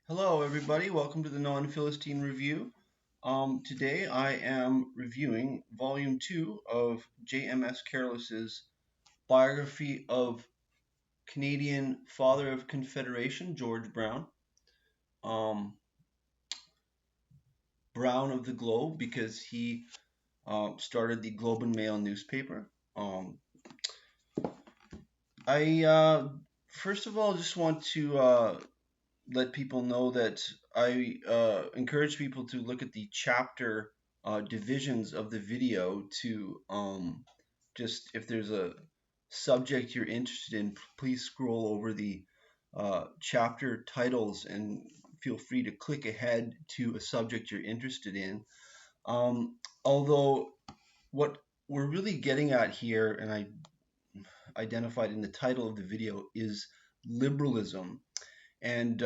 Hello, everybody. Welcome to the Non-philistine Review. Today I am reviewing Volume 2 of J.M.S. Careless's biography of Canadian Father of Confederation, George Brown. Brown of the Globe because he started the Globe and Mail newspaper. I first of all just want to let people know that I encourage people to look at the chapter divisions of the video to just if there's a subject you're interested in, please scroll over the chapter titles and feel free to click ahead to a subject you're interested in. Although what we're really getting at here, and I identified in the title of the video, is liberalism. And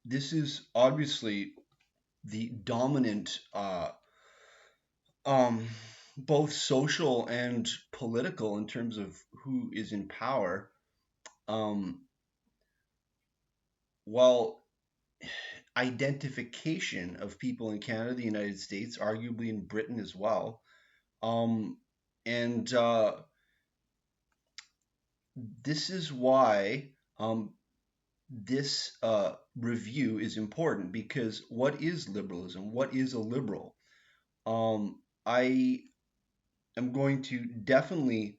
this is obviously the dominant both social and political in terms of who is in power. While identification of people in Canada, the United States, arguably in Britain as well, and this is why this review is important, because what is liberalism? What is a liberal? I am going to definitely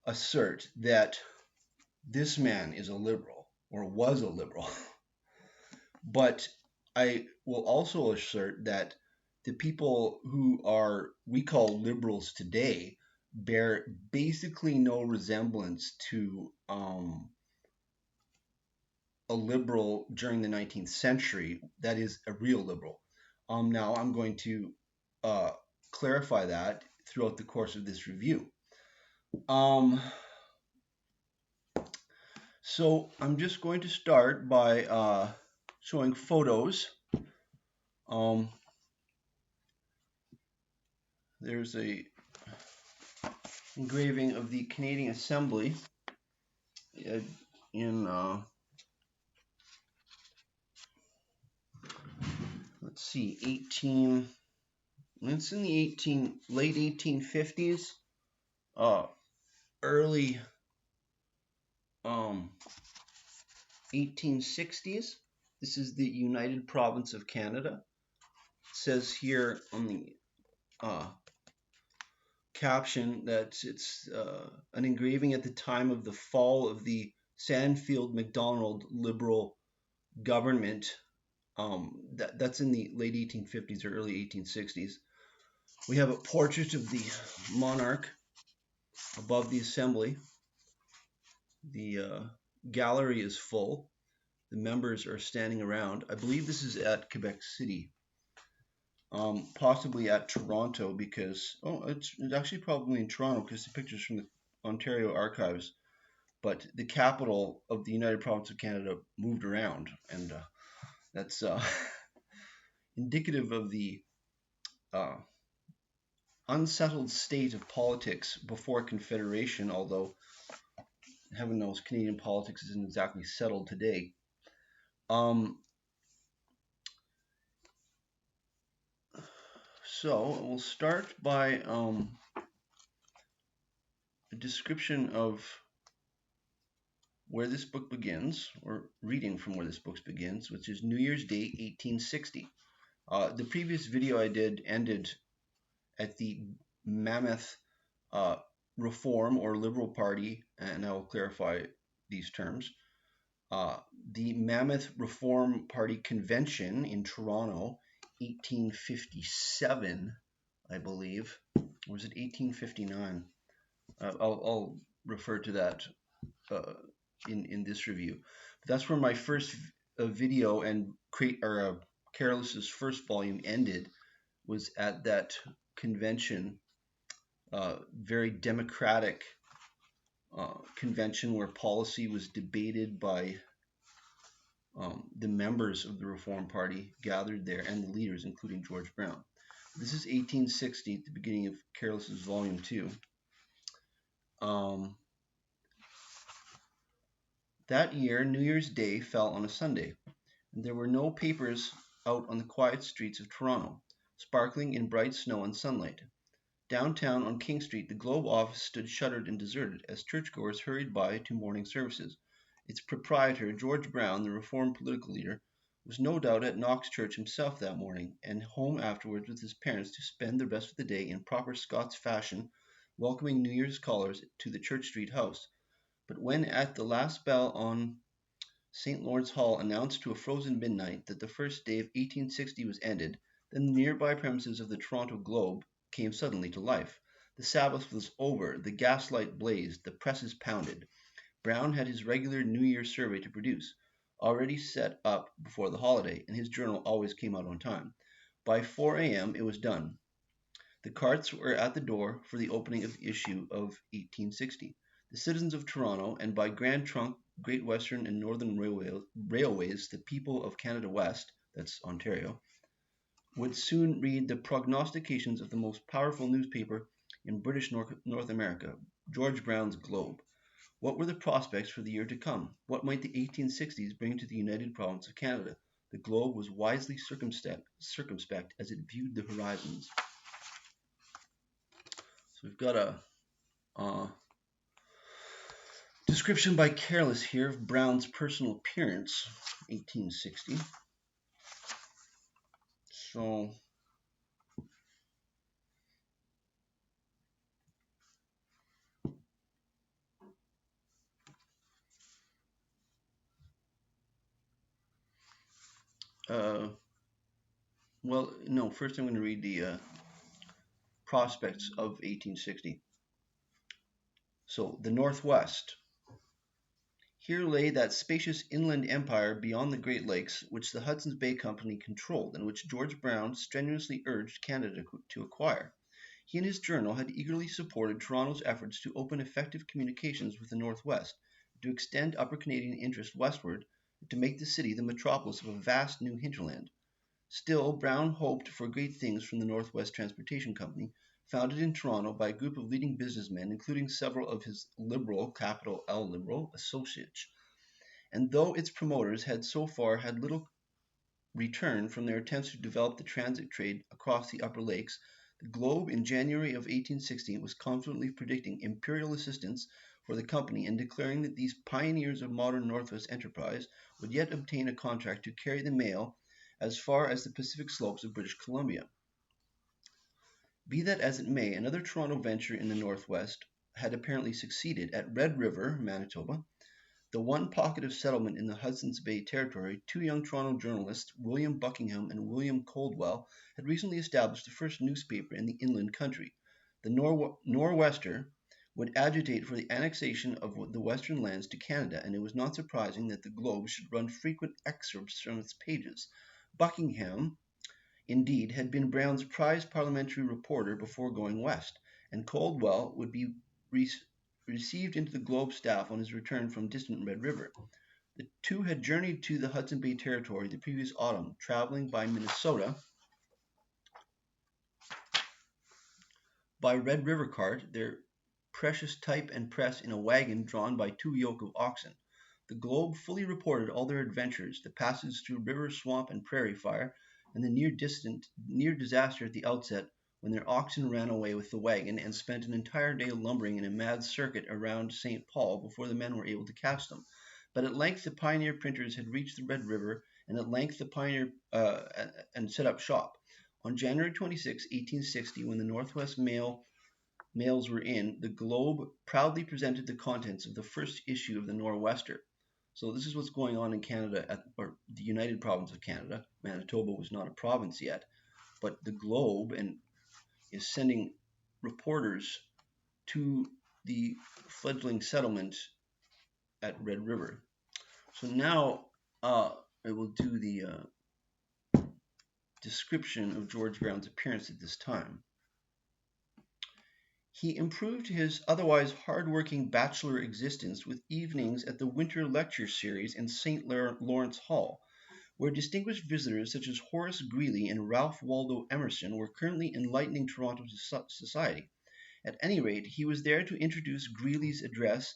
assert that this man is a liberal or was a liberal. But I will also assert that the people who we call liberals today bear basically no resemblance to a liberal during the 19th century that is a real liberal. Now I'm going to clarify that throughout the course of this review. So I'm just going to start by showing photos. There's a engraving of the Canadian Assembly in let's see, it's in the late 1850s, early 1860s. This is the United Province of Canada. It says here on the caption that it's an engraving at the time of the fall of the Sandfield Macdonald Liberal government. That's in the late 1850s or early 1860s. We have a portrait of the monarch above the assembly. The gallery is full. The members are standing around. I believe this is at Quebec City. Possibly at Toronto because, it's actually probably in Toronto because the picture's from the Ontario Archives. But the capital of the United Province of Canada moved around, and that's indicative of the unsettled state of politics before Confederation, although heaven knows Canadian politics isn't exactly settled today. So we'll start by a description of where this book begins, or reading from where this book begins, which is New Year's Day, 1860. The previous video I did ended at the Mammoth Reform or Liberal Party, and I will clarify these terms. The Mammoth Reform Party Convention in Toronto, 1857, I believe. Or was it 1859? I'll refer to that in this review. But that's where my first video and Careless's first volume ended, was at that convention, very democratic convention where policy was debated by the members of the Reform Party gathered there and the leaders, including George Brown. This is 1860, at the beginning of Careless's Volume 2. That year, New Year's Day fell on a Sunday. and there were no papers out on the quiet streets of Toronto, sparkling in bright snow and sunlight. Downtown on King Street, the Globe office stood shuttered and deserted as churchgoers hurried by to morning services. Its proprietor, George Brown, the Reformed political leader, was no doubt at Knox Church himself that morning, and home afterwards with his parents to spend the rest of the day in proper Scots fashion, welcoming New Year's callers to the Church Street house. But when at the last bell on St. Lawrence Hall announced to a frozen midnight that the first day of 1860 was ended, then the nearby premises of the Toronto Globe came suddenly to life. The Sabbath was over, the gaslight blazed, the presses pounded. Brown had his regular New Year survey to produce, already set up before the holiday, and his journal always came out on time. By 4 a.m. it was done. The carts were at the door for the opening of the issue of 1860. The citizens of Toronto, and by Grand Trunk, Great Western and Northern Railways, the people of Canada West, that's Ontario, would soon read the prognostications of the most powerful newspaper in British North America, George Brown's Globe. What were the prospects for the year to come? What might the 1860s bring to the United Province of Canada? The Globe was wisely circumspect as it viewed the horizons. So we've got a description by Careless here of Brown's personal appearance, 1860. So well, no, first I'm going to read the prospects of 1860. So, the Northwest. Here lay that spacious inland empire beyond the Great Lakes which the Hudson's Bay Company controlled and which George Brown strenuously urged Canada to acquire. He and his journal had eagerly supported Toronto's efforts to open effective communications with the Northwest, to extend Upper Canadian interest westward, and to make the city the metropolis of a vast new hinterland. Still, Brown hoped for great things from the Northwest Transportation Company, founded in Toronto by a group of leading businessmen, including several of his liberal, capital L liberal, associates. And though its promoters had so far had little return from their attempts to develop the transit trade across the Upper Lakes, the Globe in January of 1860 was confidently predicting imperial assistance for the company and declaring that these pioneers of modern Northwest enterprise would yet obtain a contract to carry the mail as far as the Pacific slopes of British Columbia. Be that as it may, another Toronto venture in the Northwest had apparently succeeded. At Red River, Manitoba, the one pocket of settlement in the Hudson's Bay Territory, two young Toronto journalists, William Buckingham and William Coldwell, had recently established the first newspaper in the inland country. The Nor'Wester would agitate for the annexation of the western lands to Canada, and it was not surprising that the Globe should run frequent excerpts from its pages. Buckingham, indeed, had been Brown's prize parliamentary reporter before going west, and Coldwell would be received into the Globe staff on his return from distant Red River. The two had journeyed to the Hudson Bay Territory the previous autumn, traveling by Minnesota by Red River cart, their precious type and press in a wagon drawn by two yoke of oxen. The Globe fully reported all their adventures, the passage through river, swamp, and prairie fire, and the near disaster at the outset when their oxen ran away with the wagon and spent an entire day lumbering in a mad circuit around St. Paul before the men were able to catch them. But at length the pioneer printers had reached the Red River, and at length the pioneer and set up shop. On January 26, 1860, when the Northwest mails were in, the Globe proudly presented the contents of the first issue of the Nor'Wester. So this is what's going on in Canada, or the United Province of Canada. Manitoba was not a province yet, but the Globe is sending reporters to the fledgling settlement at Red River. So now I will do the description of George Brown's appearance at this time. He improved his otherwise hard-working bachelor existence with evenings at the Winter Lecture Series in St. Lawrence Hall, where distinguished visitors such as Horace Greeley and Ralph Waldo Emerson were currently enlightening Toronto society. At any rate, he was there to introduce Greeley's address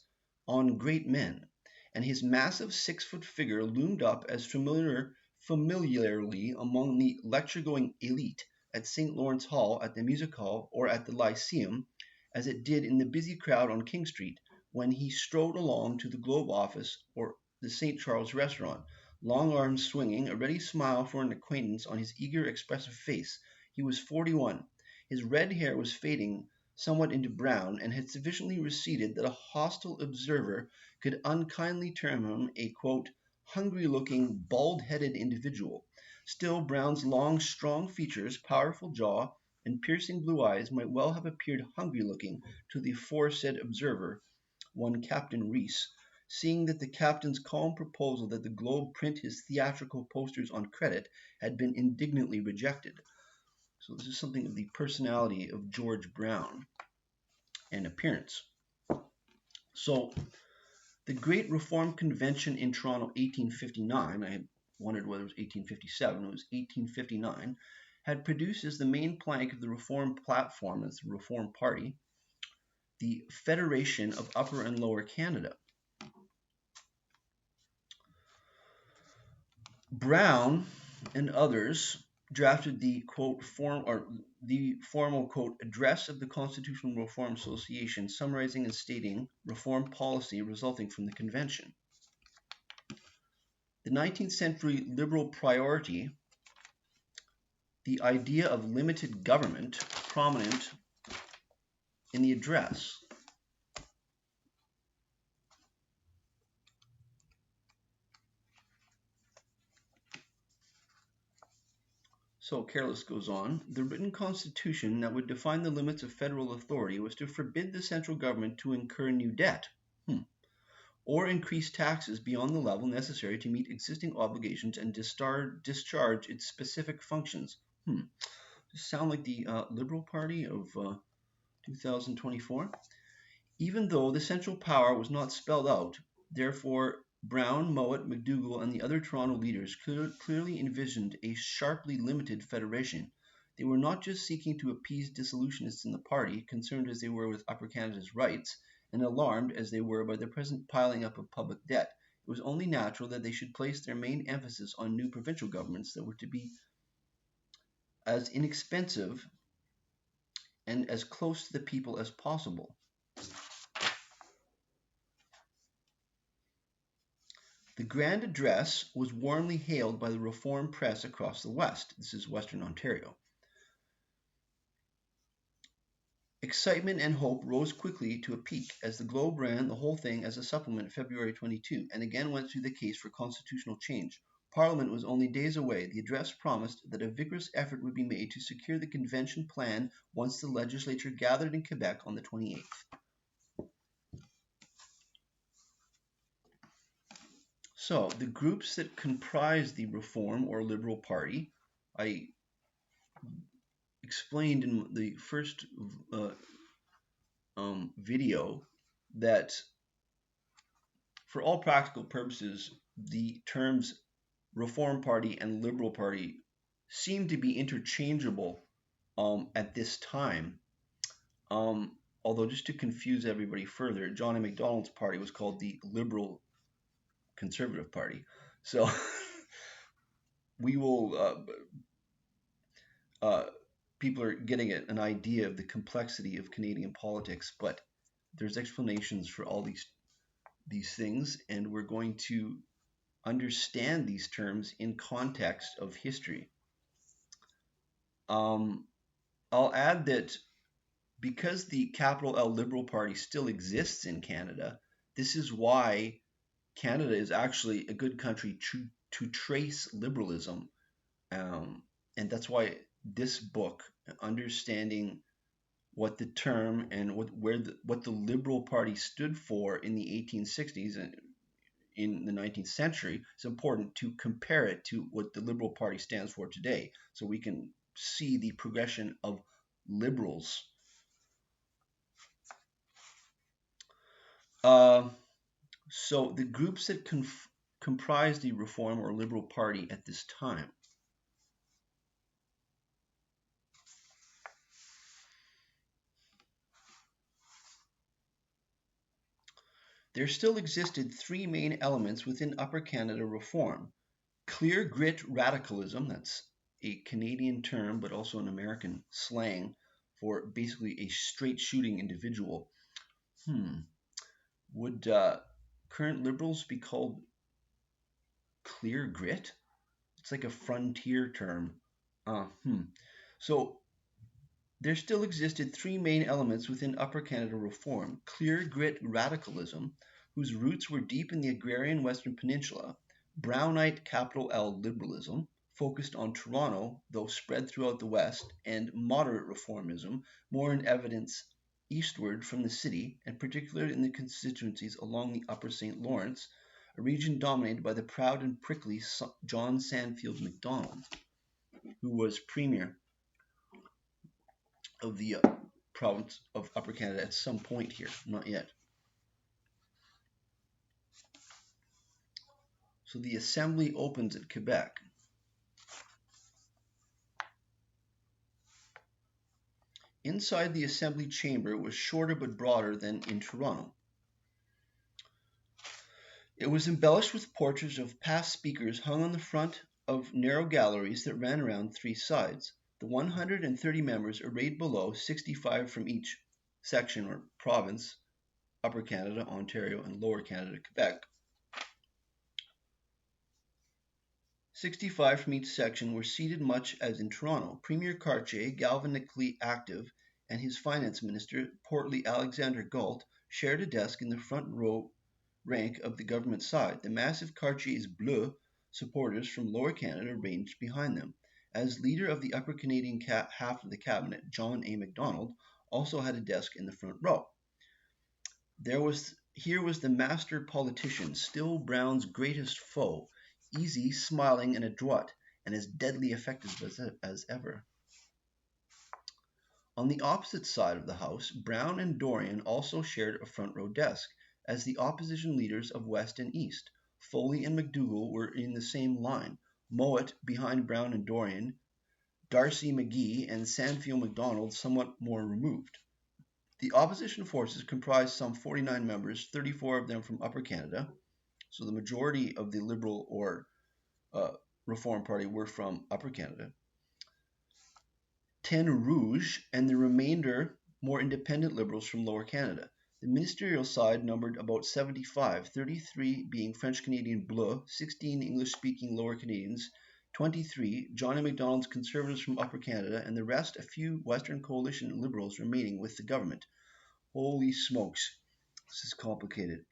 on Great Men, and his massive 6-foot figure loomed up as familiar familiarly among the lecture-going elite at St. Lawrence Hall, at the Music Hall, or at the Lyceum, as it did in the busy crowd on King Street when he strode along to the Globe office or the St. Charles restaurant, long arms swinging, a ready smile for an acquaintance on his eager, expressive face. He was 41. His red hair was fading somewhat into brown, and had sufficiently receded that a hostile observer could unkindly term him a hungry-looking, bald-headed individual. Still, Brown's long, strong features, powerful jaw, and piercing blue eyes might well have appeared hungry-looking to the aforesaid observer, one Captain Rees, seeing that the captain's calm proposal that the Globe print his theatrical posters on credit had been indignantly rejected. So this is something of the personality of George Brown and appearance. So the Great Reform Convention in Toronto, 1859, I wondered whether it was 1857, it was 1859, had produced as the main plank of the Reform platform, as the Reform Party, the Federation of Upper and Lower Canada. Brown and others drafted the formal address of the Constitutional Reform Association, summarizing and stating reform policy resulting from the convention. The 19th century liberal priority, the idea of limited government, prominent in the address. So Careless goes on, the written constitution that would define the limits of federal authority was to forbid the central government to incur new debt, or increase taxes beyond the level necessary to meet existing obligations and discharge its specific functions. Does sound like the Liberal Party of 2024? Even though the central power was not spelled out, therefore Brown, Mowat, McDougall, and the other Toronto leaders clearly envisioned a sharply limited federation. They were not just seeking to appease dissolutionists in the party, concerned as they were with Upper Canada's rights, and alarmed as they were by the present piling up of public debt. It was only natural that they should place their main emphasis on new provincial governments that were to be as inexpensive and as close to the people as possible. The grand address was warmly hailed by the Reform press across the West. This is Western Ontario. Excitement and hope rose quickly to a peak as the Globe ran the whole thing as a supplement February 22 and again went through the case for constitutional change. Parliament was only days away. The address promised that a vigorous effort would be made to secure the convention plan once the legislature gathered in Quebec on the 28th. So, the groups that comprise the Reform or Liberal Party, I explained in the first video that for all practical purposes, the terms Reform Party and Liberal Party seem to be interchangeable at this time. Although just to confuse everybody further, John A. Macdonald's party was called the Liberal Conservative Party. So we will, people are getting an idea of the complexity of Canadian politics, but there's explanations for all these things, and we're going to understand these terms in context of history. I'll add that because the capital L Liberal Party still exists in Canada, this is why Canada is actually a good country to trace liberalism, and that's why this book, understanding what the term and what the Liberal Party stood for in the 1860s and in the 19th century, it's important to compare it to what the Liberal Party stands for today, so we can see the progression of liberals. So the groups that comprise the Reform or Liberal Party at this time. There still existed three main elements within Upper Canada Reform. Clear grit radicalism, that's a Canadian term, but also an American slang for basically a straight shooting individual. Hmm. Would current liberals be called clear grit? It's like a frontier term. Hmm. So there still existed three main elements within Upper Canada reform: clear grit radicalism, whose roots were deep in the agrarian Western Peninsula; Brownite capital L liberalism, focused on Toronto though spread throughout the West; and moderate reformism, more in evidence eastward from the city, and particularly in the constituencies along the Upper St. Lawrence, a region dominated by the proud and prickly John Sandfield Macdonald, who was premier of the province of Upper Canada at some point here, not yet. So the assembly opens at Quebec. Inside the assembly chamber was shorter but broader than in Toronto. It was embellished with portraits of past speakers hung on the front of narrow galleries that ran around three sides. The 130 members arrayed below, 65 from each section or province, Upper Canada, Ontario, and Lower Canada, Quebec. 65 from each section were seated much as in Toronto. Premier Cartier, galvanically active, and his finance minister, portly Alexander Galt, shared a desk in the front row rank of the government side. The massive Cartier's Bleu supporters from Lower Canada ranged behind them. As leader of the Upper Canadian half of the cabinet, John A. Macdonald also had a desk in the front row. Here was the master politician, still Brown's greatest foe, easy, smiling, and adroit, and as deadly effective as ever. On the opposite side of the House, Brown and Dorion also shared a front row desk, as the opposition leaders of West and East. Foley and McDougall were in the same line, Mowat behind Brown and Dorion, D'Arcy McGee and Sandfield Macdonald somewhat more removed. The opposition forces comprised some 49 members, 34 of them from Upper Canada, so the majority of the Liberal or Reform Party were from Upper Canada, 10 Rouge, and the remainder more independent Liberals from Lower Canada. The ministerial side numbered about 75, 33 being French-Canadian Bleu, 16 English-speaking Lower Canadians, 23 John A. Macdonald's Conservatives from Upper Canada, and the rest a few Western Coalition Liberals remaining with the government. Holy smokes, this is complicated.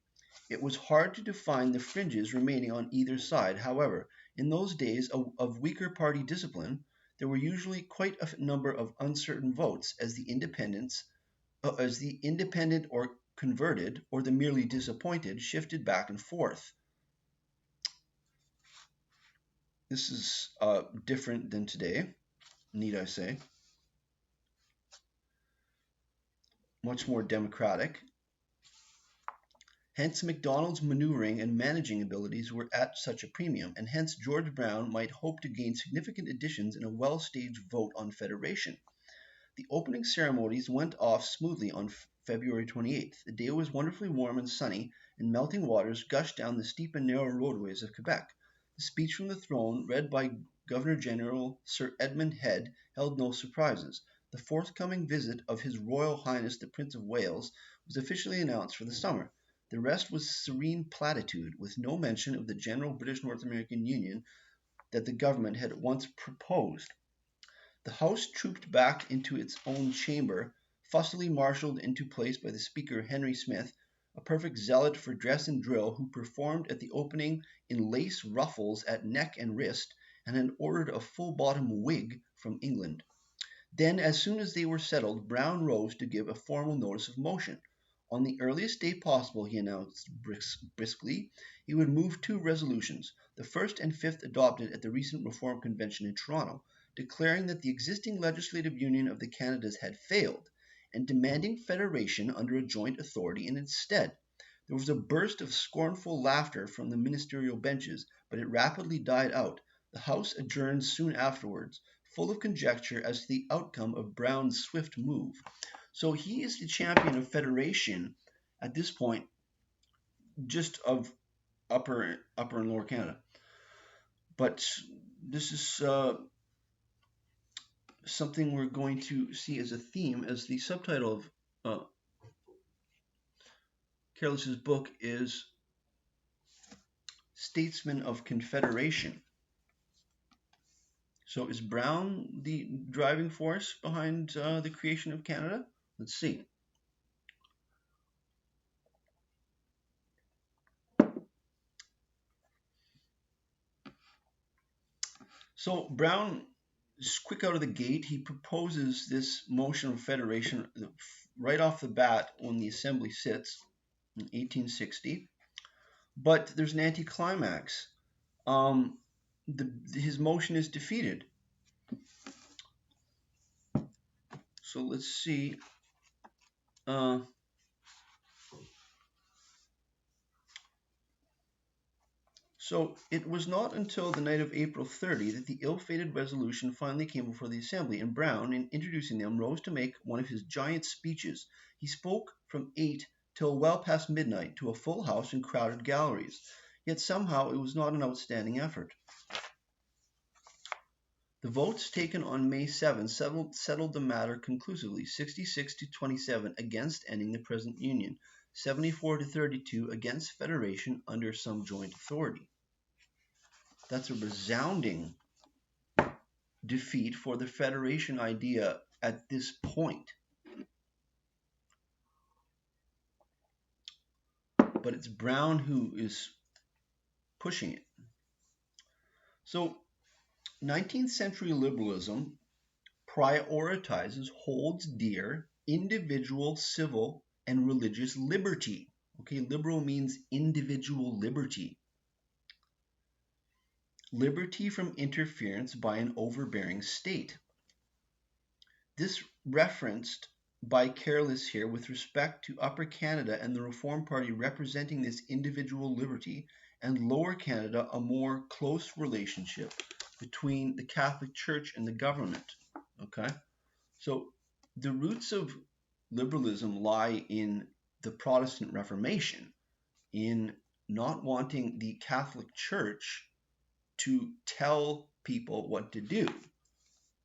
It was hard to define the fringes remaining on either side. However, in those days of weaker party discipline, there were usually quite a number of uncertain votes, as the independent or converted or the merely disappointed shifted back and forth. This is different than today, need I say. Much more democratic. Hence Macdonald's maneuvering and managing abilities were at such a premium, and hence George Brown might hope to gain significant additions in a well-staged vote on federation. The opening ceremonies went off smoothly on February 28th. The day was wonderfully warm and sunny, and melting waters gushed down the steep and narrow roadways of Quebec. The speech from the throne, read by Governor-General Sir Edmund Head, held no surprises. The forthcoming visit of His Royal Highness the Prince of Wales was officially announced for the summer. The rest was serene platitude, with no mention of the general British North American Union that the government had once proposed. The House trooped back into its own chamber, fussily marshalled into place by the Speaker Henry Smith, a perfect zealot for dress and drill, who performed at the opening in lace ruffles at neck and wrist, and had ordered a full-bottom wig from England. Then, as soon as they were settled, Brown rose to give a formal notice of motion. On the earliest day possible, he announced briskly, he would move two resolutions, the first and fifth adopted at the recent Reform Convention in Toronto, declaring that the existing legislative union of the Canadas had failed, and demanding federation under a joint authority in its stead. There was a burst of scornful laughter from the ministerial benches, but it rapidly died out. The House adjourned soon afterwards, full of conjecture as to the outcome of Brown's swift move. So he is the champion of federation at this point, just of Upper and Lower Canada. But this is something we're going to see as a theme, as the subtitle of Careless's book is Statesman of Confederation. So is Brown the driving force behind the creation of Canada? Let's see. So Brown is quick out of the gate. He proposes this motion of federation right off the bat when the Assembly sits in 1860. But there's an anticlimax. His motion is defeated. So let's see. So it was not until the night of April 30 that the ill-fated resolution finally came before the Assembly, and Brown, in introducing them, rose to make one of his giant speeches. He spoke from 8 till well past midnight to a full house and crowded galleries. Yet somehow it was not an outstanding effort. The votes taken on May 7 settled the matter conclusively, 66 to 27 against ending the present union, 74 to 32 against federation under some joint authority. That's a resounding defeat for the federation idea at this point. But it's Brown who is pushing it. So 19th century liberalism prioritizes, holds dear individual civil and religious liberty. Okay, liberal means individual liberty. Liberty from interference by an overbearing state. This referenced by Careless here with respect to Upper Canada and the Reform Party representing this individual liberty, and Lower Canada a more close relationship between the Catholic Church and the government. Okay, so the roots of liberalism lie in the Protestant Reformation, in not wanting the Catholic Church to tell people what to do.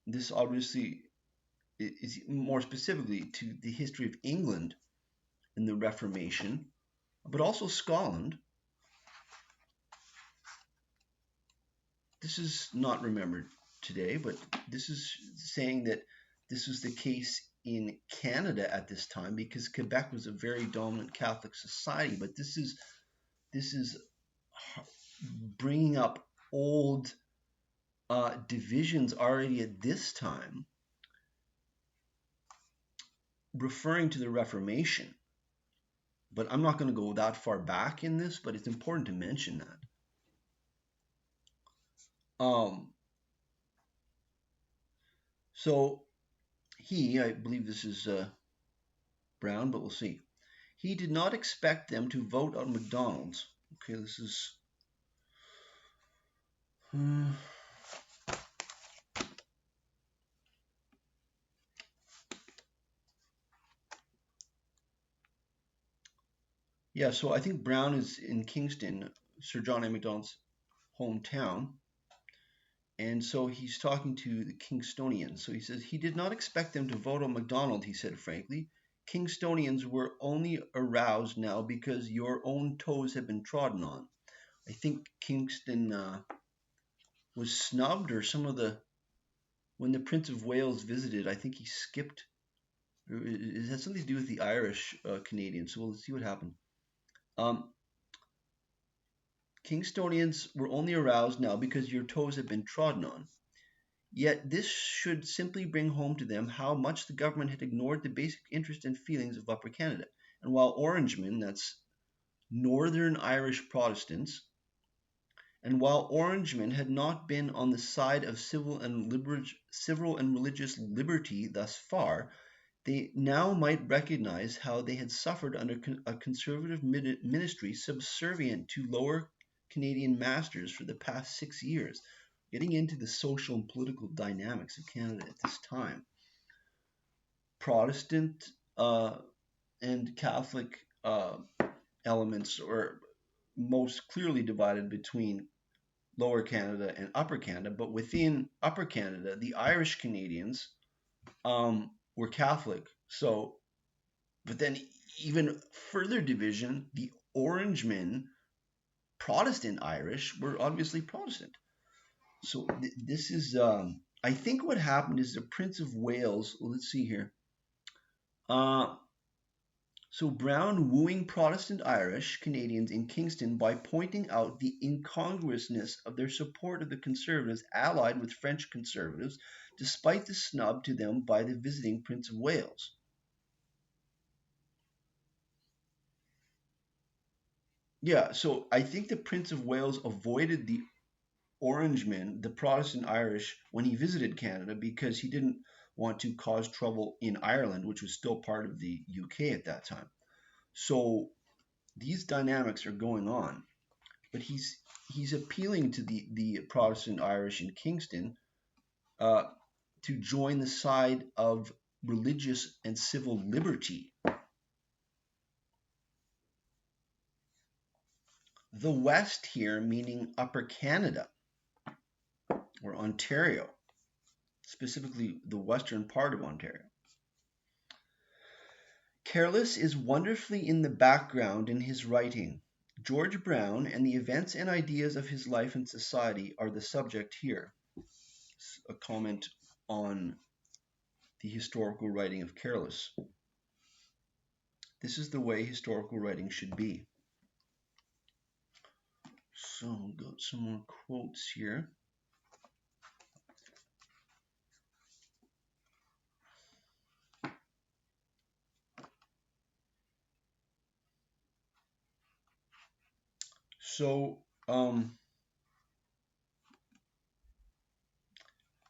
This obviously is more specifically to the history of England in the Reformation, but also Scotland. This is not remembered today, but this is saying that this was the case in Canada at this time because Quebec was a very dominant Catholic society. But this is bringing up old divisions already at this time, referring to the Reformation. But I'm not going to go that far back in this, but it's important to mention that. So I believe this is Brown, but we'll see. He did not expect them to vote on Macdonald's. Okay, this is... Yeah, so I think Brown is in Kingston, Sir John A. Macdonald's hometown. And so he's talking to the Kingstonians. So he says, he did not expect them to vote on Macdonald, he said frankly. Kingstonians were only aroused now because your own toes have been trodden on. I think Kingston was snubbed, or some of the... When the Prince of Wales visited, I think he skipped. It has something to do with the Irish Canadians, so we'll see what happened. Kingstonians were only aroused now because your toes have been trodden on. Yet this should simply bring home to them how much the government had ignored the basic interest and feelings of Upper Canada. And while Orangemen, that's Northern Irish Protestants, and while Orangemen had not been on the side of civil and religious liberty thus far, they now might recognize how they had suffered under a conservative ministry subservient to Lower Canadian masters for the past 6 years. Getting into the social and political dynamics of Canada at this time. Protestant and Catholic elements are most clearly divided between Lower Canada and Upper Canada, but within Upper Canada, the Irish Canadians were Catholic. So, but then even further division, the Orangemen, Protestant Irish, were obviously Protestant. So this is, I think what happened is the Prince of Wales. Let's see here. So Brown wooing Protestant Irish Canadians in Kingston by pointing out the incongruousness of their support of the Conservatives allied with French Conservatives, despite the snub to them by the visiting Prince of Wales. Yeah, so I think the Prince of Wales avoided the Orangemen, the Protestant Irish, when he visited Canada because he didn't want to cause trouble in Ireland, which was still part of the UK at that time. So these dynamics are going on, but he's appealing to the Protestant Irish in Kingston to join the side of religious and civil liberty. The West here meaning Upper Canada or Ontario, specifically the western part of Ontario. Careless is wonderfully in the background in his writing. George Brown and the events and ideas of his life and society are the subject here. A comment on the historical writing of Careless. This is the way historical writing should be. So, got some more quotes here. So,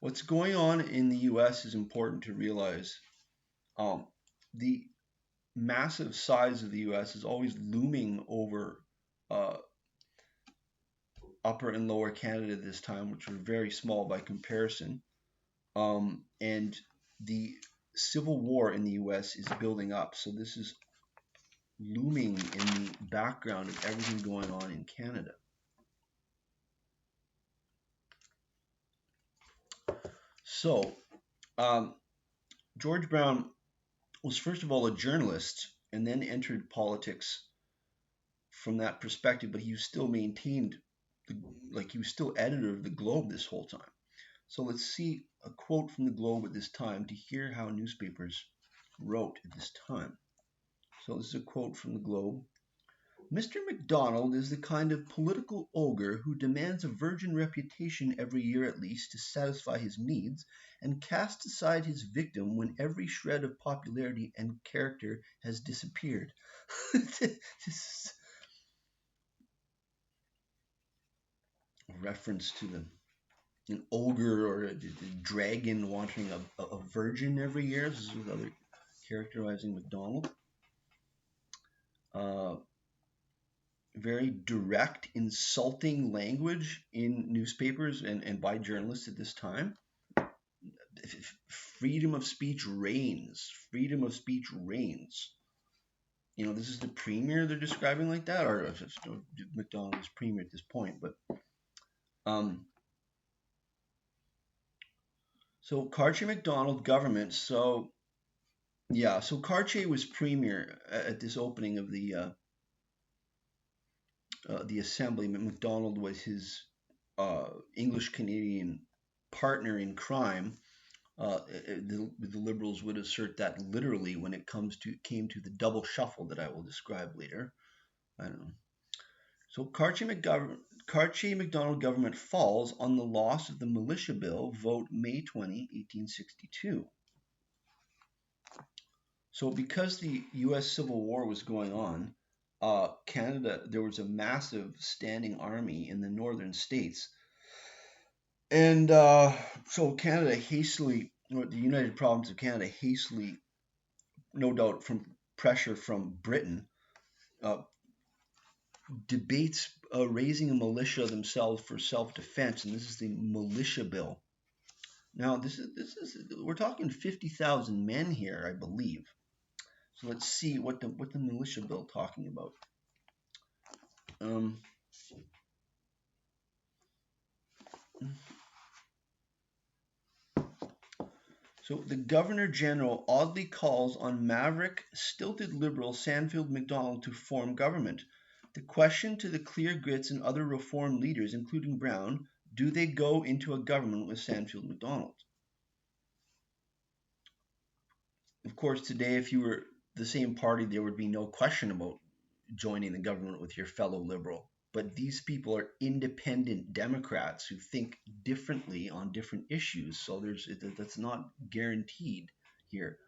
what's going on in the U.S. is important to realize. The massive size of the U.S. is always looming over Upper and Lower Canada this time, which were very small by comparison. And the Civil War in the U.S. is building up. So this is looming in the background of everything going on in Canada. So George Brown was first of all a journalist and then entered politics from that perspective, but he still maintained, he was still editor of the Globe this whole time. So let's see a quote from the Globe at this time to hear how newspapers wrote at this time. So this is a quote from the Globe. Mr. Macdonald is the kind of political ogre who demands a virgin reputation every year at least to satisfy his needs, and casts aside his victim when every shred of popularity and character has disappeared. This reference to an ogre or a dragon wanting a virgin every year. This is another characterizing Macdonald. Very direct, insulting language in newspapers and by journalists at this time. Freedom of speech reigns. Freedom of speech reigns. You know, this is the premier they're describing like that, or Macdonald is premier at this point, but so Cartier Macdonald government. So yeah, so Cartier was premier at this opening of the assembly. Macdonald was his English Canadian partner in crime. The Liberals would assert that literally when it came to the double shuffle that I will describe later. I don't know. So Cartier-Macdonald government falls on the loss of the Militia Bill, vote May 20, 1862. So because the U.S. Civil War was going on, Canada, there was a massive standing army in the northern states. And so Canada hastily, or the United Province of Canada hastily, no doubt from pressure from Britain, debates raising a militia themselves for self-defense, and this is the Militia Bill. Now, this is we're talking 50,000 men here, I believe. So let's see what the Militia Bill talking about. So the Governor General oddly calls on maverick, stilted Liberal Sandfield Macdonald to form government. The question to the Clear Grits and other Reform leaders, including Brown, do they go into a government with Sandfield Macdonald? Of course, today, if you were the same party, there would be no question about joining the government with your fellow Liberal. But these people are independent Democrats who think differently on different issues. So that's not guaranteed here.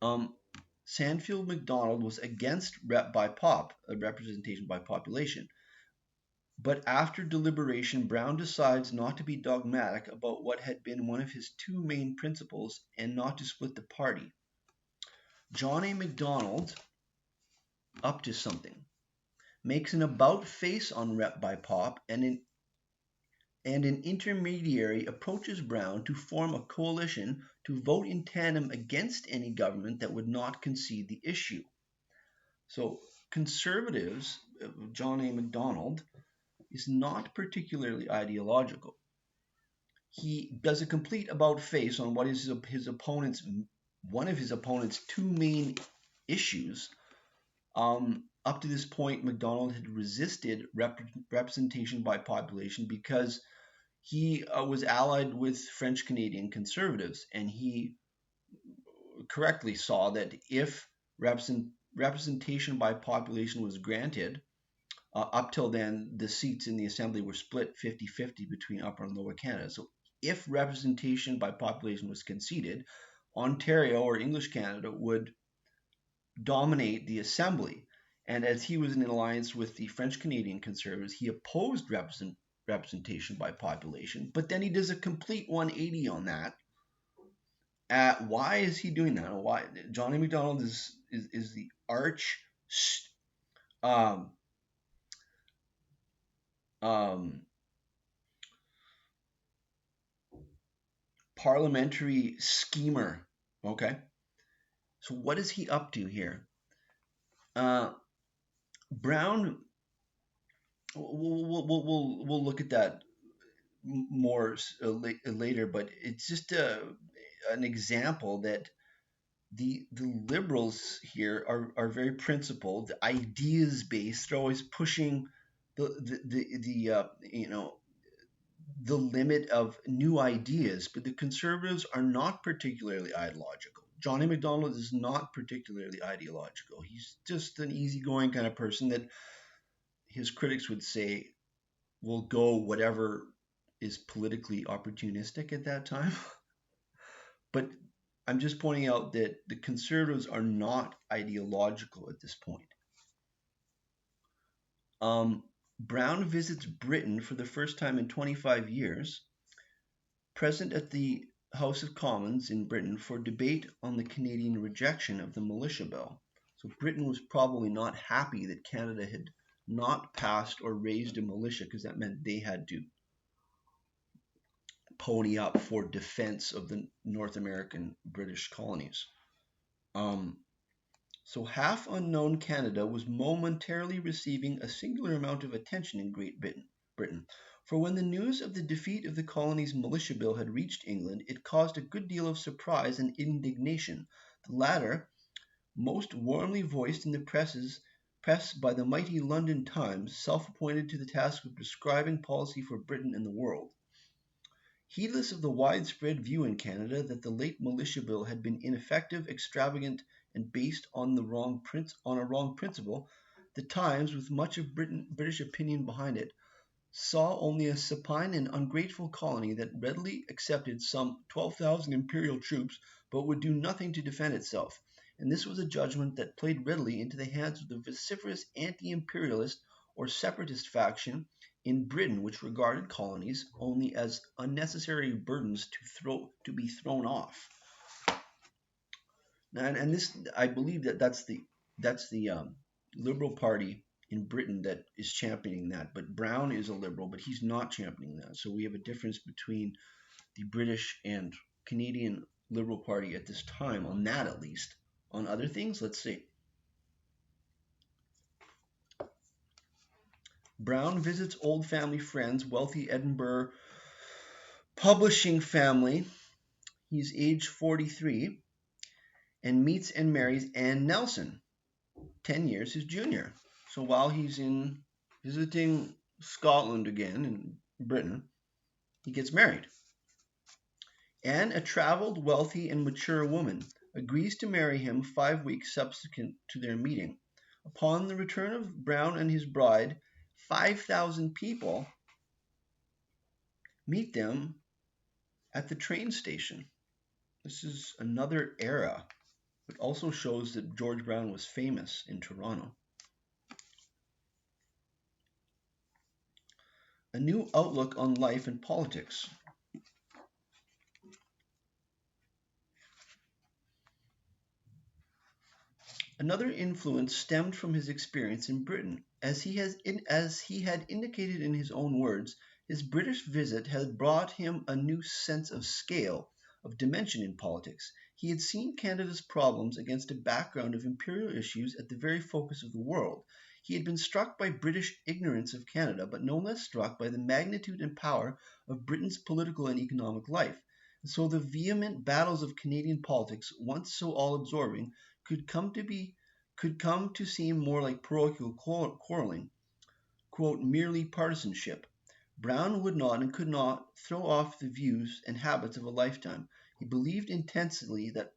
Sandfield Macdonald was against rep by pop, a representation by population. But after deliberation, Brown decides not to be dogmatic about what had been one of his two main principles and not to split the party. John A. Macdonald, up to something, makes an about face on rep by pop, and an intermediary approaches Brown to form a coalition to vote in tandem against any government that would not concede the issue. So conservatives, John A. Macdonald, is not particularly ideological. He does a complete about face on what is one of his opponent's two main issues. Up to this point, Macdonald had resisted representation by population because he was allied with French Canadian conservatives, and he correctly saw that if representation by population was granted, up till then, the seats in the Assembly were split 50-50 between Upper and Lower Canada. So if representation by population was conceded, Ontario or English Canada would dominate the Assembly. And as he was in alliance with the French Canadian Conservatives, he opposed representation by population, but then he does a complete 180 on that. Why is he doing that? Why Johnny Macdonald is the arch parliamentary schemer. Okay, so what is he up to here? Brown. We'll look at that more later, but it's just an example that the Liberals here are very principled, ideas based. They're always pushing the limit of new ideas, but the Conservatives are not particularly ideological. Johnny Macdonald is not particularly ideological. He's just an easygoing kind of person that his critics would say will go whatever is politically opportunistic at that time. But I'm just pointing out that the Conservatives are not ideological at this point. Brown visits Britain for the first time in 25 years, present at the House of Commons in Britain for debate on the Canadian rejection of the militia bill. So Britain was probably not happy that Canada had not passed or raised a militia, because that meant they had to pony up for defense of the North American British colonies. So half unknown Canada was momentarily receiving a singular amount of attention in Great Britain. For when the news of the defeat of the colony's militia bill had reached England, it caused a good deal of surprise and indignation. The latter, most warmly voiced in the press by the mighty London Times, self-appointed to the task of prescribing policy for Britain and the world. Heedless of the widespread view in Canada that the late militia bill had been ineffective, extravagant, and based on a wrong principle, the Times, with much of British opinion behind it, saw only a supine and ungrateful colony that readily accepted some 12,000 imperial troops, but would do nothing to defend itself. And this was a judgment that played readily into the hands of the vociferous anti-imperialist or separatist faction in Britain, which regarded colonies only as unnecessary burdens to be thrown off. And this, I believe that's the Liberal Party in Britain that is championing that. But Brown is a Liberal, but he's not championing that. So we have a difference between the British and Canadian Liberal Party at this time, on that at least. On other things, let's see. Brown visits old family friends, wealthy Edinburgh publishing family. He's age 43 and meets and marries Anne Nelson, 10 years his junior. So while he's in visiting Scotland again in Britain, he gets married. Anne, a traveled, wealthy, and mature woman, agrees to marry him 5 weeks subsequent to their meeting. Upon the return of Brown and his bride, 5,000 people meet them at the train station. This is another era. It also shows that George Brown was famous in Toronto. A new outlook on life and politics. Another influence stemmed from his experience in Britain. As he had indicated in his own words, his British visit had brought him a new sense of scale, of dimension in politics. He had seen Canada's problems against a background of imperial issues at the very focus of the world. He had been struck by British ignorance of Canada, but no less struck by the magnitude and power of Britain's political and economic life. And so the vehement battles of Canadian politics, once so all-absorbing, could come to seem more like parochial quarreling, quote, merely partisanship. Brown would not and could not throw off the views and habits of a lifetime. He believed intensely that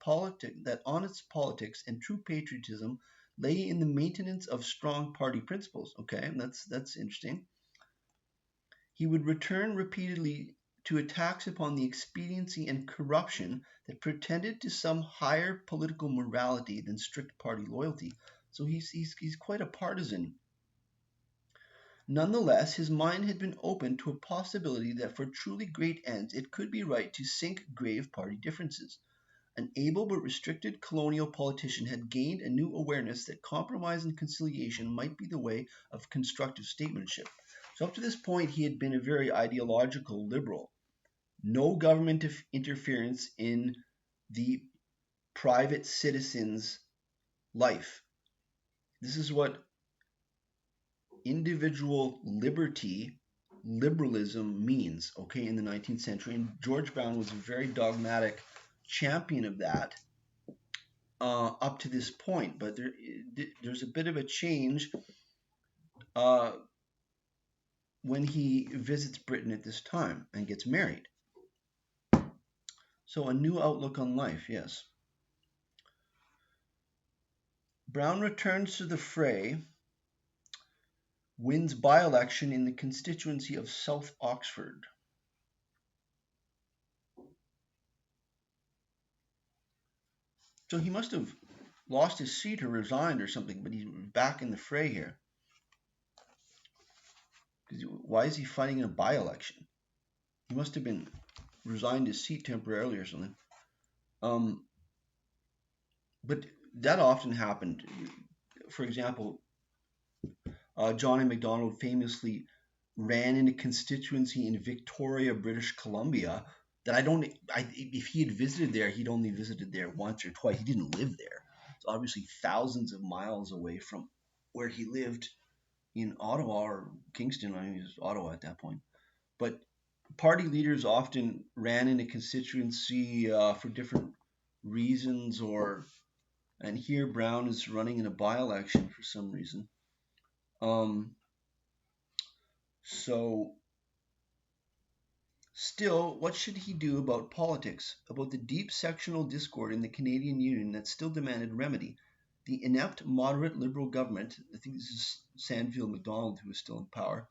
honest politics and true patriotism lay in the maintenance of strong party principles. Okay, and that's interesting. He would return repeatedly to attacks upon the expediency and corruption that pretended to some higher political morality than strict party loyalty. So he's quite a partisan. Nonetheless, his mind had been open to a possibility that for truly great ends it could be right to sink grave party differences. An able but restricted colonial politician had gained a new awareness that compromise and conciliation might be the way of constructive statesmanship. So up to this point, he had been a very ideological liberal. No government interference in the private citizen's life. This is what individual liberty, liberalism means, okay, in the 19th century. And George Brown was a very dogmatic champion of that up to this point. But there's a bit of a change when he visits Britain at this time and gets married. So a new outlook on life, yes. Brown returns to the fray, wins by-election in the constituency of South Oxford. So he must have lost his seat or resigned or something, but he's back in the fray here. Why is he fighting in a by-election? He must have been resigned his seat temporarily or something. But that often happened. For example, John A. Macdonald famously ran in a constituency in Victoria, British Columbia, that if he had visited there, he'd only visited there once or twice. He didn't live there. It's obviously thousands of miles away from where he lived in Ottawa or Kingston. I mean, it was Ottawa at that point. But party leaders often ran in a constituency for different reasons, and here Brown is running in a by-election for some reason. So still, what should he do about politics, about the deep sectional discord in the Canadian Union that still demanded remedy? The inept, moderate Liberal government, I think this is Sandfield Macdonald who is still in power,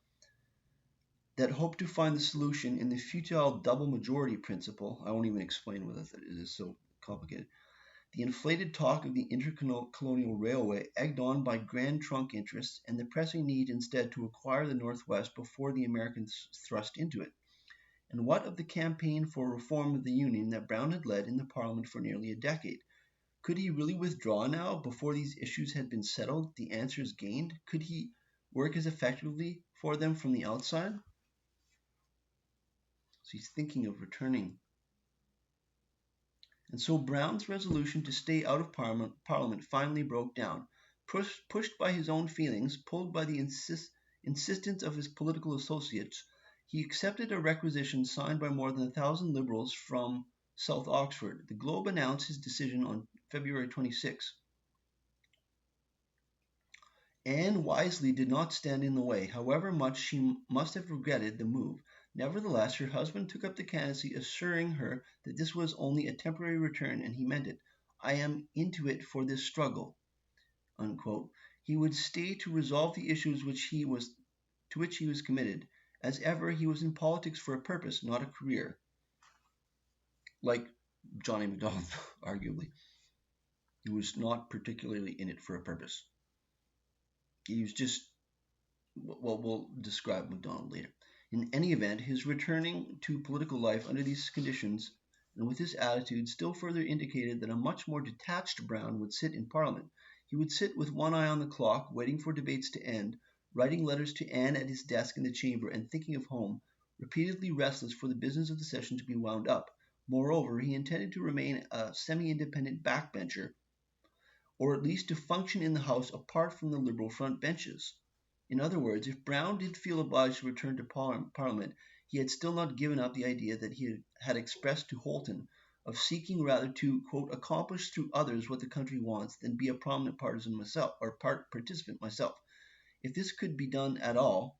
that hoped to find the solution in the futile double majority principle. I won't even explain what that is, it's so complicated. The inflated talk of the intercolonial railway, egged on by Grand Trunk interests, and the pressing need instead to acquire the Northwest before the Americans thrust into it. And what of the campaign for reform of the Union that Brown had led in the Parliament for nearly a decade? Could he really withdraw now before these issues had been settled, the answers gained? Could he work as effectively for them from the outside? So he's thinking of returning. And so Brown's resolution to stay out of Parliament finally broke down. Pushed by his own feelings, pulled by the insistence of his political associates, He accepted a requisition signed by more than 1,000 Liberals from South Oxford. The Globe announced his decision on February 26. Anne wisely did not stand in the way, however much she must have regretted the move. Nevertheless, her husband took up the candidacy, assuring her that this was only a temporary return, and he meant it. "I am into it for this struggle." Unquote. He would stay to resolve the issues to which he was committed. As ever, he was in politics for a purpose, not a career. Like Johnny Macdonald, arguably. He was not particularly in it for a purpose. He was just, well, we'll describe Macdonald later. In any event, his returning to political life under these conditions and with this attitude still further indicated that a much more detached Brown would sit in Parliament. He would sit with one eye on the clock, waiting for debates to end, writing letters to Anne at his desk in the chamber, and thinking of home, repeatedly restless for the business of the session to be wound up. Moreover, he intended to remain a semi-independent backbencher, or at least to function in the House apart from the Liberal front benches. In other words, if Brown did feel obliged to return to Parliament, he had still not given up the idea that he had expressed to Holton of seeking rather to, quote, accomplish through others what the country wants than be a prominent partisan myself, or participant myself. If this could be done at all,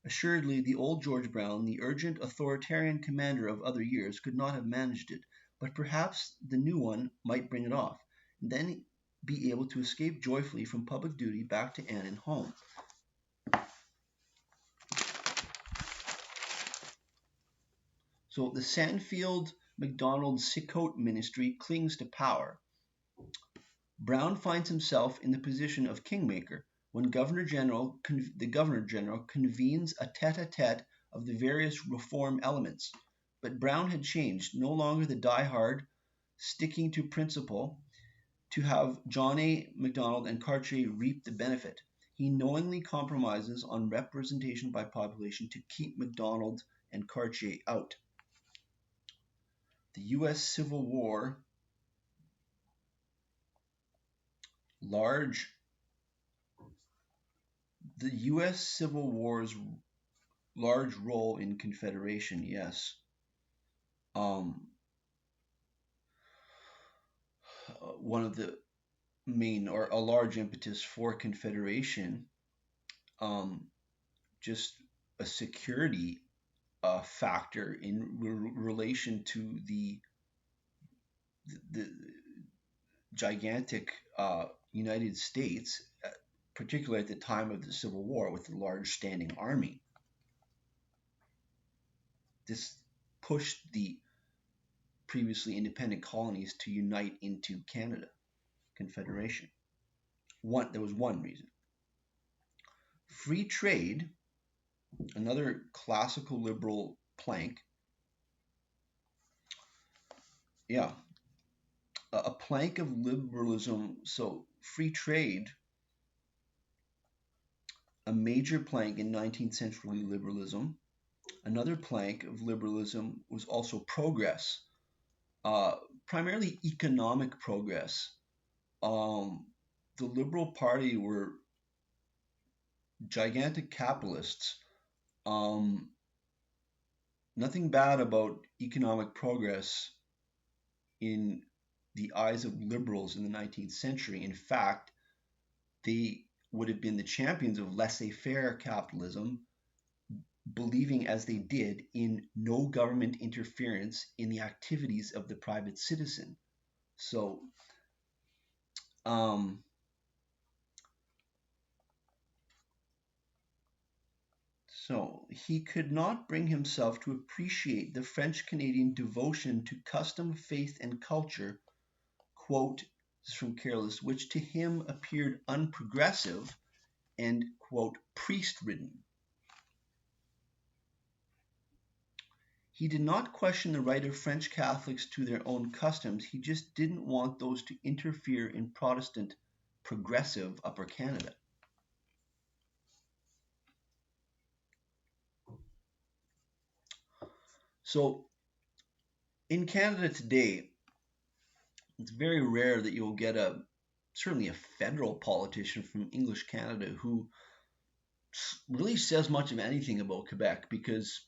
assuredly the old George Brown, the urgent authoritarian commander of other years, could not have managed it, but perhaps the new one might bring it off, and then be able to escape joyfully from public duty back to Anne and home. So the Sandfield-Macdonald-Sicotte ministry clings to power. Brown finds himself in the position of kingmaker when the Governor General convenes a tete-a-tete of the various reform elements. But Brown had changed, no longer the die-hard, sticking to principle, to have John A. Macdonald and Cartier reap the benefit. He knowingly compromises on representation by population to keep Macdonald and Cartier out. The U.S. Civil War, the U.S. Civil War's large role in Confederation, yes. One of the main, or a large impetus for Confederation, just a security factor in relation to the gigantic United States, particularly at the time of the Civil War, with the large standing army. This pushed the previously independent colonies to unite into Canada, Confederation. There was one reason. Free trade, another classical liberal plank. Yeah, a plank of liberalism. So free trade, a major plank in 19th century liberalism. Another plank of liberalism was also progress, primarily economic progress. The Liberal Party were gigantic capitalists. Nothing bad about economic progress in the eyes of liberals in the 19th century. In fact, they would have been the champions of laissez-faire capitalism, believing as they did in no government interference in the activities of the private citizen. So, he could not bring himself to appreciate the French-Canadian devotion to custom, faith, and culture, quote, this is from Careless, which to him appeared unprogressive and, quote, priest-ridden. He did not question the right of French Catholics to their own customs. He just didn't want those to interfere in Protestant progressive Upper Canada. So in Canada today, it's very rare that you'll get certainly a federal politician from English Canada who really says much of anything about Quebec, because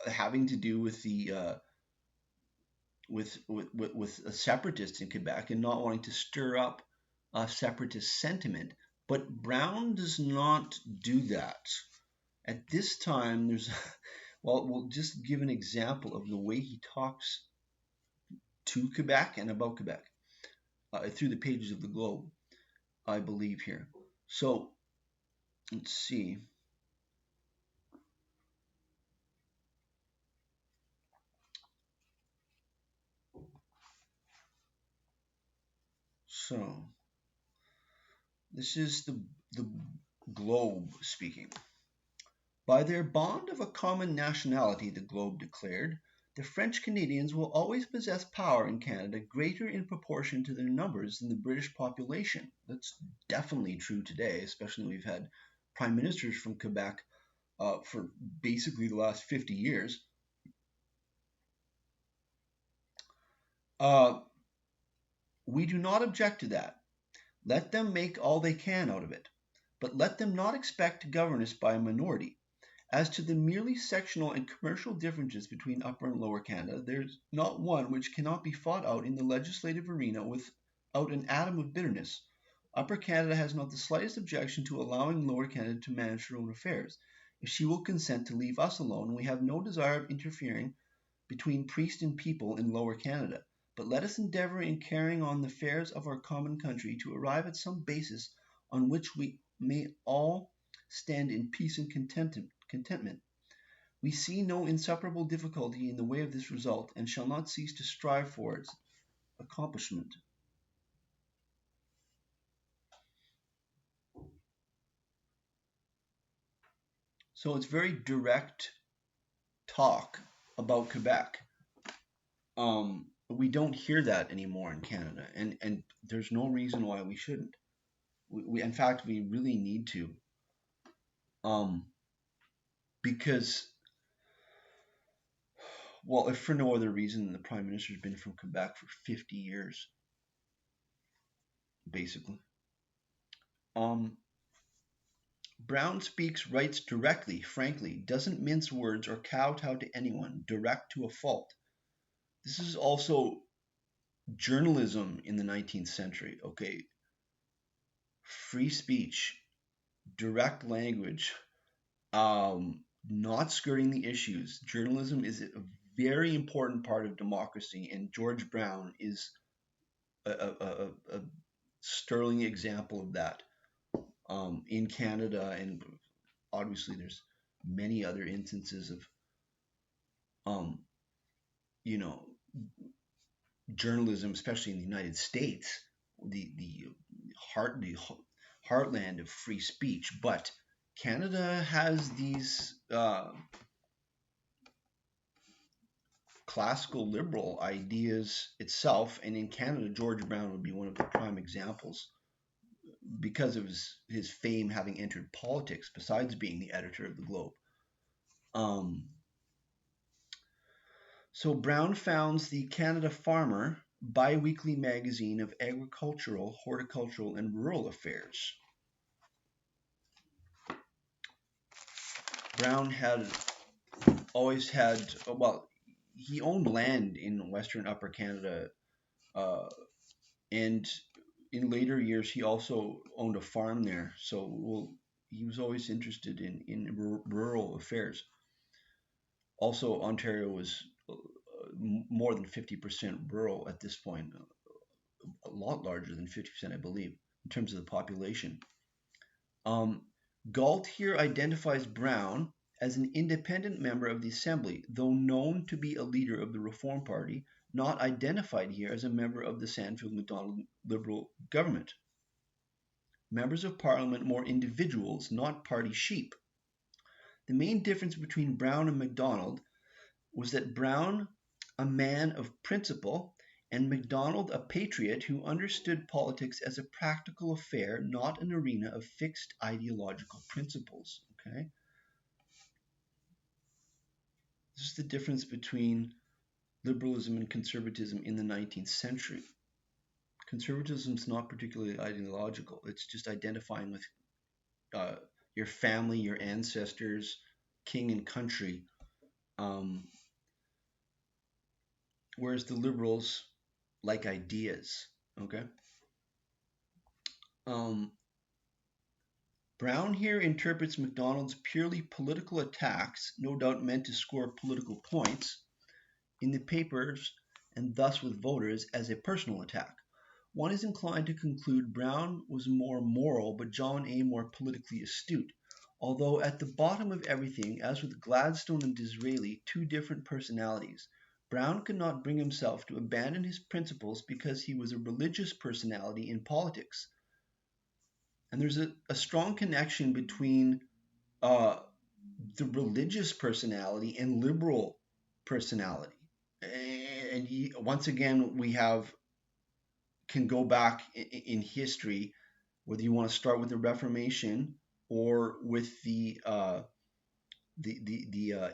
having to do with the with separatists in Quebec and not wanting to stir up a separatist sentiment. But Brown does not do that. At this time, there's well, we'll just give an example of the way he talks to Quebec and about Quebec through the pages of the Globe, I believe here. So let's see. So this is the Globe speaking. By their bond of a common nationality, the Globe declared, the French Canadians will always possess power in Canada greater in proportion to their numbers than the British population. That's definitely true today, especially we've had prime ministers from Quebec for basically the last 50 years. We do not object to that. Let them make all they can out of it, but let them not expect to govern us by a minority. As to the merely sectional and commercial differences between Upper and Lower Canada, there is not one which cannot be fought out in the legislative arena without an atom of bitterness. Upper Canada has not the slightest objection to allowing Lower Canada to manage her own affairs. If she will consent to leave us alone, we have no desire of interfering between priest and people in Lower Canada. But let us endeavour in carrying on the affairs of our common country to arrive at some basis on which we may all stand in peace and contentment. We see no insuperable difficulty in the way of this result, and shall not cease to strive for its accomplishment. So it's very direct talk about Quebec. We don't hear that anymore in Canada, and there's no reason why we shouldn't. In fact, we really need to, because, well, if for no other reason, the Prime Minister's been from Quebec for 50 years, basically. Brown speaks, writes directly, frankly, doesn't mince words or kowtow to anyone, direct to a fault. This is also journalism in the 19th century, okay? Free speech, direct language, not skirting the issues. Journalism is a very important part of democracy, and George Brown is a sterling example of that in Canada, and obviously there's many other instances of you know, journalism, especially in the United States, the heartland of free speech. But Canada has these classical liberal ideas itself, and in Canada, George Brown would be one of the prime examples because of his fame having entered politics, besides being the editor of the Globe. So Brown founds the Canada Farmer, bi-weekly magazine of agricultural, horticultural, and rural affairs. Brown had always had, well, he owned land in Western Upper Canada, and in later years he also owned a farm there. So he was always interested in rural affairs. Also, Ontario was more than 50% rural at this point, a lot larger than 50%, I believe, in terms of the population. Galt here identifies Brown as an independent member of the Assembly, though known to be a leader of the Reform Party, not identified here as a member of the Sandfield-Macdonald Liberal government. Members of Parliament more individuals, not party sheep. The main difference between Brown and Macdonald was that Brown, a man of principle, and Macdonald, a patriot who understood politics as a practical affair, not an arena of fixed ideological principles. Okay, this is the difference between liberalism and conservatism in the 19th century. Conservatism is not particularly ideological. It's just identifying with your family, your ancestors, king and country, um, whereas the liberals like ideas. Okay. Um, Brown here interprets Macdonald's purely political attacks, no doubt meant to score political points, in the papers and thus with voters as a personal attack. One is inclined to conclude Brown was more moral, but John A. more politically astute. Although at the bottom of everything, as with Gladstone and Disraeli, two different personalities, Brown could not bring himself to abandon his principles because he was a religious personality in politics. And there's a strong connection between uh, the religious personality and liberal personality. And once again, we can go back in history, whether you want to start with the Reformation or with the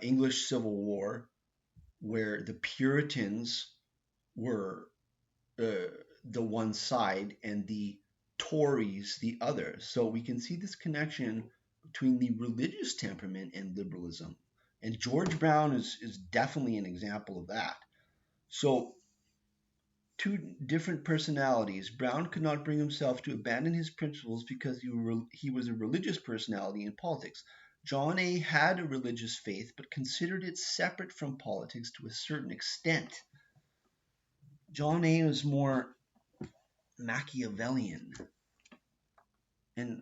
English Civil War, where the Puritans were uh, the one side and the Tories the other. So we can see this connection between the religious temperament and liberalism. And George Brown is definitely an example of that. So, two different personalities. Brown could not bring himself to abandon his principles because he was a religious personality in politics. John A. had a religious faith, but considered it separate from politics to a certain extent. John A. was more Machiavellian and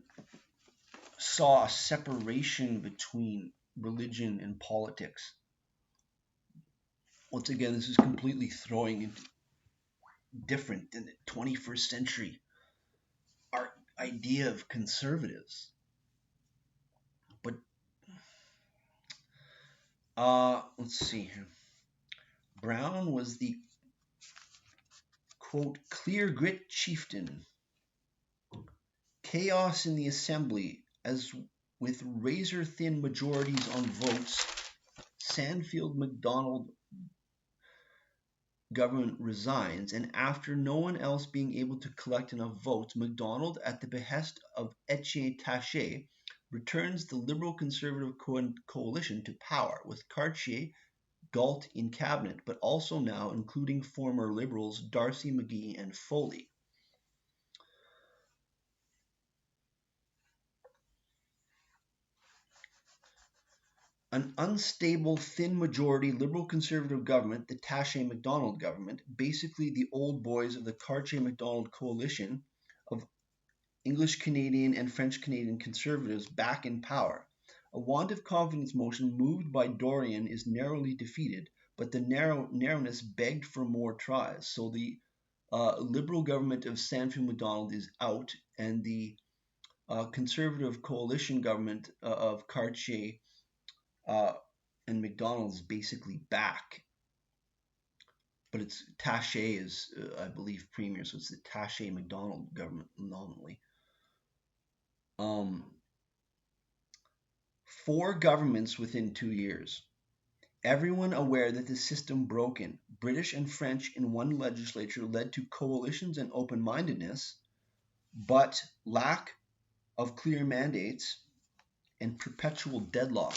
saw a separation between religion and politics. Once again, this is completely throwing into different than the 21st century our idea of conservatives. But let's see here. Brown was the quote clear grit chieftain. Chaos in the assembly, as with razor thin majorities on votes, Sandfield Macdonald government resigns, and after no one else being able to collect enough votes, Macdonald, at the behest of Etienne Taché, returns the Liberal-Conservative coalition to power, with Cartier, Galt in cabinet, but also now including former Liberals D'Arcy McGee and Foley. An unstable, thin-majority Liberal-Conservative government, the Taché-Macdonald government, basically the old boys of the Cartier-Macdonald coalition of English-Canadian and French-Canadian Conservatives back in power. A want of confidence motion moved by Dorion is narrowly defeated, but the narrowness begged for more tries. So the Liberal government of Sandfield Macdonald is out, and the Conservative coalition government of Cartier and Macdonald is basically back. But it's Taché is, I believe, premier, so it's the Taché-Macdonald government nominally. 4 governments within 2 years. Everyone aware that the system broken, British and French in one legislature, led to coalitions and open-mindedness, but lack of clear mandates and perpetual deadlock.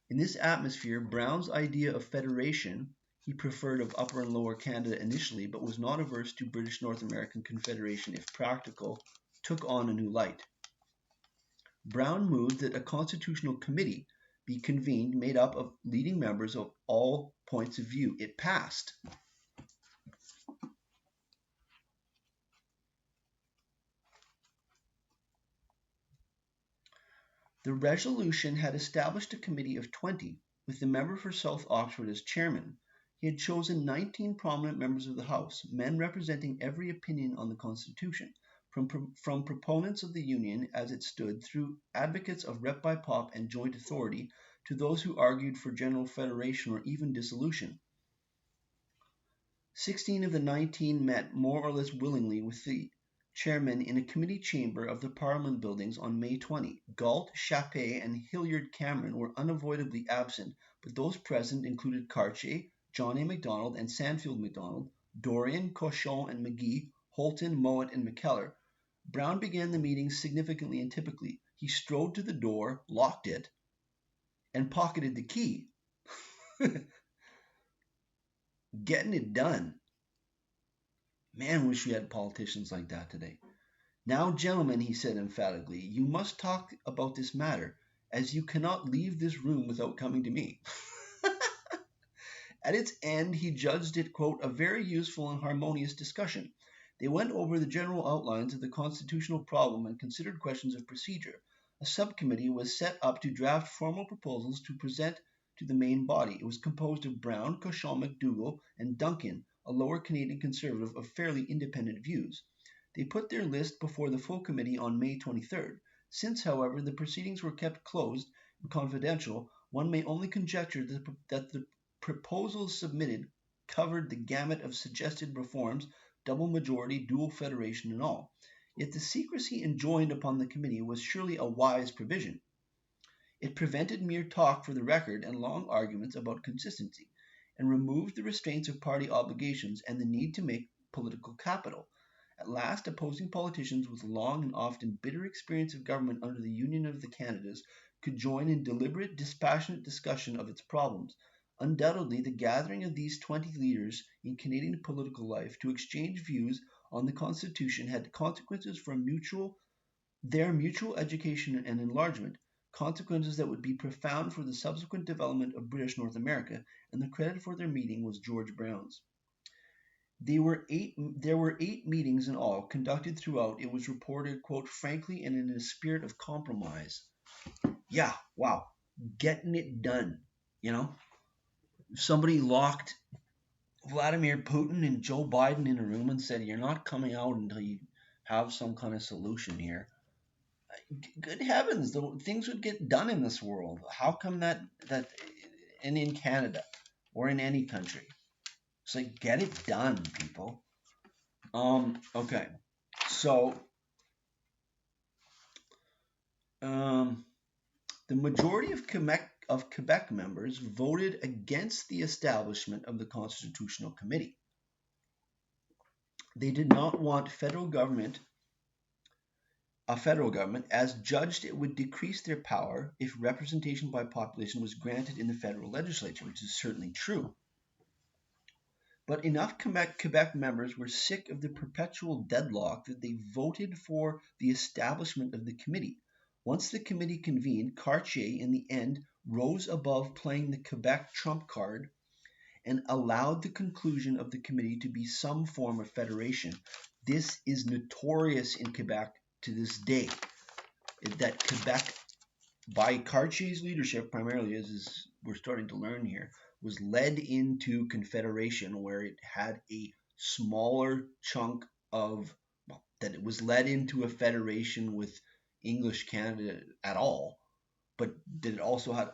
In this atmosphere, Brown's idea of federation, he preferred of Upper and Lower Canada initially, but was not averse to British North American Confederation if practical, took on a new light. Brown moved that a constitutional committee be convened made up of leading members of all points of view. It passed. The resolution had established a committee of 20, with the member for South Oxford as chairman. He had chosen 19 prominent members of the House, men representing every opinion on the Constitution, from proponents of the Union as it stood through advocates of rep by pop and joint authority to those who argued for general federation or even dissolution. 16 of the 19 met more or less willingly with the chairman in a committee chamber of the Parliament buildings on May 20. Galt, Chappé, and Hilliard Cameron were unavoidably absent, but those present included Cartier, John A. Macdonald, and Sandfield Macdonald, Dorion, Cochon, and McGee, Holton, Mowat, and McKellar. Brown began the meeting significantly and typically. He strode to the door, locked it, and pocketed the key. Getting it done. Man, wish we had politicians like that today. Now, gentlemen, he said emphatically, you must talk about this matter, as you cannot leave this room without coming to me. At its end, he judged it, quote, a very useful and harmonious discussion. They went over the general outlines of the constitutional problem and considered questions of procedure. A subcommittee was set up to draft formal proposals to present to the main body. It was composed of Brown, Cochon, McDougall, and Duncan, a lower Canadian conservative of fairly independent views. They put their list before the full committee on May 23rd. Since, however, the proceedings were kept closed and confidential, one may only conjecture that the proposals submitted covered the gamut of suggested reforms, double majority, dual federation, and all. Yet the secrecy enjoined upon the committee was surely a wise provision. It prevented mere talk for the record and long arguments about consistency, and removed the restraints of party obligations and the need to make political capital. At last, opposing politicians with long and often bitter experience of government under the Union of the Canadas could join in deliberate, dispassionate discussion of its problems. Undoubtedly, the gathering of these 20 leaders in Canadian political life to exchange views on the Constitution had consequences for their mutual education and enlargement, consequences that would be profound for the subsequent development of British North America, and the credit for their meeting was George Brown's. There were 8 meetings in all, conducted throughout, it was reported, quote, frankly and in a spirit of compromise. Yeah, wow, getting it done, you know? Somebody locked Vladimir Putin and Joe Biden in a room and said, you're not coming out until you have some kind of solution here. Good heavens, things would get done in this world. How come that and in Canada or in any country? It's like, get it done, people. Okay. So, the majority of Quebec members voted against the establishment of the Constitutional Committee. They did not want a federal government, as judged it would decrease their power if representation by population was granted in the federal legislature, which is certainly true. But enough Quebec members were sick of the perpetual deadlock that they voted for the establishment of the committee. Once the committee convened, Cartier in the end rose above playing the Quebec trump card and allowed the conclusion of the committee to be some form of federation. This is notorious in Quebec to this day, that Quebec, by Cartier's leadership primarily, as we're starting to learn here, was led into confederation, where it had a smaller chunk of, well, that it was led into a federation with English Canada at all, but that it also had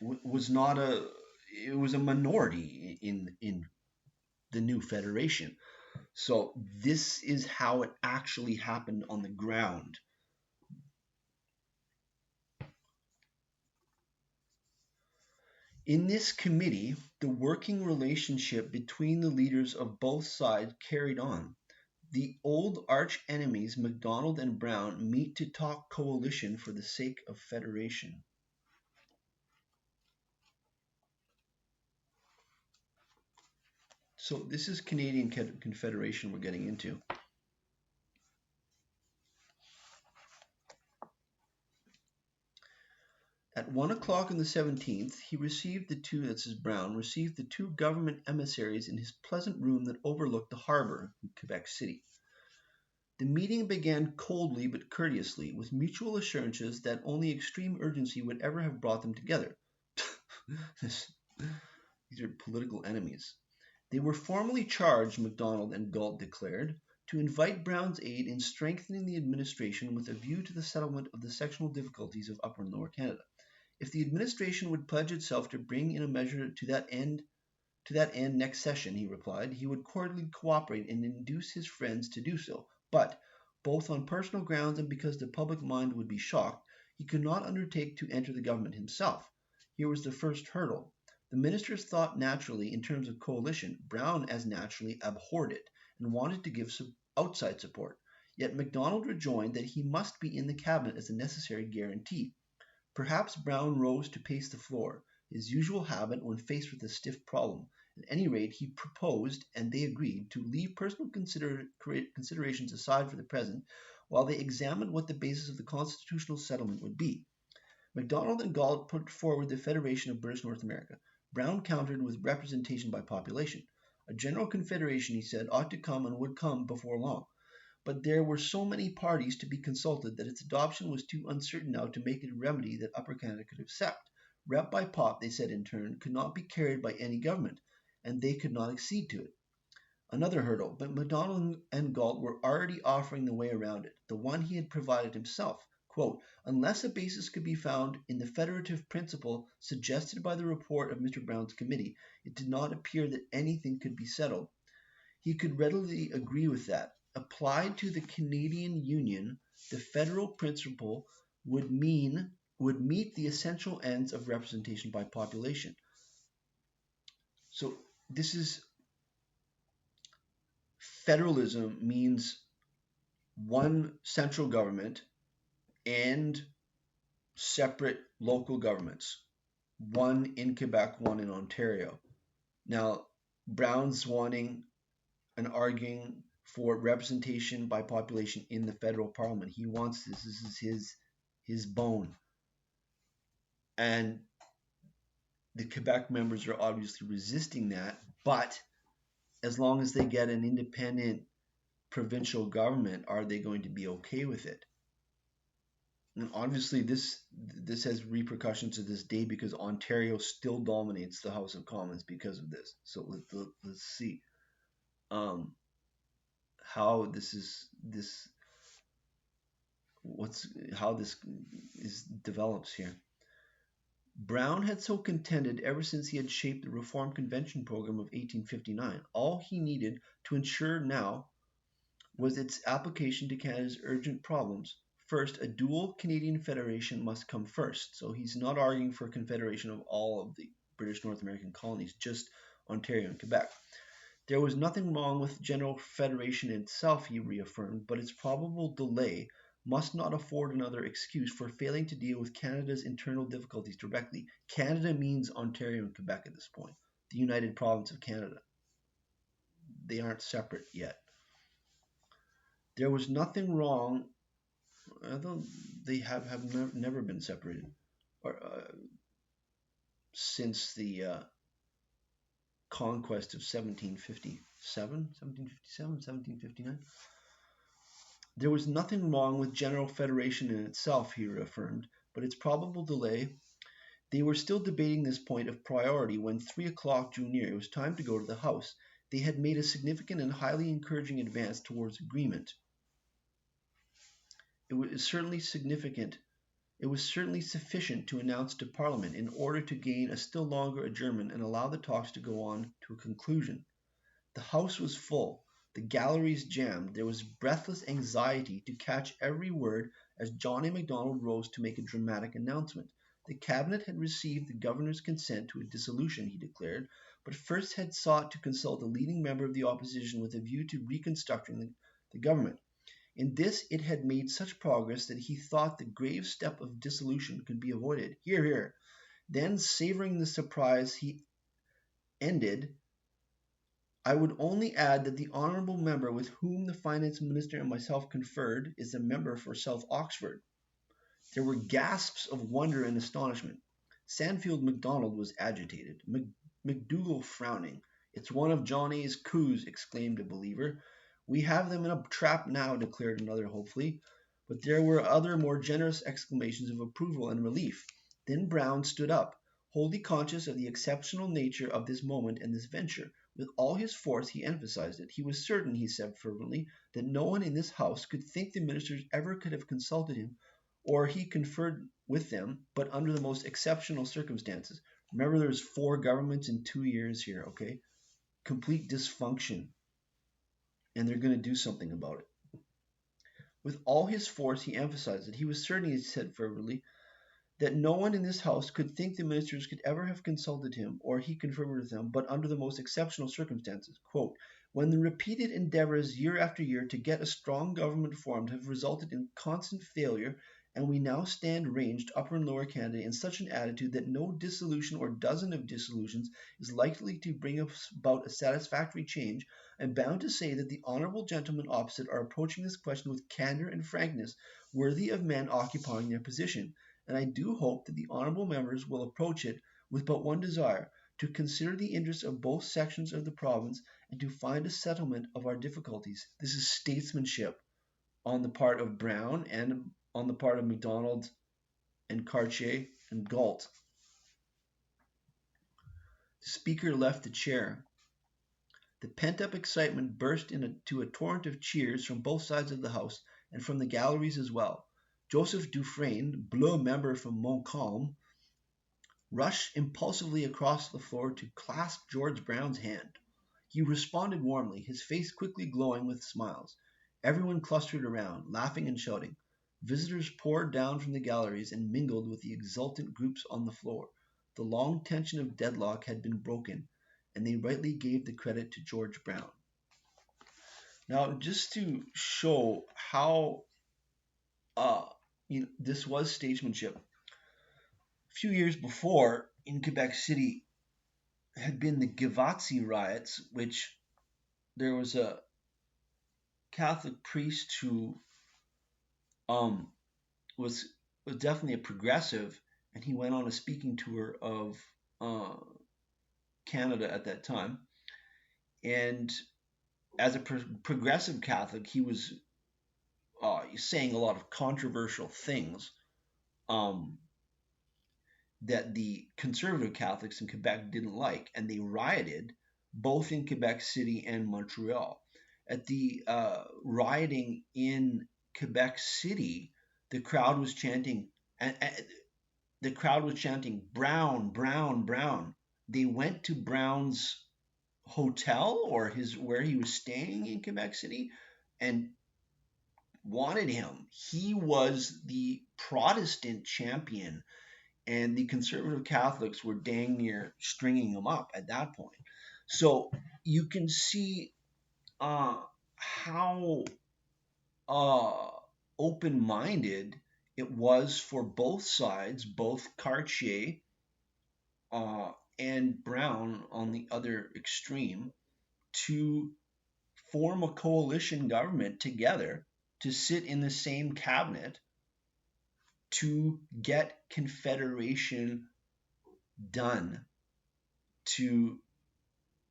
was not a it was a minority in the new federation. So this is how it actually happened on the ground. In this committee, the working relationship between the leaders of both sides carried on. The old arch enemies, Macdonald and Brown, meet to talk coalition for the sake of federation. So this is Canadian Confederation we're getting into. At 1 o'clock on the 17th, he received Brown received the 2 government emissaries in his pleasant room that overlooked the harbor in Quebec City. The meeting began coldly but courteously, with mutual assurances that only extreme urgency would ever have brought them together. These are political enemies. They were formally charged, Macdonald and Galt declared, to invite Brown's aid in strengthening the administration with a view to the settlement of the sectional difficulties of Upper and Lower Canada. If the administration would pledge itself to bring in a measure to that end next session, he replied, he would cordially cooperate and induce his friends to do so. But, both on personal grounds and because the public mind would be shocked, he could not undertake to enter the government himself. Here was the first hurdle. The ministers thought naturally in terms of coalition. Brown as naturally abhorred it and wanted to give some outside support. Yet Macdonald rejoined that he must be in the cabinet as a necessary guarantee. Perhaps Brown rose to pace the floor. his usual habit when faced with a stiff problem. At any rate, he proposed, and they agreed, to leave personal considerations aside for the present, while they examined what the basis of the constitutional settlement would be. Macdonald and Galt put forward the Federation of British North America. Brown countered with representation by population. A general confederation, he said, ought to come and would come before long. But there were so many parties to be consulted that its adoption was too uncertain now to make it a remedy that Upper Canada could accept. Rep by pop, they said in turn, could not be carried by any government, and they could not accede to it. Another hurdle, but Macdonald and Galt were already offering the way around it, the one he had provided himself. Quote, unless a basis could be found in the federative principle suggested by the report of Mr. Brown's committee, it did not appear that anything could be settled. He could readily agree with that. Applied to the Canadian Union, the federal principle would meet the essential ends of representation by population. So this is federalism means one central government and separate local governments, one in Quebec, one in Ontario. Now, Brown's wanting and arguing for representation by population in the federal parliament. He wants this. This is his bone. And the Quebec members are obviously resisting that, but as long as they get an independent provincial government, are they going to be okay with it? And obviously this has repercussions to this day because Ontario still dominates the House of Commons because of this. So let's see how this develops here. Brown had so contended ever since he had shaped the Reform Convention program of 1859. All he needed to ensure now was its application to Canada's urgent problems. First, a dual Canadian federation must come first. So he's not arguing for a confederation of all of the British North American colonies, just Ontario and Quebec. There was nothing wrong with general federation itself, he reaffirmed, but its probable delay must not afford another excuse for failing to deal with Canada's internal difficulties directly. Canada means Ontario and Quebec at this point, the United Province of Canada. They aren't separate yet. There was nothing wrong, although they have never been separated since the conquest of 1759. There was nothing wrong with general federation in itself, he reaffirmed, but its probable delay. They were still debating this point of priority when 3 o'clock drew near. It was time to go to the House. They had made a significant and highly encouraging advance towards agreement. It was certainly sufficient to announce to Parliament in order to gain a still longer adjournment and allow the talks to go on to a conclusion. The House was full, the galleries jammed. There was breathless anxiety to catch every word as John A. Macdonald rose to make a dramatic announcement. The Cabinet had received the Governor's consent to a dissolution, he declared, but first had sought to consult a leading member of the opposition with a view to reconstructing the government. In this it had made such progress that he thought the grave step of dissolution could be avoided. Hear, hear. Then, savoring the surprise, he ended, I would only add that the honourable member with whom the finance minister and myself conferred is a member for South Oxford. There were gasps of wonder and astonishment. Sandfield Macdonald was agitated, McDougall frowning. It's one of John A.'s coups, exclaimed a believer. We have them in a trap now, declared another hopefully. But there were other more generous exclamations of approval and relief. Then Brown stood up, wholly conscious of the exceptional nature of this moment and this venture. With all his force he emphasized it. He was certain, he said fervently, that no one in this House could think the ministers ever could have consulted him or he conferred with them, but under the most exceptional circumstances. Remember, there's 4 governments in 2 years here, okay? Complete dysfunction. And they're going to do something about it. With all his force, he emphasized it. He was certain, he said fervently, that no one in this House could think the ministers could ever have consulted him or he conferred with them, but under the most exceptional circumstances. Quote, when the repeated endeavors year after year to get a strong government formed have resulted in constant failure and we now stand ranged Upper and Lower Canada in such an attitude that no dissolution or dozen of dissolutions is likely to bring about a satisfactory change, I'm bound to say that the honourable gentlemen opposite are approaching this question with candour and frankness worthy of men occupying their position, and I do hope that the honourable members will approach it with but one desire, to consider the interests of both sections of the province and to find a settlement of our difficulties. This is statesmanship on the part of Brown and on the part of Macdonald and Cartier and Galt. The speaker left the chair. The pent-up excitement burst into a torrent of cheers from both sides of the House and from the galleries as well. Joseph Dufresne, Bleu member from Montcalm, rushed impulsively across the floor to clasp George Brown's hand. He responded warmly, his face quickly glowing with smiles. Everyone clustered around, laughing and shouting. Visitors poured down from the galleries and mingled with the exultant groups on the floor. The long tension of deadlock had been broken, and they rightly gave the credit to George Brown. Now, just to show how this was statesmanship, a few years before, in Quebec City, had been the Givati riots, which there was a Catholic priest who was definitely a progressive, and he went on a speaking tour of Canada at that time. And as a progressive Catholic, he was saying a lot of controversial things that the conservative Catholics in Quebec didn't like, and they rioted both in Quebec City and Montreal. At the rioting in Quebec City, the crowd was chanting, Brown, Brown, Brown. They went to Brown's hotel or where he was staying in Quebec City and wanted him. He was the Protestant champion, and the conservative Catholics were dang near stringing him up at that point. So you can see how open-minded it was for both sides, both Cartier and Brown on the other extreme, to form a coalition government together, to sit in the same cabinet, to get Confederation done.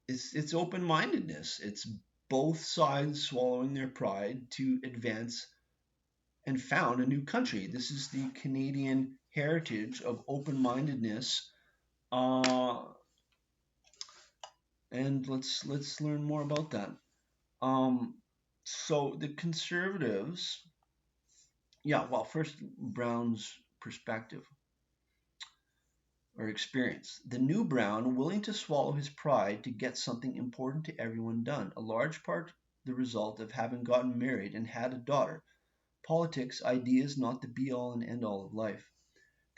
It's open-mindedness. It's both sides swallowing their pride to advance and found a new country. This is the Canadian heritage of open-mindedness. And let's learn more about that. So the conservatives, first Brown's perspective or experience. The new Brown, willing to swallow his pride to get something important to everyone done, a large part the result of having gotten married and had a daughter. Politics, ideas, not the be-all and end-all of life.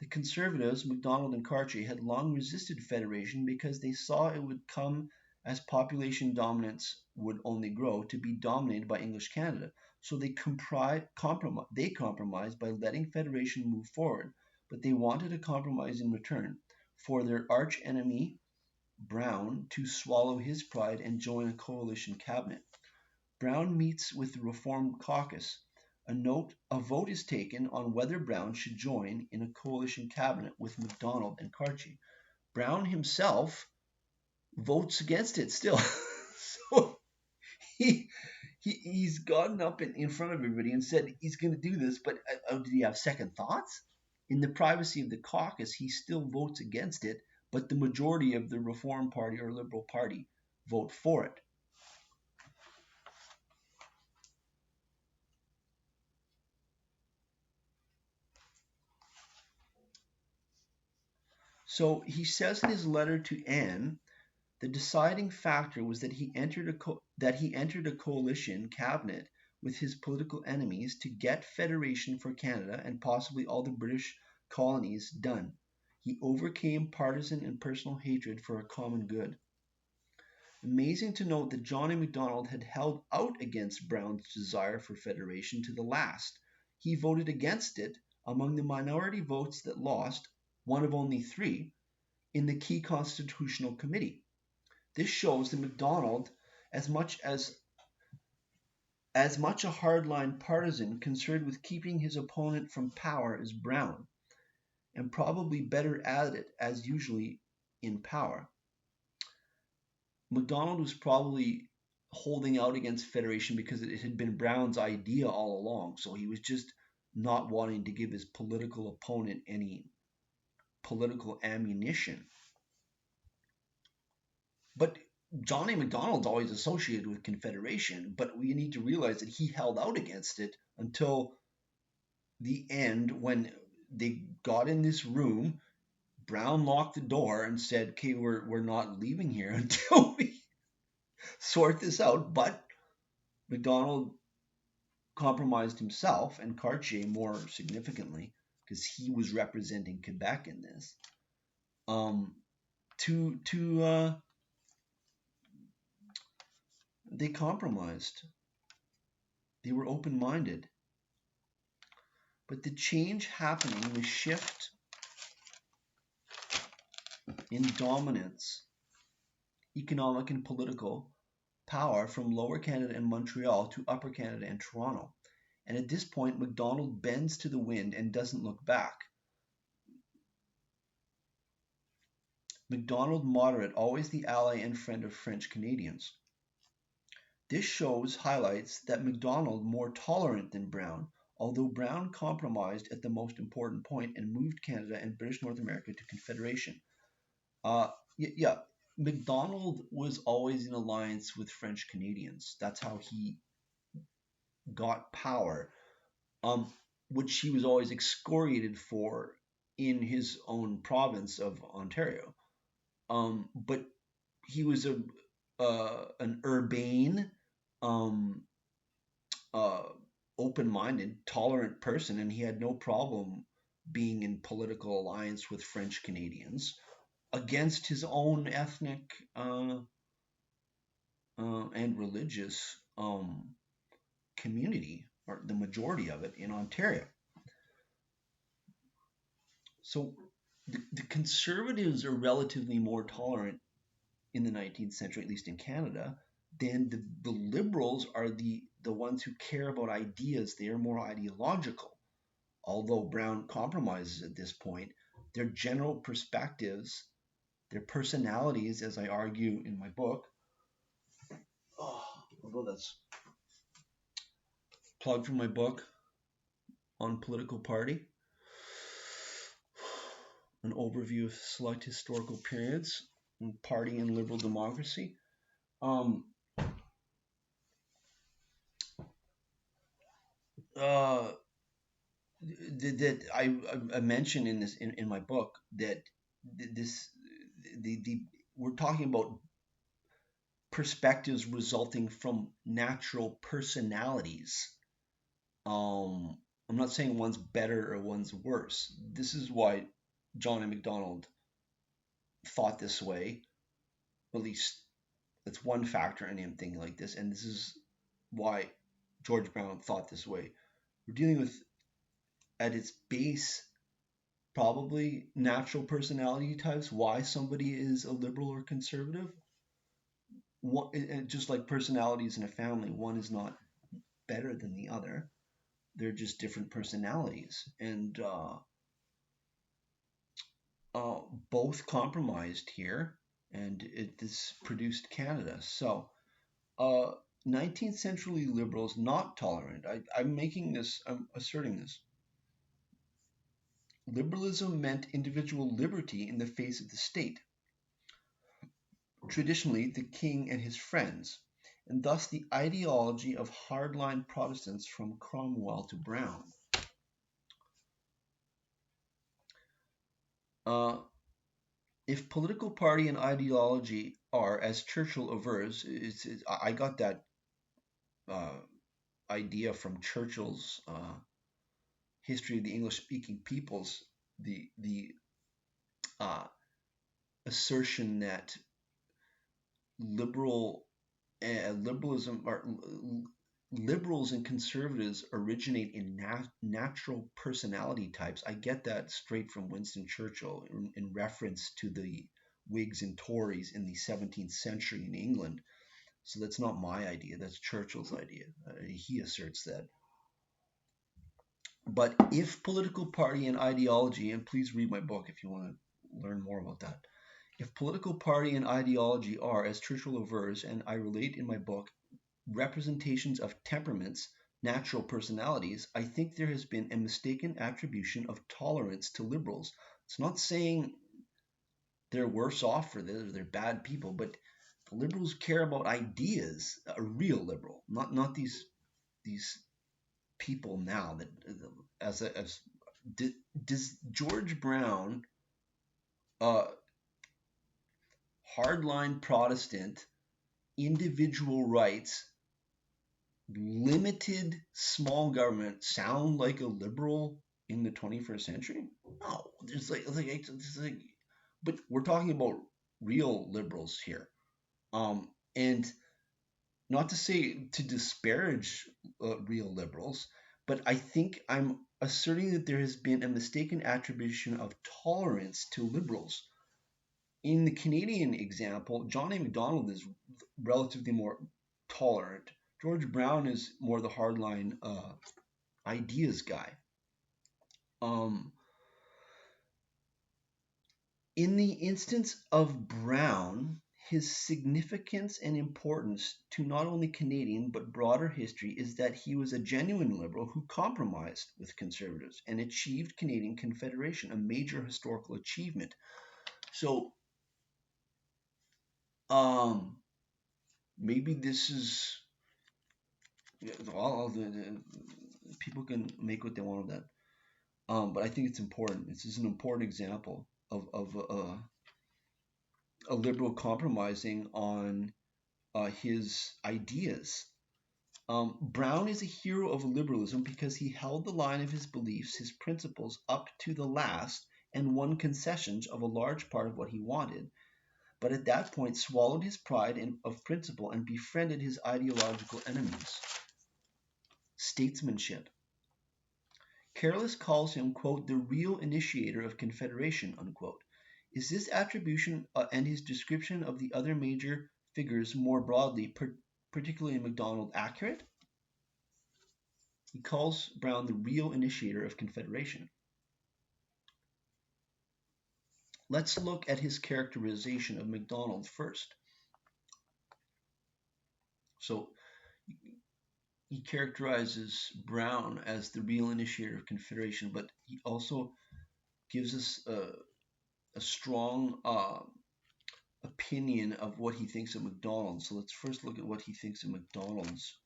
The Conservatives, Macdonald and Cartier, had long resisted federation because they saw it would come as population dominance would only grow to be dominated by English Canada. So they compromised by letting federation move forward, but they wanted a compromise in return for their arch enemy, Brown, to swallow his pride and join a coalition cabinet. Brown meets with the Reform Caucus. A vote is taken on whether Brown should join in a coalition cabinet with Macdonald and Cartier. Brown himself votes against it still. So he's gotten up in front of everybody and said he's going to do this, but did he have second thoughts? In the privacy of the caucus, he still votes against it, but the majority of the Reform Party or Liberal Party vote for it. So he says in his letter to Anne, the deciding factor was that he entered a coalition cabinet with his political enemies to get federation for Canada and possibly all the British colonies done. He overcame partisan and personal hatred for a common good. Amazing to note that John A. Macdonald had held out against Brown's desire for federation to the last. He voted against it among the minority votes that lost, one of only three, in the key constitutional committee. This shows that Macdonald, as much a hardline partisan concerned with keeping his opponent from power as Brown, and probably better at it as usually in power. Macdonald was probably holding out against Federation because it had been Brown's idea all along, so he was just not wanting to give his political opponent any political ammunition. But John A. Macdonald's always associated with Confederation, but we need to realize that he held out against it until the end when they got in this room. Brown locked the door and said, okay, we're not leaving here until we sort this out. But Macdonald compromised himself, and Cartier more significantly, because he was representing Quebec in this, they compromised. They were open-minded. But the change happening, the shift in dominance, economic and political power from Lower Canada and Montreal to Upper Canada and Toronto. And at this point, Macdonald bends to the wind and doesn't look back. Macdonald moderate, always the ally and friend of French Canadians. This highlights that Macdonald more tolerant than Brown, although Brown compromised at the most important point and moved Canada and British North America to Confederation. Macdonald was always in alliance with French Canadians. That's how he got power, which he was always excoriated for in his own province of Ontario. But he was an urbane, open-minded, tolerant person, and he had no problem being in political alliance with French Canadians against his own ethnic and religious community, or the majority of it, in Ontario. So the Conservatives are relatively more tolerant in the 19th century, at least in Canada, than the Liberals are the ones who care about ideas. They are more ideological. Although Brown compromises at this point, their general perspectives, their personalities, as I argue in my book, although that's plug for my book on political party, an overview of select historical periods in party and liberal democracy. That I mentioned in my book that we're talking about perspectives resulting from natural personalities. I'm not saying one's better or one's worse. This is why John A. Macdonald thought this way. At least that's one factor in him thinking like this, and this is why George Brown thought this way. We're dealing with, at its base, probably natural personality types, why somebody is a liberal or conservative. Just like personalities in a family, one is not better than the other. They're just different personalities. And both compromised here, and this produced Canada. So 19th century liberals not tolerant. I'm asserting this. Liberalism meant individual liberty in the face of the state, traditionally the king and his friends, and thus the ideology of hardline Protestants from Cromwell to Brown. If political party and ideology are, as Churchill avers, I got that idea from Churchill's History of the English-Speaking Peoples, the assertion that liberalism or liberals and conservatives originate in natural personality types. I get that straight from Winston Churchill in reference to the Whigs and Tories in the 17th century in England. So that's not my idea, that's Churchill's idea. He asserts that. But if political party and ideology, and please read my book if you want to learn more about that. If political party and ideology are, as Churchill avers, and I relate in my book, representations of temperaments, natural personalities, I think there has been a mistaken attribution of tolerance to liberals. It's not saying they're worse off for this or they're bad people, but the liberals care about ideas, a real liberal, not these people now that as does George Brown, hardline Protestant, individual rights, limited small government sound like a liberal in the 21st century? No, there's like, but we're talking about real liberals here. And not to say to disparage real liberals, but I think I'm asserting that there has been a mistaken attribution of tolerance to liberals. In the Canadian example, John A. Macdonald is relatively more tolerant. George Brown is more the hardline ideas guy. In the instance of Brown, his significance and importance to not only Canadian but broader history is that he was a genuine liberal who compromised with conservatives and achieved Canadian Confederation, a major historical achievement. So maybe this is all the people can make what they want of that. But I think it's important. This is an important example of a liberal compromising on his ideas. Brown is a hero of liberalism because he held the line of his beliefs, his principles, up to the last and won concessions of a large part of what he wanted, but at that point swallowed his pride of principle and befriended his ideological enemies. Statesmanship. Careless calls him, quote, the real initiator of Confederation, unquote. Is this attribution and his description of the other major figures more broadly, particularly Macdonald, accurate? He calls Brown the real initiator of Confederation. Let's look at his characterization of Macdonald first. So he characterizes Brown as the real initiator of Confederation, but he also gives us a strong opinion of what he thinks of Macdonald. So let's first look at what he thinks of Macdonald's,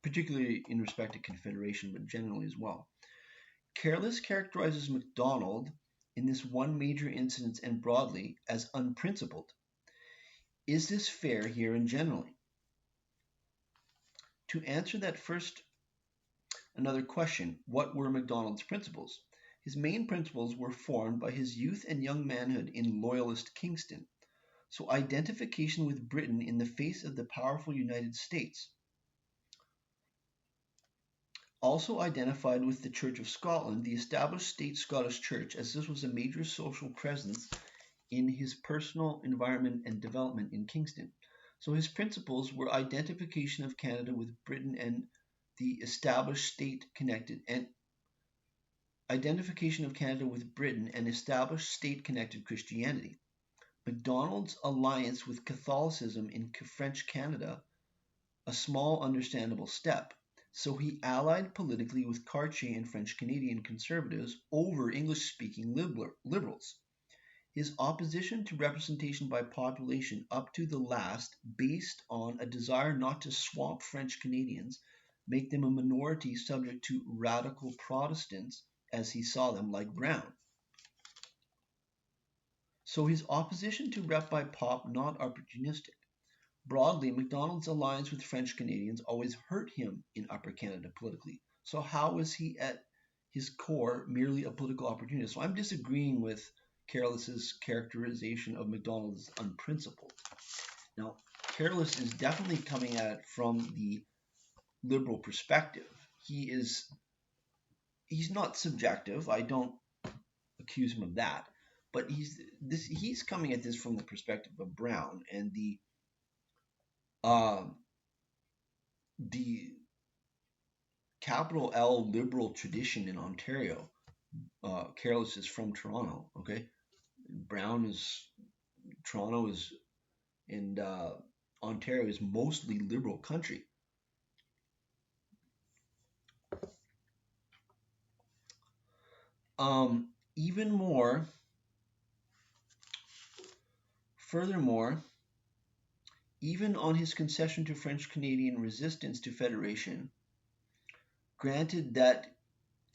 particularly in respect to Confederation, but generally as well. Careless characterizes Macdonald in this one major incident and broadly as unprincipled. Is this fair here and generally? To answer that first, another question, what were Macdonald's principles? His main principles were formed by his youth and young manhood in Loyalist Kingston. So identification with Britain in the face of the powerful United States. Also identified with the Church of Scotland, the established state Scottish Church, as this was a major social presence in his personal environment and development in Kingston. So his principles were identification of Canada with Britain and the established state connected, and identification of Canada with Britain and established state connected Christianity. Macdonald's alliance with Catholicism in French Canada, a small understandable step. So he allied politically with Cartier and French Canadian conservatives over English-speaking liberals. His opposition to representation by population up to the last, based on a desire not to swamp French Canadians, make them a minority subject to radical Protestants, as he saw them, like Brown. So his opposition to rep by pop, not opportunistic. Broadly, Macdonald's alliance with French Canadians always hurt him in Upper Canada politically. So how was he at his core merely a political opportunist? So I'm disagreeing with Careless's characterization of Macdonald as unprincipled. Now, Careless is definitely coming at it from the liberal perspective. He's not subjective. I don't accuse him of that, but he's coming at this from the perspective of Brown and uh, the capital L liberal tradition in Ontario. Careless is from Toronto. Okay, Brown is Toronto is and Ontario is mostly liberal country. Even more, furthermore, even on his concession to French Canadian resistance to federation, granted that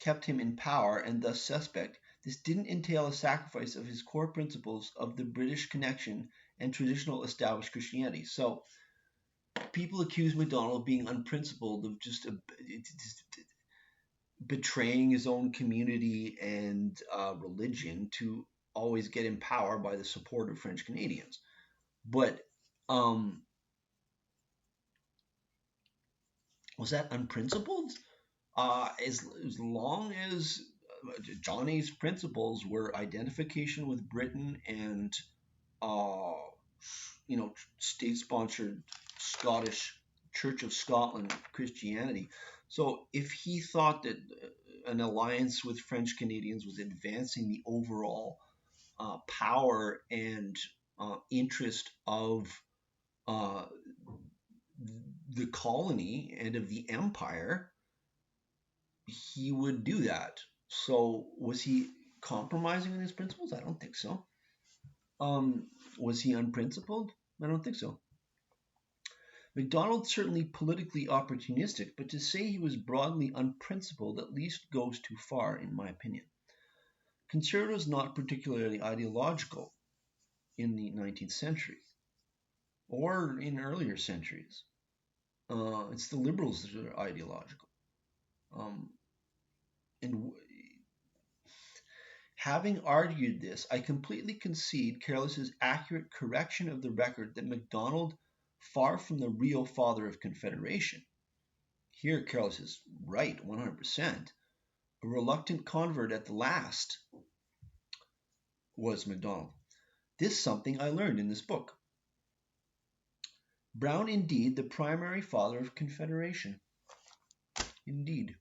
kept him in power and thus suspect, this didn't entail a sacrifice of his core principles of the British connection and traditional established Christianity. So people accuse Macdonald of being unprincipled, of just betraying his own community and religion to always get in power by the support of French Canadians. But was that unprincipled? As long as John A.'s principles were identification with Britain and state-sponsored Scottish Church of Scotland Christianity. So if he thought that an alliance with French Canadians was advancing the overall power and interest of the colony and of the empire, he would do that. So was he compromising on his principles? I don't think so. Was he unprincipled? I don't think so. Macdonald certainly politically opportunistic, but to say he was broadly unprincipled at least goes too far, in my opinion. Conservatives not particularly ideological in the 19th century or in earlier centuries. It's the liberals that are ideological. And having argued this, I completely concede Careless's accurate correction of the record that Macdonald, far from the real father of Confederation, here Careless is right 100%, a reluctant convert at the last was Macdonald. This is something I learned in this book. Brown indeed the primary father of Confederation. Indeed.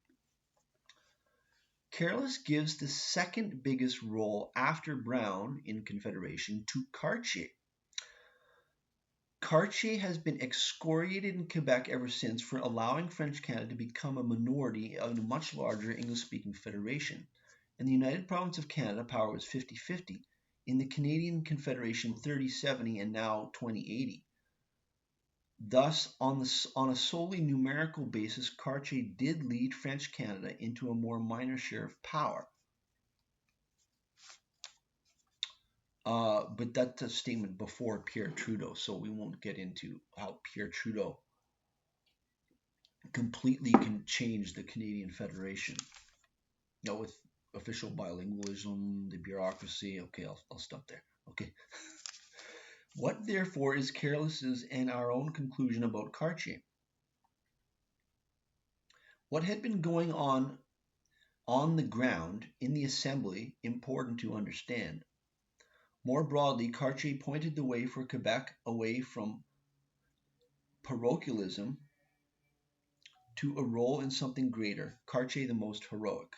Careless gives the second biggest role after Brown in Confederation to Cartier. Cartier has been excoriated in Quebec ever since for allowing French Canada to become a minority of a much larger English-speaking federation. In the United Province of Canada, power was 50-50. In the Canadian Confederation, 30-70 and now 20-80. Thus, on a solely numerical basis, Cartier did lead French Canada into a more minor share of power. But that's a statement before Pierre Trudeau, so we won't get into how Pierre Trudeau completely can change the Canadian Federation. With official bilingualism, the bureaucracy. Okay, I'll stop there. Okay. What, therefore, is Careless's and our own conclusion about Cartier? What had been going on the ground in the Assembly important to understand. More broadly, Cartier pointed the way for Quebec away from parochialism to a role in something greater, Cartier the most heroic.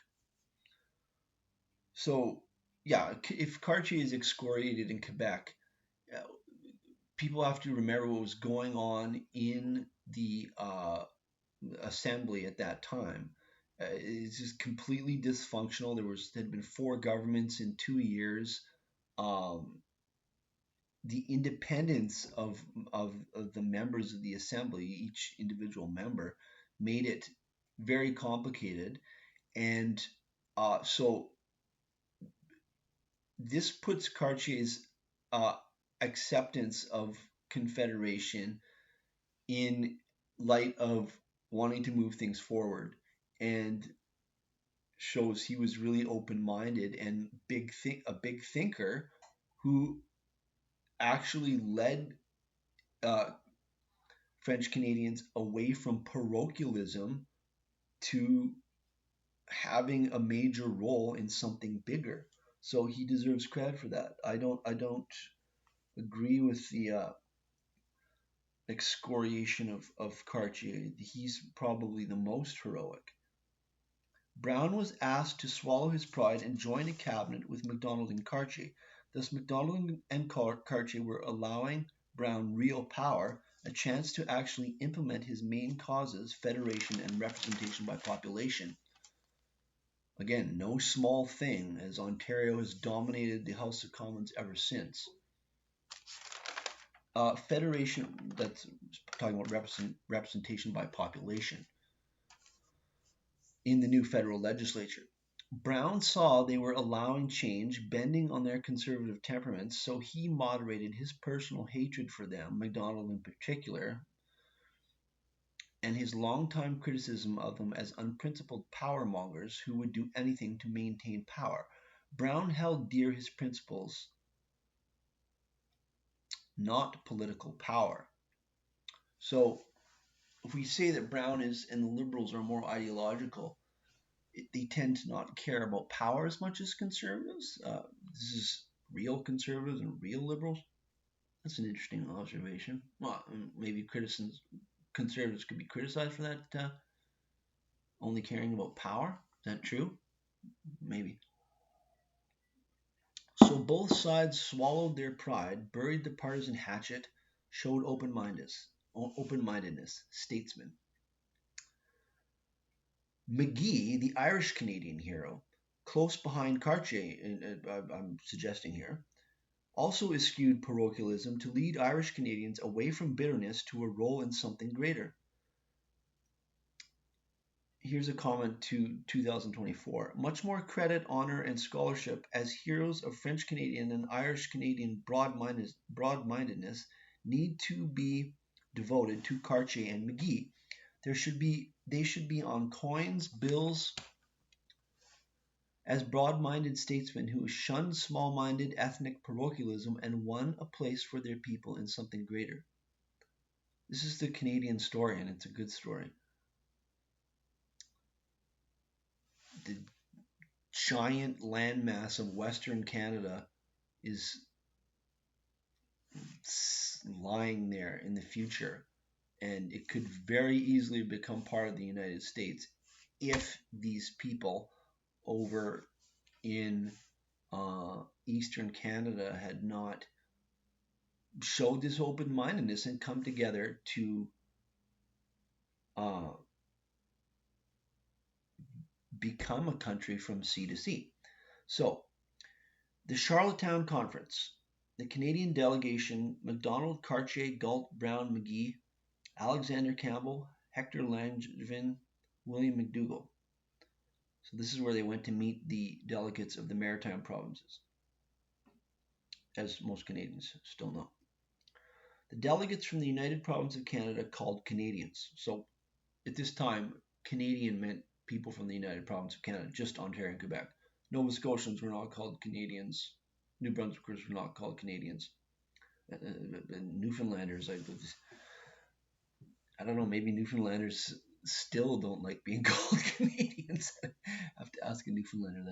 So, yeah, if Cartier is excoriated in Quebec, people have to remember what was going on in the assembly at that time. It's just completely dysfunctional. There had been 4 governments in 2 years. The independence of the members of the assembly, each individual member, made it very complicated, and so this puts Cartier's acceptance of Confederation in light of wanting to move things forward, and shows he was really open-minded and a big thinker who actually led French Canadians away from parochialism to having a major role in something bigger. So he deserves credit for that. I don't agree with the excoriation of Cartier. He's probably the most heroic. Brown was asked to swallow his pride and join a cabinet with Macdonald and Cartier. Thus, Macdonald and Cartier were allowing Brown real power, a chance to actually implement his main causes, federation and representation by population. Again, no small thing, as Ontario has dominated the House of Commons ever since. Federation, that's talking about representation by population in the new federal legislature. Brown saw they were allowing change, bending on their conservative temperaments, so he moderated his personal hatred for them, Macdonald in particular, and his longtime criticism of them as unprincipled power mongers who would do anything to maintain power. Brown held dear his principles, not political power. So if we say that Brown is and the Liberals are more ideological, they tend to not care about power as much as conservatives. This is real conservatives and real liberals. That's an interesting observation. Well, maybe conservatives could be criticized for that, only caring about power. Is that true? Maybe. So both sides swallowed their pride, buried the partisan hatchet, showed open-mindedness. Statesman. McGee, the Irish-Canadian hero, close behind Cartier, I'm suggesting here, also eschewed parochialism to lead Irish Canadians away from bitterness to a role in something greater. Here's a comment to 2024. Much more credit, honor, and scholarship as heroes of French Canadian and Irish Canadian broad-mindedness need to be devoted to Cartier and McGee. They should be on coins, bills, as broad-minded statesmen who shunned small-minded ethnic parochialism and won a place for their people in something greater. This is the Canadian story, and it's a good story. The giant landmass of Western Canada is lying there in the future, and it could very easily become part of the United States if these people over in Eastern Canada had not showed this open-mindedness and come together to become a country from sea to sea. So, the Charlottetown Conference, the Canadian delegation, Macdonald, Cartier, Galt, Brown, McGee, Alexander Campbell, Hector Langevin, William McDougall. So this is where they went to meet the delegates of the Maritime Provinces, as most Canadians still know. The delegates from the United Province of Canada called Canadians. So at this time, Canadian meant people from the United Province of Canada, just Ontario and Quebec. Nova Scotians were not called Canadians. New Brunswickers were not called Canadians. Newfoundlanders, I don't know, maybe Newfoundlanders still don't like being called Canadians. I have to ask a Newfoundlander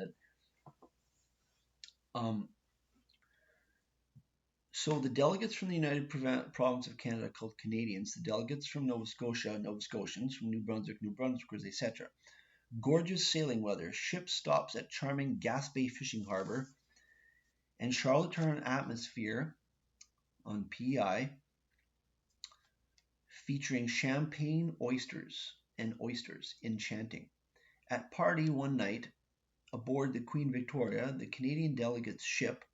that. So the delegates from the United Province of Canada called Canadians, the delegates from Nova Scotia, Nova Scotians, from New Brunswick, New Brunswickers, etc. Gorgeous sailing weather, ship stops at charming Gaspé fishing harbor, and Charlottetown atmosphere on PEI, featuring champagne oysters enchanting. At party one night, aboard the Queen Victoria, the Canadian delegates' ship,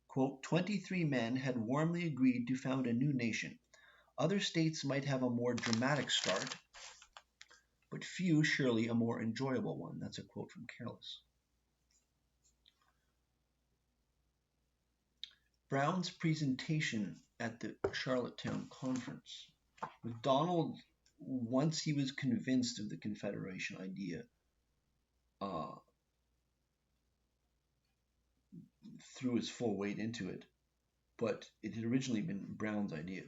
quote, 23 men had warmly agreed to found a new nation. Other states might have a more dramatic start, but few surely a more enjoyable one. That's a quote from Careless. Brown's presentation at the Charlottetown Conference. Macdonald, once he was convinced of the Confederation idea, threw his full weight into it, but it had originally been Brown's idea.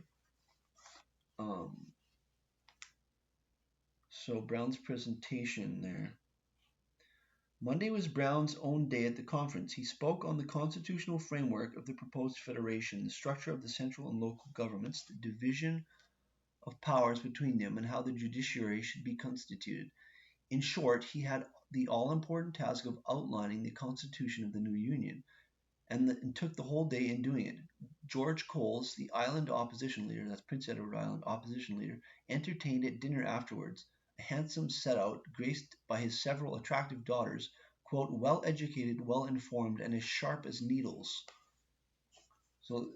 So Brown's presentation there. Monday was Brown's own day at the conference. He spoke on the constitutional framework of the proposed federation, the structure of the central and local governments, the division of powers between them, and how the judiciary should be constituted. In short, he had the all-important task of outlining the constitution of the new union, and took the whole day in doing it. George Coles, the island opposition leader, that's Prince Edward Island opposition leader, entertained at dinner afterwards, a handsome set-out, graced by his several attractive daughters, quote, well-educated, well-informed, and as sharp as needles. So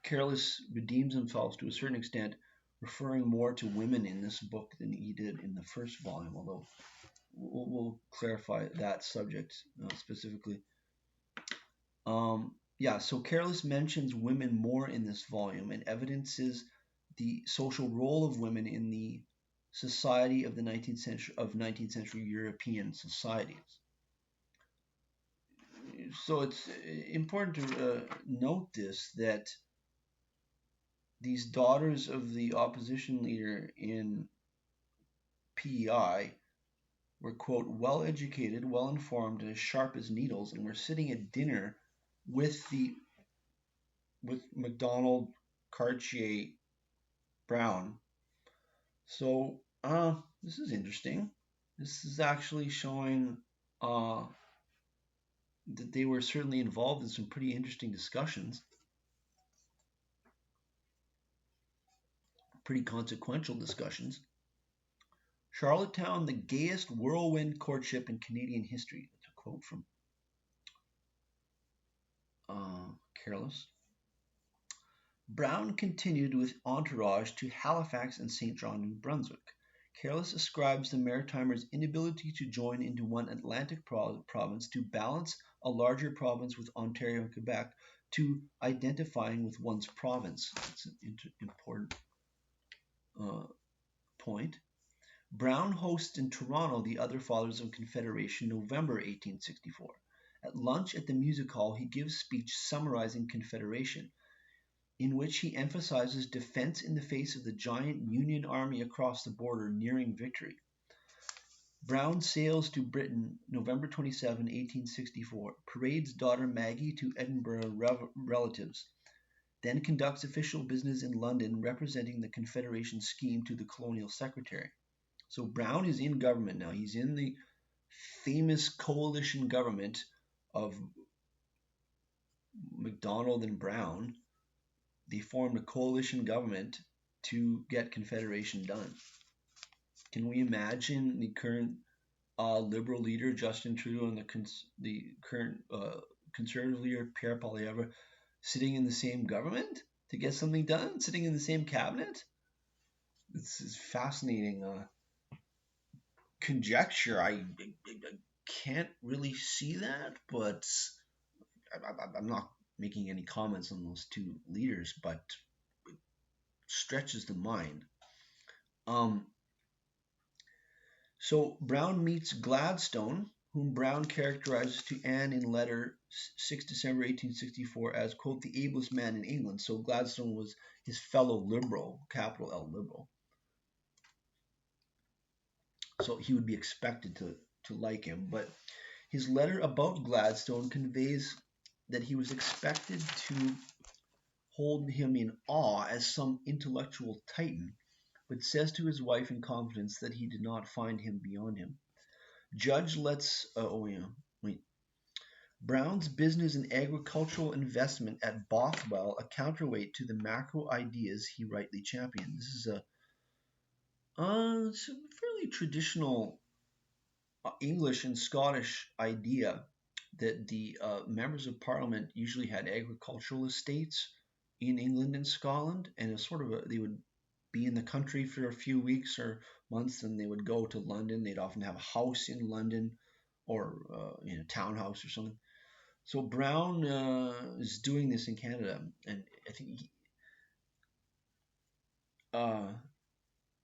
Careless redeems himself to a certain extent, referring more to women in this book than he did in the first volume, although we'll clarify that subject specifically. So Careless mentions women more in this volume and evidences the social role of women in the society of the 19th century European societies. So it's important to note this, that these daughters of the opposition leader in PEI were, quote, well educated, well informed, and as sharp as needles, and were sitting at dinner with Macdonald, Cartier, Brown. So this is interesting. This is actually showing that they were certainly involved in some pretty interesting discussions, pretty consequential discussions. Charlottetown, the gayest whirlwind courtship in Canadian history. That's a quote from Careless. Brown continued with entourage to Halifax and St. John, New Brunswick. Careless ascribes the Maritimers' inability to join into one Atlantic province to balance a larger province with Ontario and Quebec to identifying with one's province. That's an important point. Brown hosts in Toronto the other Fathers of Confederation, November 1864. At lunch at the music hall, he gives speech summarizing Confederation, in which he emphasizes defense in the face of the giant Union army across the border nearing victory. Brown sails to Britain November 27, 1864, parades daughter Maggie to Edinburgh relatives, then conducts official business in London representing the Confederation scheme to the Colonial Secretary. So Brown is in government now. He's in the famous coalition government of Macdonald and Brown. They formed a coalition government to get Confederation done. Can we imagine the current Liberal leader, Justin Trudeau, and the current Conservative leader, Pierre Poilievre, sitting in the same government to get something done, sitting in the same cabinet? This is fascinating conjecture. I can't really see that, but I'm not making any comments on those two leaders, but it stretches the mind. So Brown meets Gladstone, whom Brown characterizes to Anne in letter 6 December 1864 as, quote, the ablest man in England. So Gladstone was his fellow Liberal, capital L Liberal. So he would be expected to like him. But his letter about Gladstone conveys that he was expected to hold him in awe as some intellectual titan, but says to his wife in confidence that he did not find him beyond him. Judge lets Brown's business and agricultural investment at Bothwell a counterweight to the macro ideas he rightly championed. This is it's a fairly traditional English and Scottish idea that the members of Parliament usually had agricultural estates in England and Scotland, and it's sort of they would be in the country for a few weeks or months, and they would go to London. They'd often have a house in London or in a townhouse or something. So Brown is doing this in Canada, and I think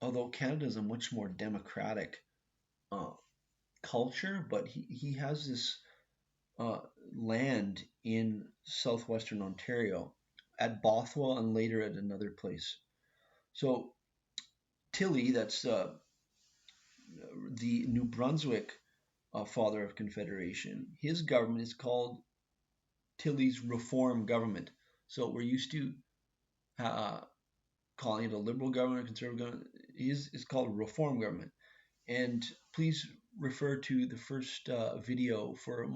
although Canada is a much more democratic culture, but he has this land in southwestern Ontario at Bothwell and later at another place. So Tilly, that's the New Brunswick father of Confederation, his government is called Tilley's Reform Government. So we're used to uh, calling it a liberal government, a conservative government. It's called a reform government. And please refer to the first video for a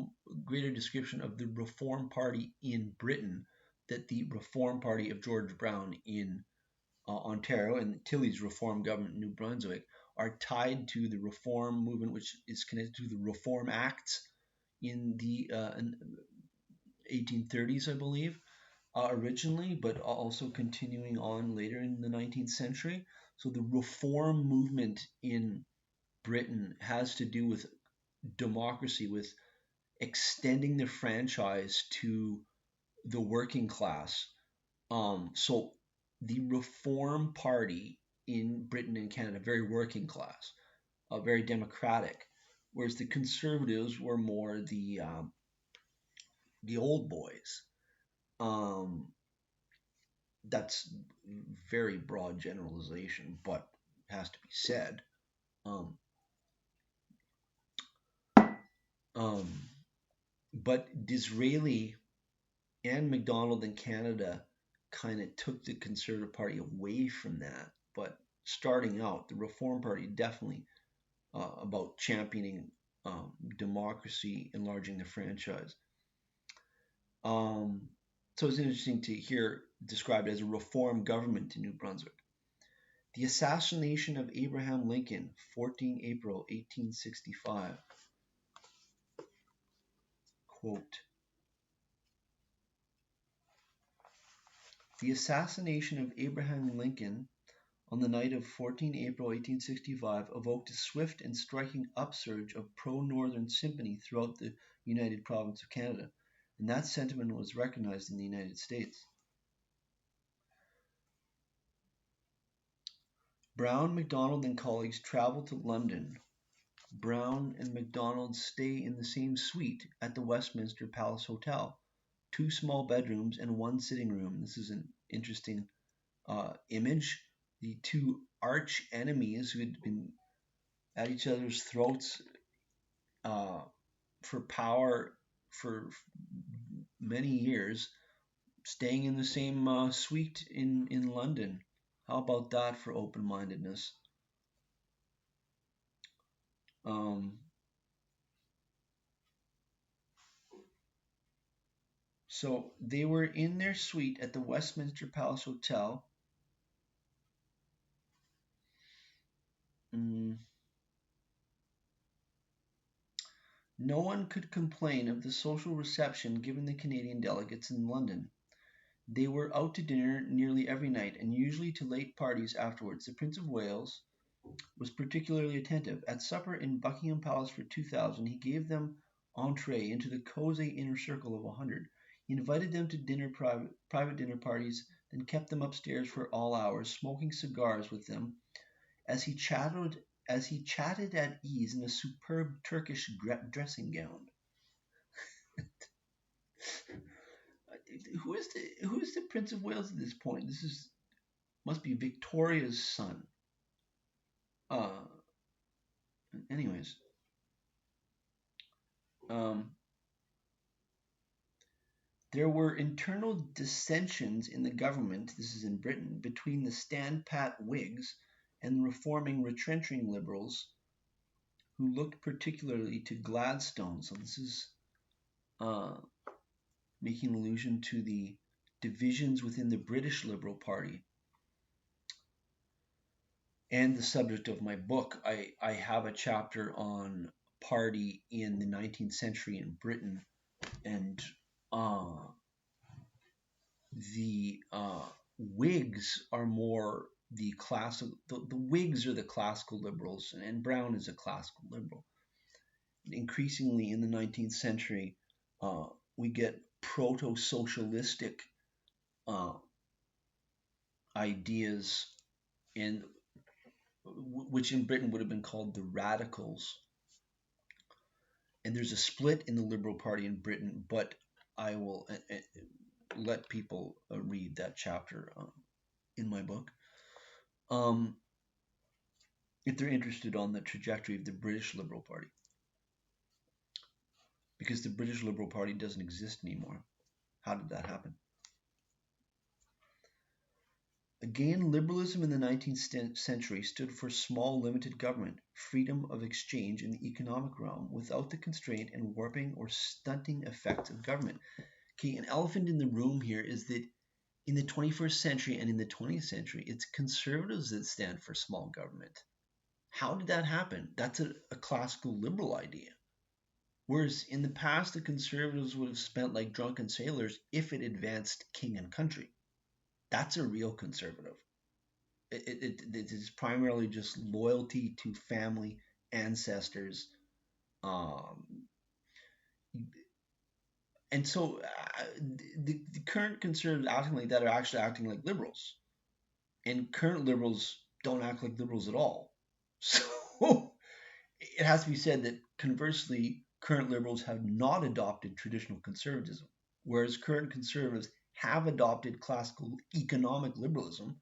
greater description of the Reform Party in Britain, that the Reform Party of George Brown in Ontario and Tilley's Reform Government in New Brunswick are tied to the Reform movement, which is connected to the Reform Acts in the 1830s, I believe, originally, but also continuing on later in the 19th century. So the Reform movement in Britain has to do with democracy, with extending the franchise to the working class. So the Reform Party in Britain and Canada, very working class, very democratic, whereas the Conservatives were more the old boys. Um, that's very broad generalization, but has to be said. Um, um, but Disraeli and Macdonald in Canada kind of took the Conservative Party away from that. But starting out, the Reform Party definitely about championing democracy, enlarging the franchise. So it's interesting to hear described as a reform government in New Brunswick. The assassination of Abraham Lincoln, 14 April 1865. Quote, the assassination of Abraham Lincoln on the night of 14 April 1865 evoked a swift and striking upsurge of pro-Northern sympathy throughout the United Province of Canada, and that sentiment was recognized in the United States. Brown, Macdonald, and colleagues traveled to London. Brown and Macdonald stay in the same suite at the Westminster Palace Hotel, 2 small bedrooms and 1 sitting room. This is an interesting image. The 2 arch enemies who had been at each other's throats for power for many years, staying in the same suite in London. How about that for open-mindedness? So they were in their suite at the Westminster Palace Hotel. No one could complain of the social reception given the Canadian delegates in London. They were out to dinner nearly every night, and usually to late parties afterwards. The Prince of Wales was particularly attentive. At supper in Buckingham Palace for 2,000, he gave them entree into the cosy inner circle of 100. He invited them to private dinner parties, then kept them upstairs for all hours, smoking cigars with them as he chatted at ease in a superb Turkish dressing gown. Who is the Prince of Wales at this point? Must be Victoria's son. Anyways, there were internal dissensions in the government, this is in Britain, between the stand-pat Whigs and the reforming, retrenching Liberals, who looked particularly to Gladstone. So this is making allusion to the divisions within the British Liberal Party. And the subject of my book, I have a chapter on party in the 19th century in Britain, and the Whigs are more the classical. The Whigs are the classical liberals, and Brown is a classical liberal. Increasingly in the 19th century, we get proto-socialistic ideas, and which in Britain would have been called the radicals. And there's a split in the Liberal Party in Britain, but I will let people read that chapter in my book. if they're interested on the trajectory of the British Liberal Party, because the British Liberal Party doesn't exist anymore. How did that happen? Again, liberalism in the 19th century stood for small, limited government, freedom of exchange in the economic realm without the constraint and warping or stunting effects of government. Okay, an elephant in the room here is that in the 21st century and in the 20th century, it's conservatives that stand for small government. How did that happen? That's a classical liberal idea. Whereas in the past, the conservatives would have spent like drunken sailors if it advanced king and country. That's a real conservative. It is primarily just loyalty to family, ancestors. Um, and so the current conservatives acting like that are actually acting like liberals. And current liberals don't act like liberals at all. So it has to be said that conversely, current liberals have not adopted traditional conservatism, whereas current conservatives have adopted classical economic liberalism.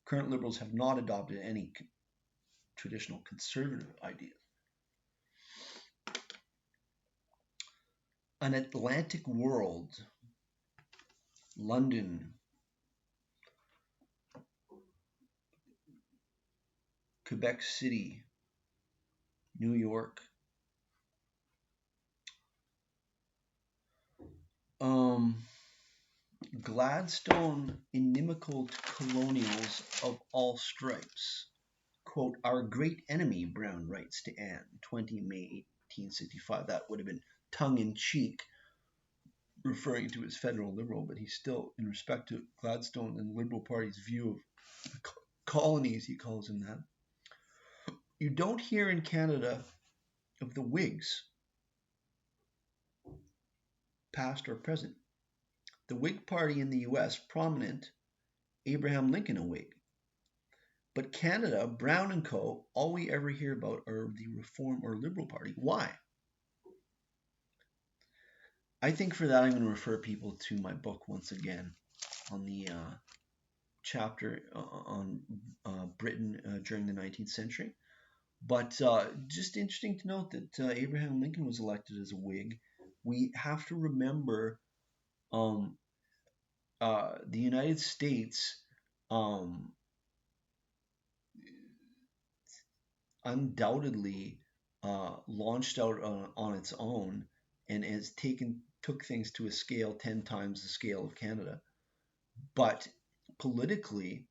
Current liberals have not adopted any traditional conservative ideas. An Atlantic world, London, Quebec City, New York. Gladstone inimical to colonials of all stripes. Quote, our great enemy, Brown writes to Anne, 20 May 1865. That would have been tongue-in-cheek, referring to his federal liberal, but he's still, in respect to Gladstone and the Liberal Party's view of the colonies, he calls them that. You don't hear in Canada of the Whigs, past or present. The Whig Party in the US, prominent, Abraham Lincoln a Whig. But Canada, Brown and Co., all we ever hear about are the Reform or Liberal Party. Why? I think for that I'm going to refer people to my book once again on the chapter on Britain during the 19th century. But just interesting to note that Abraham Lincoln was elected as a Whig. We have to remember the United States undoubtedly launched out on its own and has took things to a scale 10 times the scale of Canada. But politically,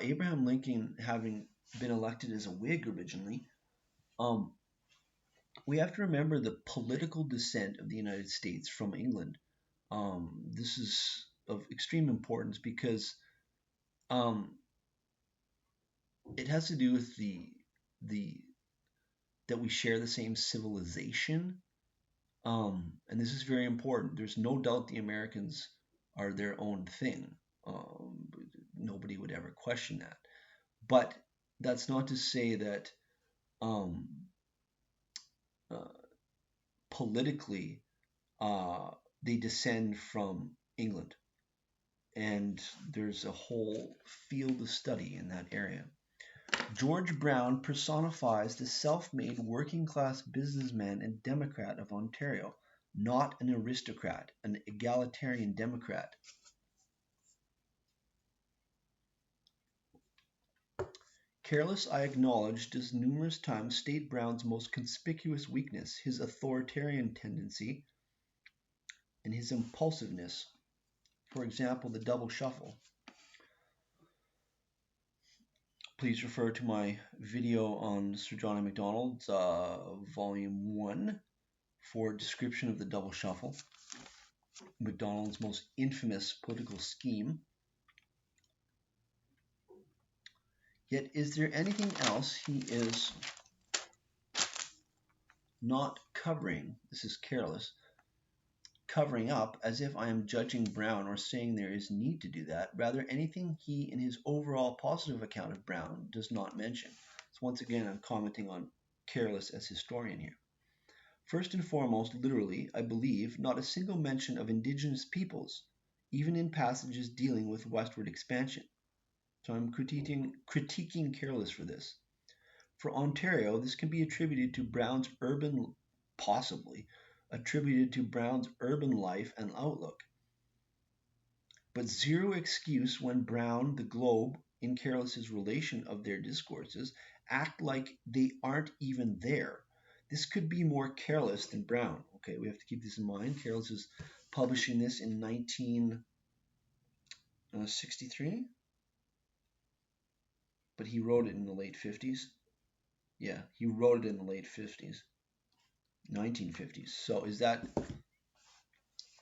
Abraham Lincoln, having been elected as a Whig originally, we have to remember the political descent of the United States from England. This is of extreme importance because it has to do with the that we share the same civilization. And this is very important. There's no doubt the Americans are their own thing. Nobody would ever question that. But that's not to say that politically they descend from England. And there's a whole field of study in that area. George Brown personifies the self-made working-class businessman and Democrat of Ontario, not an aristocrat, an egalitarian Democrat. Careless, I acknowledge, does numerous times state Brown's most conspicuous weakness, his authoritarian tendency and his impulsiveness. For example, the double shuffle. Please refer to my video on Sir John A. Macdonald's Volume 1 for a description of the double shuffle, Macdonald's most infamous political scheme. Yet is there anything else he is not covering? This is Careless. Covering up as if I am judging Brown or saying there is need to do that. Rather, anything he in his overall positive account of Brown does not mention. So once again, I'm commenting on Careless as historian here. First and foremost, literally, I believe, not a single mention of indigenous peoples, even in passages dealing with westward expansion. So I'm critiquing Careless for this. For Ontario, this can be attributed to possibly attributed to Brown's urban life and outlook. But zero excuse when Brown, the Globe, in Careless's relation of their discourses, act like they aren't even there. This could be more careless than Brown. Okay, we have to keep this in mind. Careless is publishing this in 1963, but he wrote it in the late 50s. Yeah, he wrote it in the late 50s, 1950s. So is that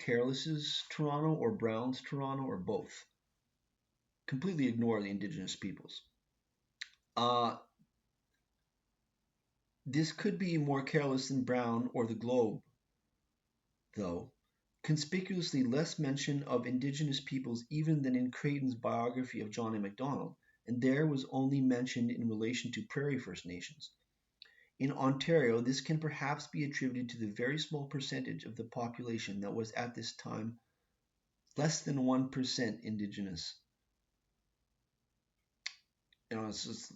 Careless's Toronto or Brown's Toronto or both? Completely ignore the Indigenous peoples. This could be more careless than Brown or the Globe, though. Conspicuously less mention of Indigenous peoples even than in Creighton's biography of John A. Macdonald, and there was only mentioned in relation to Prairie First Nations. In Ontario, this can perhaps be attributed to the very small percentage of the population that was at this time less than 1% Indigenous. It's just,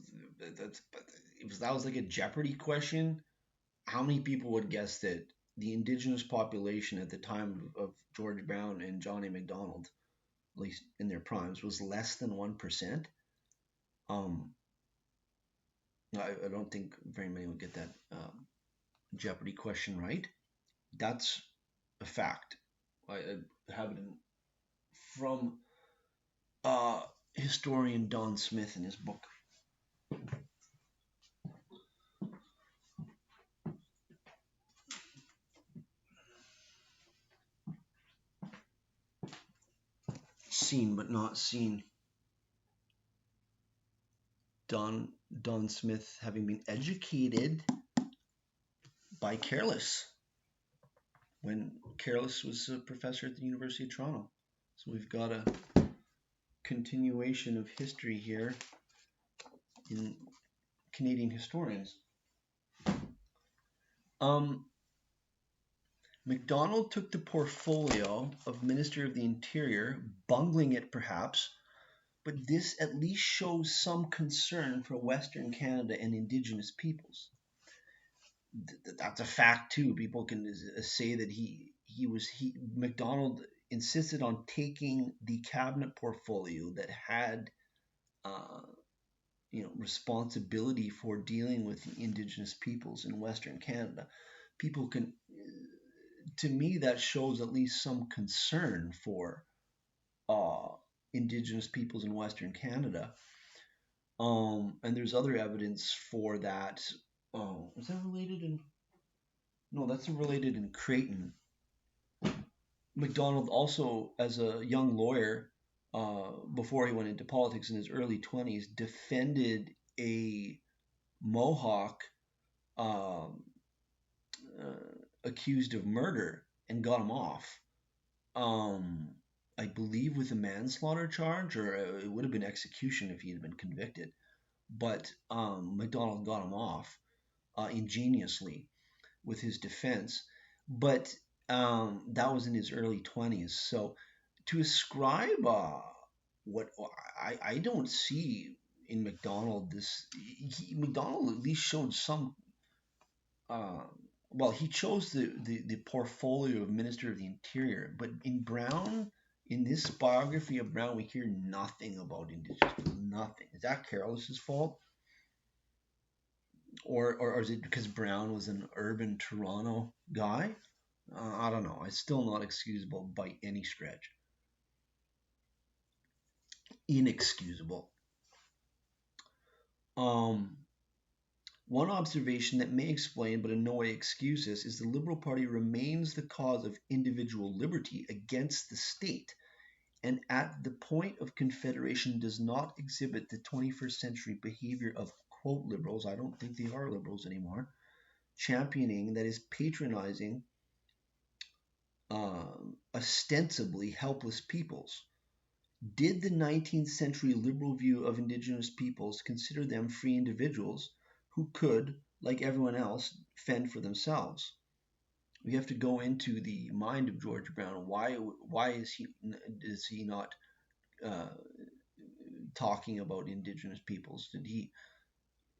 if that was like a Jeopardy question, how many people would guess that the Indigenous population at the time of George Brown and John A. Macdonald, at least in their primes, was less than 1%? I don't think very many would get that Jeopardy question right. That's a fact. I have it from historian Don Smith in his book. Seen but not seen. Don Smith having been educated by Careless when Careless was a professor at the University of Toronto. So we've got a continuation of history here in Canadian historians. Macdonald took the portfolio of Minister of the Interior, bungling it perhaps, but this at least shows some concern for Western Canada and Indigenous peoples. That's a fact too. People can say that Macdonald insisted on taking the cabinet portfolio that had responsibility for dealing with the Indigenous peoples in Western Canada. People can, to me, that shows at least some concern for Indigenous peoples in Western Canada. And there's other evidence for that. Is that related in? No, that's related in Creighton. Macdonald also, as a young lawyer, before he went into politics in his early 20s, defended a Mohawk accused of murder and got him off. I believe with a manslaughter charge, or it would have been execution if he had been convicted. But Macdonald got him off ingeniously with his defense. But that was in his early 20s. So to ascribe what I don't see in Macdonald, Macdonald at least showed some. He chose the portfolio of Minister of the Interior, but in Brown, in this biography of Brown, we hear nothing about Indigenous people. Nothing. Is that Careless's fault? Or is it because Brown was an urban Toronto guy? I don't know. It's still not excusable by any stretch. Inexcusable. One observation that may explain but in no way excuse this is the Liberal Party remains the cause of individual liberty against the state, and at the point of Confederation does not exhibit the 21st century behavior of, quote, liberals, I don't think they are liberals anymore, championing, that is patronizing, ostensibly helpless peoples. Did the 19th century liberal view of Indigenous peoples consider them free individuals who could, like everyone else, fend for themselves? We have to go into the mind of George Brown. Why is he not talking about Indigenous peoples?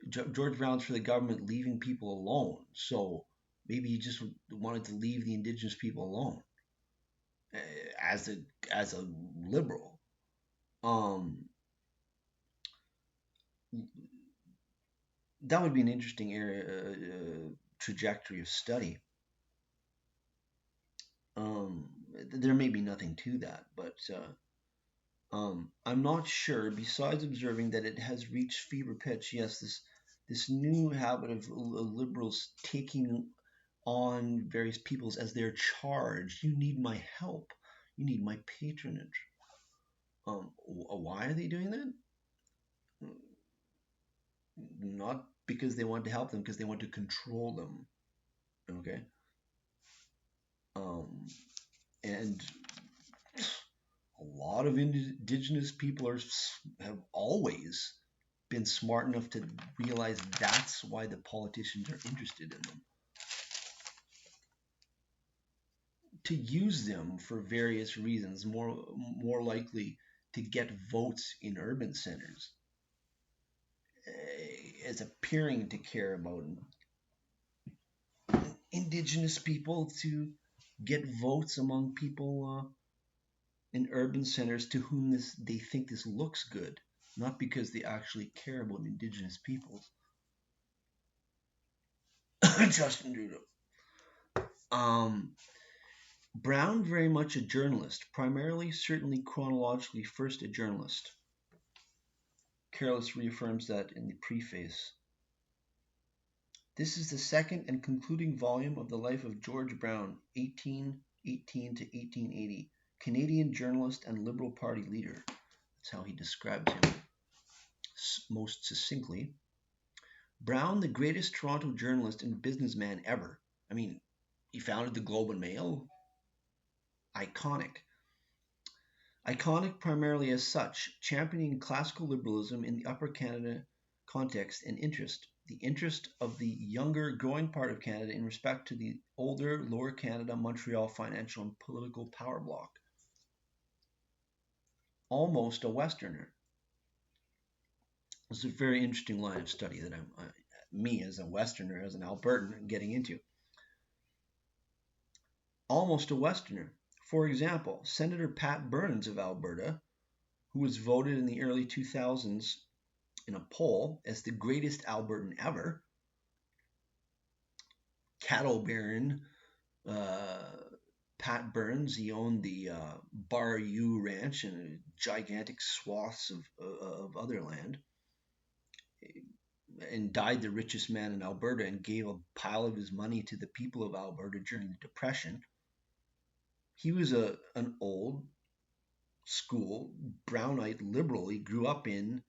George Brown's for the government leaving people alone. So maybe he just wanted to leave the indigenous people alone as a liberal. Um, that would be an interesting area trajectory of study. Um, there may be nothing to that, but I'm not sure. Besides observing that it has reached fever pitch, yes, this new habit of liberals taking on various peoples as their charge. You need my help. You need my patronage. Why are they doing that? Not because they want to help them, because they want to control them. Okay. Um, and a lot of indigenous people have always been smart enough to realize that's why the politicians are interested in them, to use them for various reasons, more likely to get votes in urban centers, as appearing to care about indigenous people, to get votes among people in urban centers to whom they think this looks good, not because they actually care about indigenous peoples. Justin Trudeau. Um, Brown, very much a journalist, primarily, certainly chronologically, first a journalist. Careless reaffirms that in the preface. This is the second and concluding volume of the life of George Brown, 1818 to 1880, Canadian journalist and Liberal Party leader. That's how he describes him most succinctly. Brown, the greatest Toronto journalist and businessman ever. I mean, he founded the Globe and Mail. Iconic. Iconic primarily as such, championing classical liberalism in the Upper Canada context and interest, the interest of the younger, growing part of Canada in respect to the older, Lower Canada, Montreal financial and political power bloc. Almost a Westerner. It's a very interesting line of study that me as a Westerner, as an Albertan, getting into. Almost a Westerner. For example, Senator Pat Burns of Alberta, who was voted in the early 2000s in a poll as the greatest Albertan ever, cattle baron Pat Burns. He owned the Bar U Ranch and gigantic swaths of other land, and died the richest man in Alberta and gave a pile of his money to the people of Alberta during the Depression. He was an old school Brownite liberal. He grew up in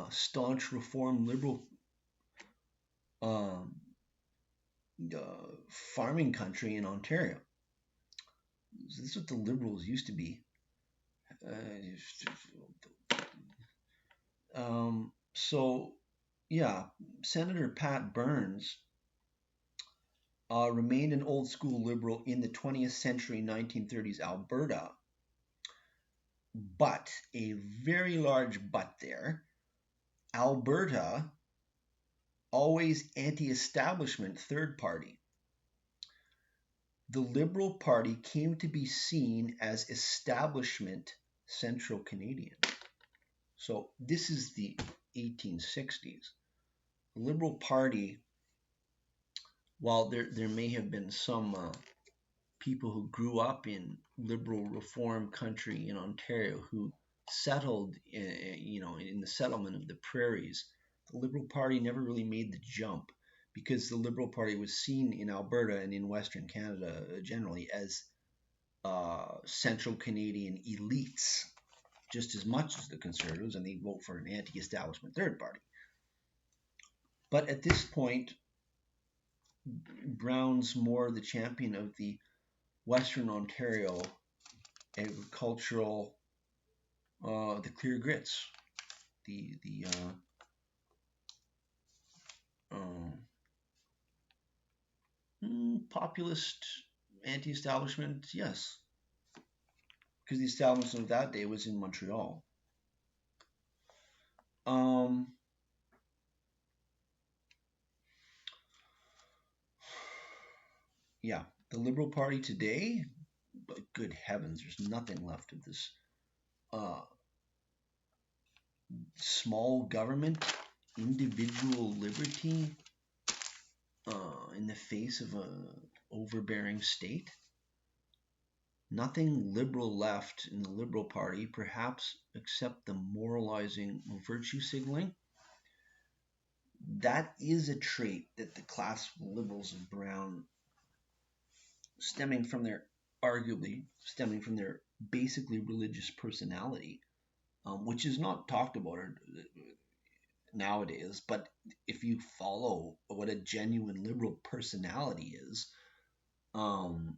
staunch reform liberal um, farming country in Ontario. This is what the Liberals used to be. So, yeah, Senator Pat Burns remained an old school Liberal in the 20th century, 1930s Alberta. But, a very large but there, Alberta, always anti-establishment third party. The Liberal Party came to be seen as establishment Central Canadian. So this is the 1860s. The Liberal Party, while there may have been some people who grew up in liberal reform country in Ontario who settled, in the settlement of the prairies, the Liberal Party never really made the jump, because the Liberal Party was seen in Alberta and in Western Canada generally as Central Canadian elites just as much as the Conservatives, and they vote for an anti-establishment third party. But at this point, Brown's more the champion of the Western Ontario agricultural, the clear grits, the populist anti-establishment, yes, because the establishment of that day was in Montreal. yeah, the Liberal Party today, but good heavens, there's nothing left of this uh, small government, individual liberty in the face of a overbearing state. Nothing liberal left in the Liberal Party, perhaps except the moralizing virtue signaling. That is a trait that the classical liberals of Brown, arguably stemming from their basically religious personality, which is not talked about nowadays. But if you follow what a genuine liberal personality is, um,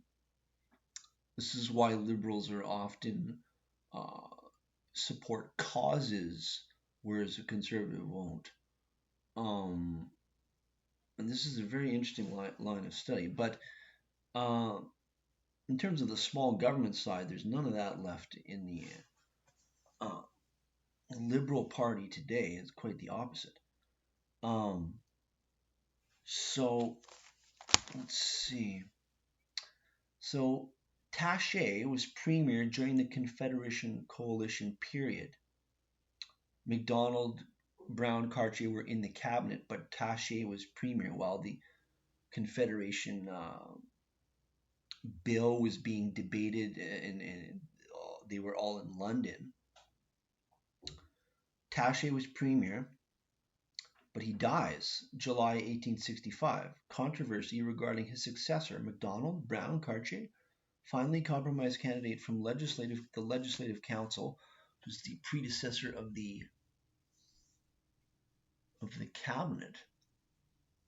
this is why liberals are often uh, support causes, whereas a conservative won't. Um, and this is a very interesting line of study. But uh, in terms of the small government side, there's none of that left in the uh, Liberal Party today. It's quite the opposite. Um, so let's see. So Taché was premier during the Confederation coalition period. Macdonald, Brown, Cartier were in the cabinet, but Taché was premier while the Confederation bill was being debated, and they were all in London. Taché was premier, but he dies July 1865. Controversy regarding his successor, Macdonald, Brown, Cartier, finally compromise candidate from the Legislative Council, who's the predecessor of the cabinet,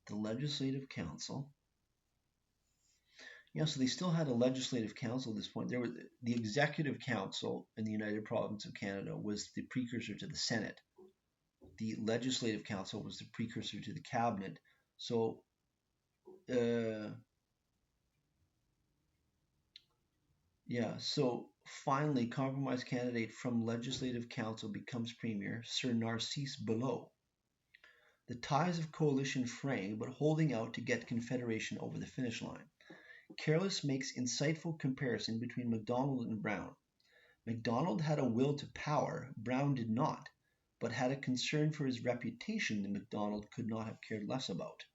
the Legislative Council. Yeah, so they still had a Legislative Council at this point. There was the Executive Council in the United Province of Canada was the precursor to the Senate. The Legislative Council was the precursor to the cabinet. So, so finally, compromise candidate from Legislative Council becomes premier, Sir Narcisse Belleau. The ties of coalition fraying, but holding out to get Confederation over the finish line. Careless makes insightful comparison between Macdonald and Brown. Macdonald had a will to power, Brown did not, but had a concern for his reputation that Macdonald could not have cared less about.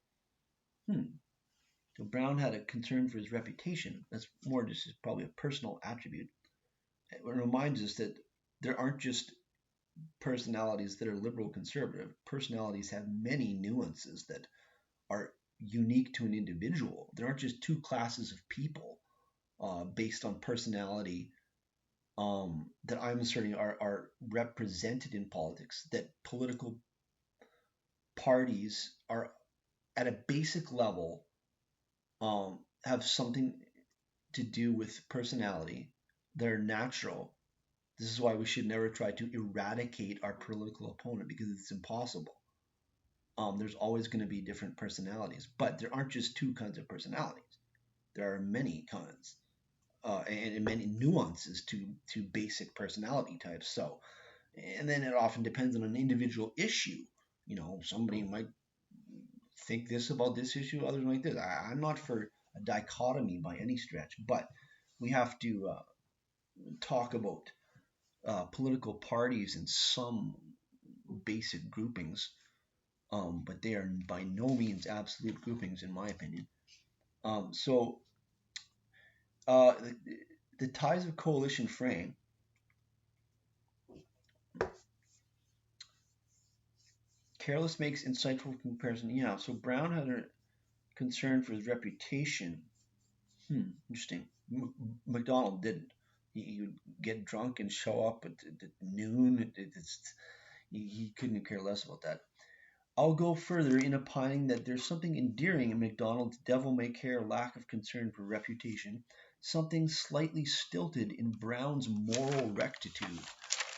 So Brown had a concern for his reputation. That's more just probably a personal attribute. It reminds us that there aren't just personalities that are liberal conservative. Personalities have many nuances that are unique to an individual. There aren't just two classes of people based on personality that I'm asserting are represented in politics, that political parties are at a basic level have something to do with personality. They're natural. This is why we should never try to eradicate our political opponent because it's impossible. There's always going to be different personalities, but there aren't just two kinds of personalities. There are many kinds and many nuances to basic personality types. So, and then it often depends on an individual issue. You know, somebody might think this about this issue, others like this. I'm not for a dichotomy by any stretch, but we have to talk about political parties in some basic groupings, but they are by no means absolute groupings, in my opinion. So the ties of coalition frame. Careless makes insightful comparison. Yeah, so Brown had a concern for his reputation. Interesting. Macdonald didn't. He would get drunk and show up at noon. He couldn't care less about that. I'll go further in opining that there's something endearing in Macdonald's devil-may-care lack of concern for reputation, something slightly stilted in Brown's moral rectitude.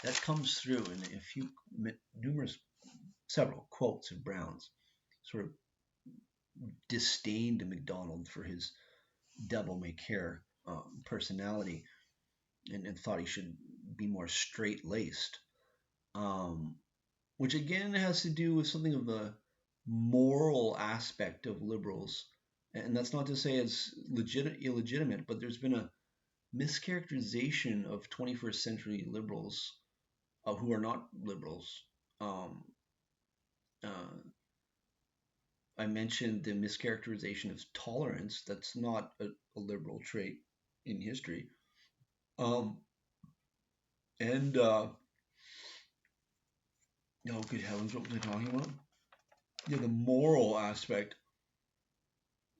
That comes through in a few, several quotes of Brown's. Sort of disdained Macdonald for his devil-may-care personality and thought he should be more straight-laced. Which again has to do with something of the moral aspect of liberals And that's not to say it's illegitimate, but there's been a mischaracterization of 21st century liberals who are not liberals. Um, uh, I mentioned the mischaracterization of tolerance. That's not a liberal trait in history. Um, and oh, good heavens, what was I talking about? Yeah, the moral aspect.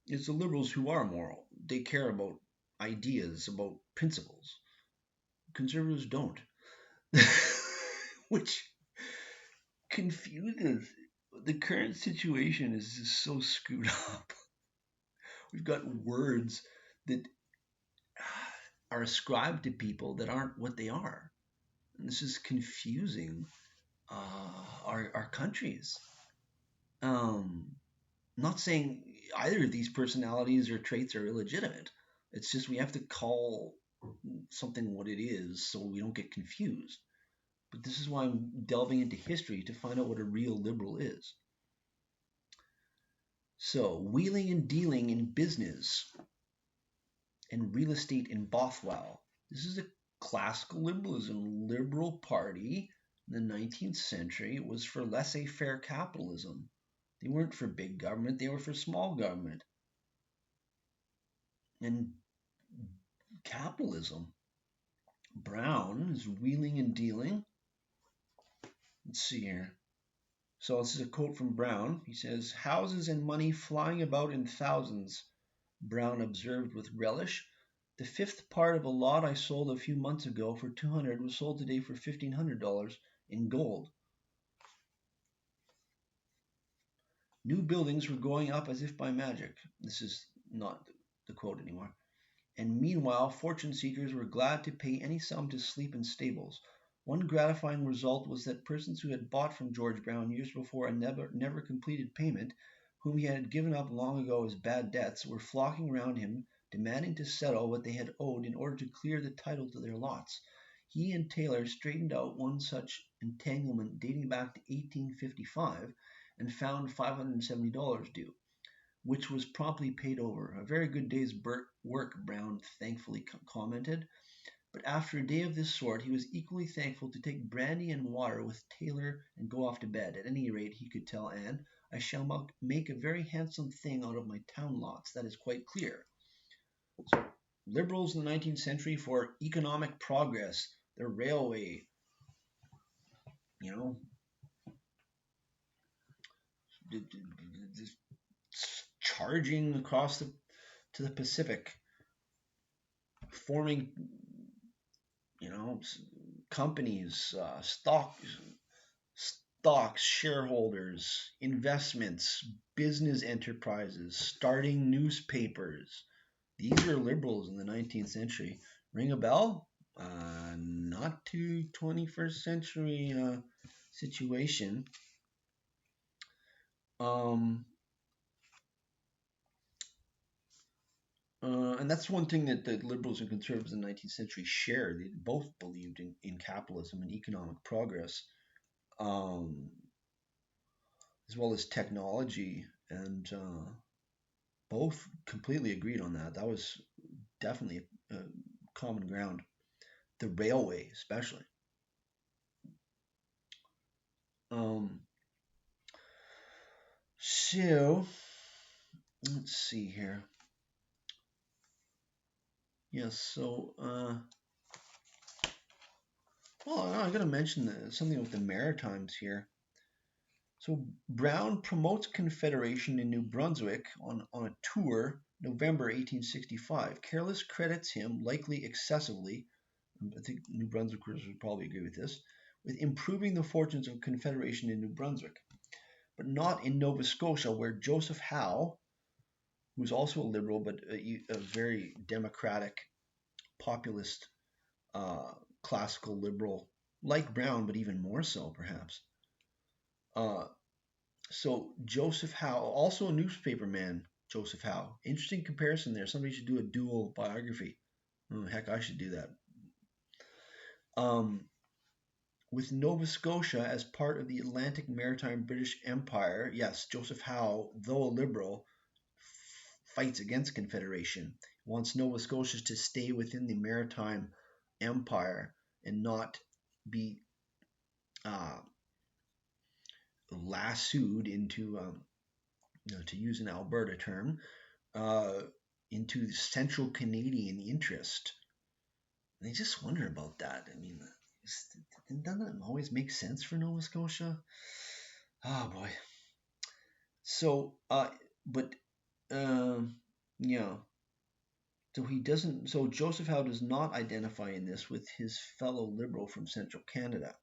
It's the liberals who are moral. They care about ideas, about principles. Conservatives don't, which confuses. The current situation is just so screwed up. We've got words that are ascribed to people that aren't what they are. And this is confusing our countries. Not saying either of these personalities or traits are illegitimate. It's just we have to call something what it is so we don't get confused. But this is why I'm delving into history to find out what a real liberal is. So, wheeling and dealing in business and real estate in Bothwell. This is a classical liberalism. Liberal Party in the 19th century was for laissez-faire capitalism. They weren't for big government, they were for small government. And capitalism. Brown is wheeling and dealing. Let's see here. So this is a quote from Brown. He says, "Houses and money flying about in thousands," Brown observed with relish. "The fifth part of a lot I sold a few months ago for $200 was sold today for $1,500 in gold. New buildings were going up as if by magic." This is not the quote anymore. "And meanwhile, fortune seekers were glad to pay any sum to sleep in stables. One gratifying result was that persons who had bought from George Brown years before a never completed payment, whom he had given up long ago as bad debts, were flocking round him, demanding to settle what they had owed in order to clear the title to their lots. He and Taylor straightened out one such entanglement dating back to 1855, and found $570 due, which was promptly paid over. A very good day's work, Brown thankfully commented. But after a day of this sort, he was equally thankful to take brandy and water with Taylor and go off to bed. At any rate, he could tell Anne, "I shall make a very handsome thing out of my town lots. That is quite clear." So, liberals in the 19th century for economic progress, the railway, you know, charging across to the Pacific, forming, you know, companies, stocks, shareholders, investments, business enterprises, starting newspapers. These are liberals in the 19th century. Ring a bell? Not to 21st century situation. Um, and that's one thing that the liberals and conservatives in the 19th century shared. They both believed in capitalism and economic progress, um, as well as technology, and both completely agreed on that. That was definitely common ground. The railway, especially. Um, so let's see here. Yes, so well, I got to mention something with the Maritimes here. So Brown promotes Confederation in New Brunswick on a tour, November 1865. Careless credits him, likely excessively, I think New Brunswickers would probably agree with this, with improving the fortunes of Confederation in New Brunswick, but not in Nova Scotia, where Joseph Howe, who was also a liberal but a very democratic, populist, classical liberal, like Brown, but even more so, perhaps. Uh, so Joseph Howe, also a newspaper man, Joseph Howe. Interesting comparison there. Somebody should do a dual biography. Oh, heck, I should do that. Um, with Nova Scotia as part of the Atlantic Maritime British Empire, yes, Joseph Howe, though a liberal, fights against Confederation. He wants Nova Scotia to stay within the maritime empire and not be lassoed into, to use an Alberta term, into central Canadian interest. And I just wonder about that. I mean, doesn't that always make sense for Nova Scotia? Oh boy. So, yeah. So he doesn't. So Joseph Howe does not identify in this with his fellow Liberal from Central Canada.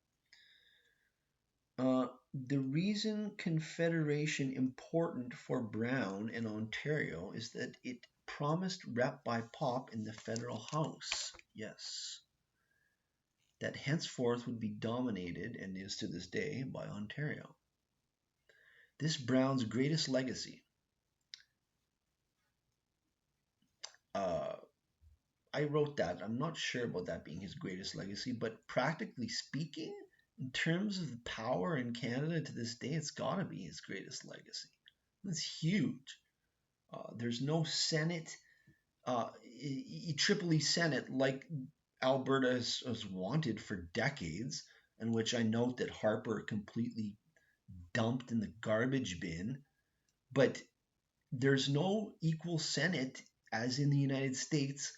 The reason Confederation important for Brown and Ontario is that it promised rep by pop in the federal House. Yes. That henceforth would be dominated, and is to this day, by Ontario. This Brown's greatest legacy. I wrote that. I'm not sure about that being his greatest legacy, but practically speaking, in terms of power in Canada to this day, it's got to be his greatest legacy. It's huge. There's no Senate, Triple E Senate like Alberta has wanted for decades, and which I note that Harper completely dumped in the garbage bin. But there's no equal Senate as in the United States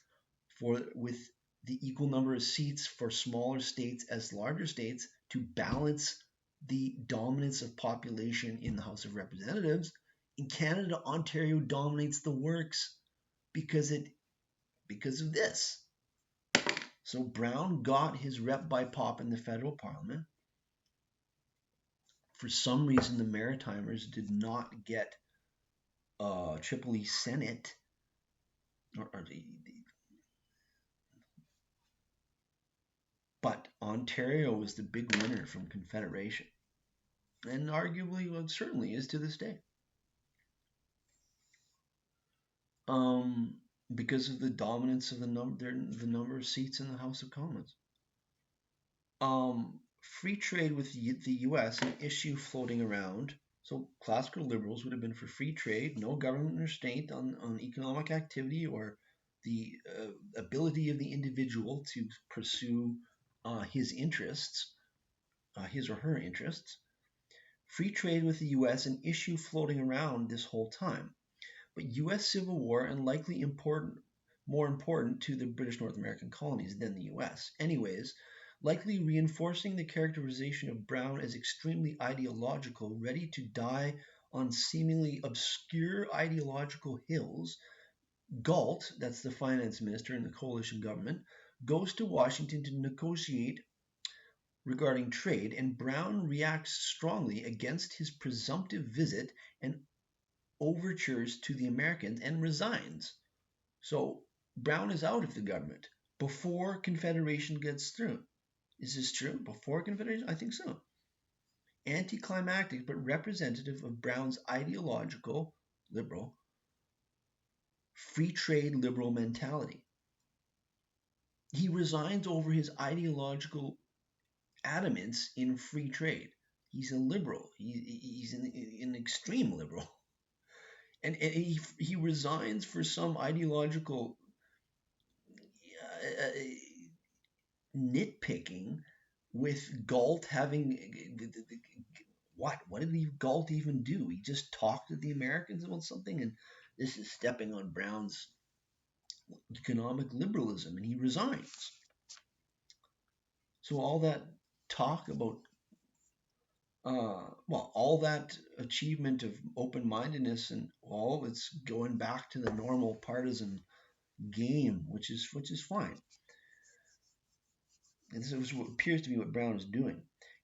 with the equal number of seats for smaller states as larger states to balance the dominance of population in the House of Representatives. In Canada, Ontario dominates the works because of this. So Brown got his rep by pop in the federal parliament. For some reason, the Maritimers did not get Triple E Senate, but Ontario was the big winner from Confederation, and arguably, well, certainly is to this day, because of the dominance of the number of seats in the House of Commons. Free trade with the U.S., an issue floating around. So classical liberals would have been for free trade, no government restraint on economic activity or the ability of the individual to pursue his interests, his or her interests. Free trade with the U.S., an issue floating around this whole time. But U.S. Civil War and likely more important to the British North American colonies than the U.S. Anyways, likely reinforcing the characterization of Brown as extremely ideological, ready to die on seemingly obscure ideological hills. Galt, that's the finance minister in the coalition government, goes to Washington to negotiate regarding trade, and Brown reacts strongly against his presumptive visit and overtures to the Americans and resigns. So Brown is out of the government before Confederation gets through. Is this true? Before Confederation? I think so. Anticlimactic, but representative of Brown's ideological, liberal, free trade liberal mentality. He resigns over his ideological adamance in free trade. He's a liberal. He's an extreme liberal. And he resigns for some ideological nitpicking with Galt having what did Galt even do? He just talked to the Americans about something, and this is stepping on Brown's economic liberalism, and he resigns. So all that talk about all that achievement of open-mindedness and all, it's going back to the normal partisan game, which is fine. And this is what appears to be what Brown is doing.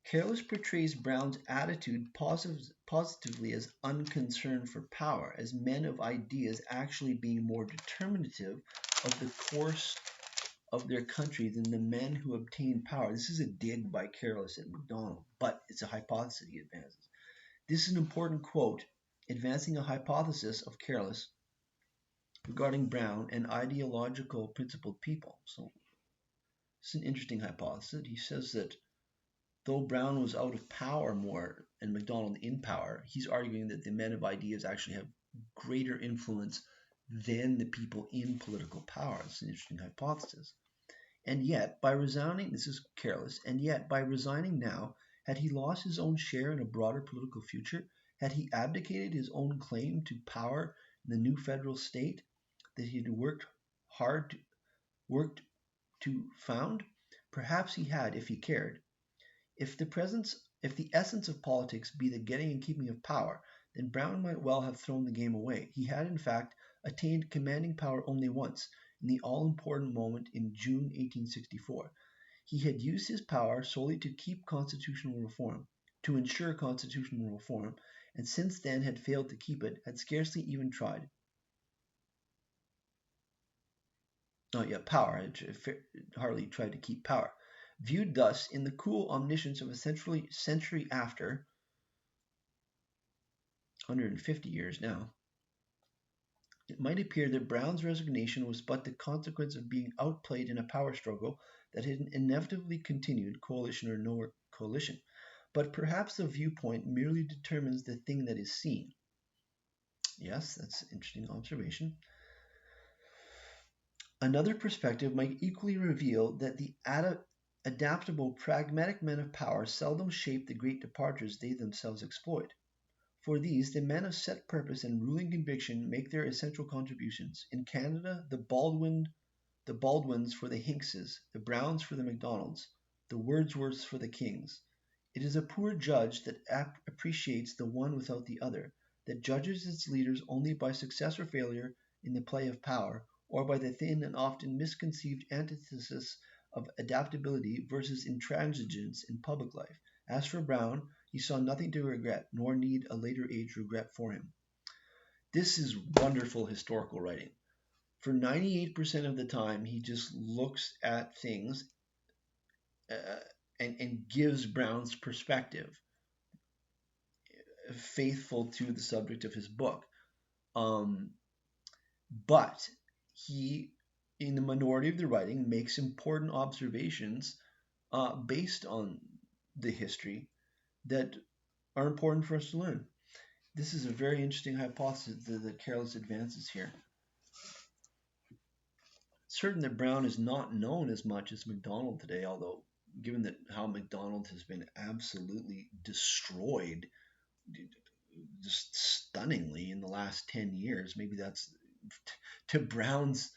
Careless portrays Brown's attitude positively as unconcerned for power, as men of ideas actually being more determinative of the course of their country than the men who obtain power. This is a dig by Careless at Macdonald, but it's a hypothesis he advances. This is an important quote, advancing a hypothesis of Careless regarding Brown and ideological principled people. So it's an interesting hypothesis. He says that though Brown was out of power more and Macdonald in power, he's arguing that the men of ideas actually have greater influence than the people in political power. It's an interesting hypothesis. And yet, by resigning, this is Careless, and yet by resigning now, had he lost his own share in a broader political future? Had he abdicated his own claim to power in the new federal state that he had worked to found? Perhaps he had, if he cared. If the essence of politics be the getting and keeping of power, then Brown might well have thrown the game away. He had, in fact, attained commanding power only once, in the all-important moment in June 1864. He had used his power solely to keep constitutional reform, to ensure constitutional reform, and since then had failed to keep it, had scarcely even tried. Power. Hardly tried to keep power. Viewed thus in the cool omniscience of a century after, 150 years now, it might appear that Brown's resignation was but the consequence of being outplayed in a power struggle that had inevitably continued, coalition or no coalition. But perhaps the viewpoint merely determines the thing that is seen. Yes, that's an interesting observation. Another perspective might equally reveal that the adaptable, pragmatic men of power seldom shape the great departures they themselves exploit. For these, the men of set purpose and ruling conviction make their essential contributions. In Canada, the Baldwins for the Hinkses, the Browns for the Macdonalds, the Wordsworths for the Kings. It is a poor judge that appreciates the one without the other, that judges its leaders only by success or failure in the play of power, or by the thin and often misconceived antithesis of adaptability versus intransigence in public life. As for Brown, he saw nothing to regret, nor need a later age regret for him. This is wonderful historical writing. For 98% of the time, he just looks at things and gives Brown's perspective, faithful to the subject of his book. But he, in the minority of the writing, makes important observations based on the history that are important for us to learn. This is a very interesting hypothesis that Careless advances here. It's certain that Brown is not known as much as Macdonald today, although given that how Macdonald has been absolutely destroyed, just stunningly in the last 10 years, maybe that's to Brown's,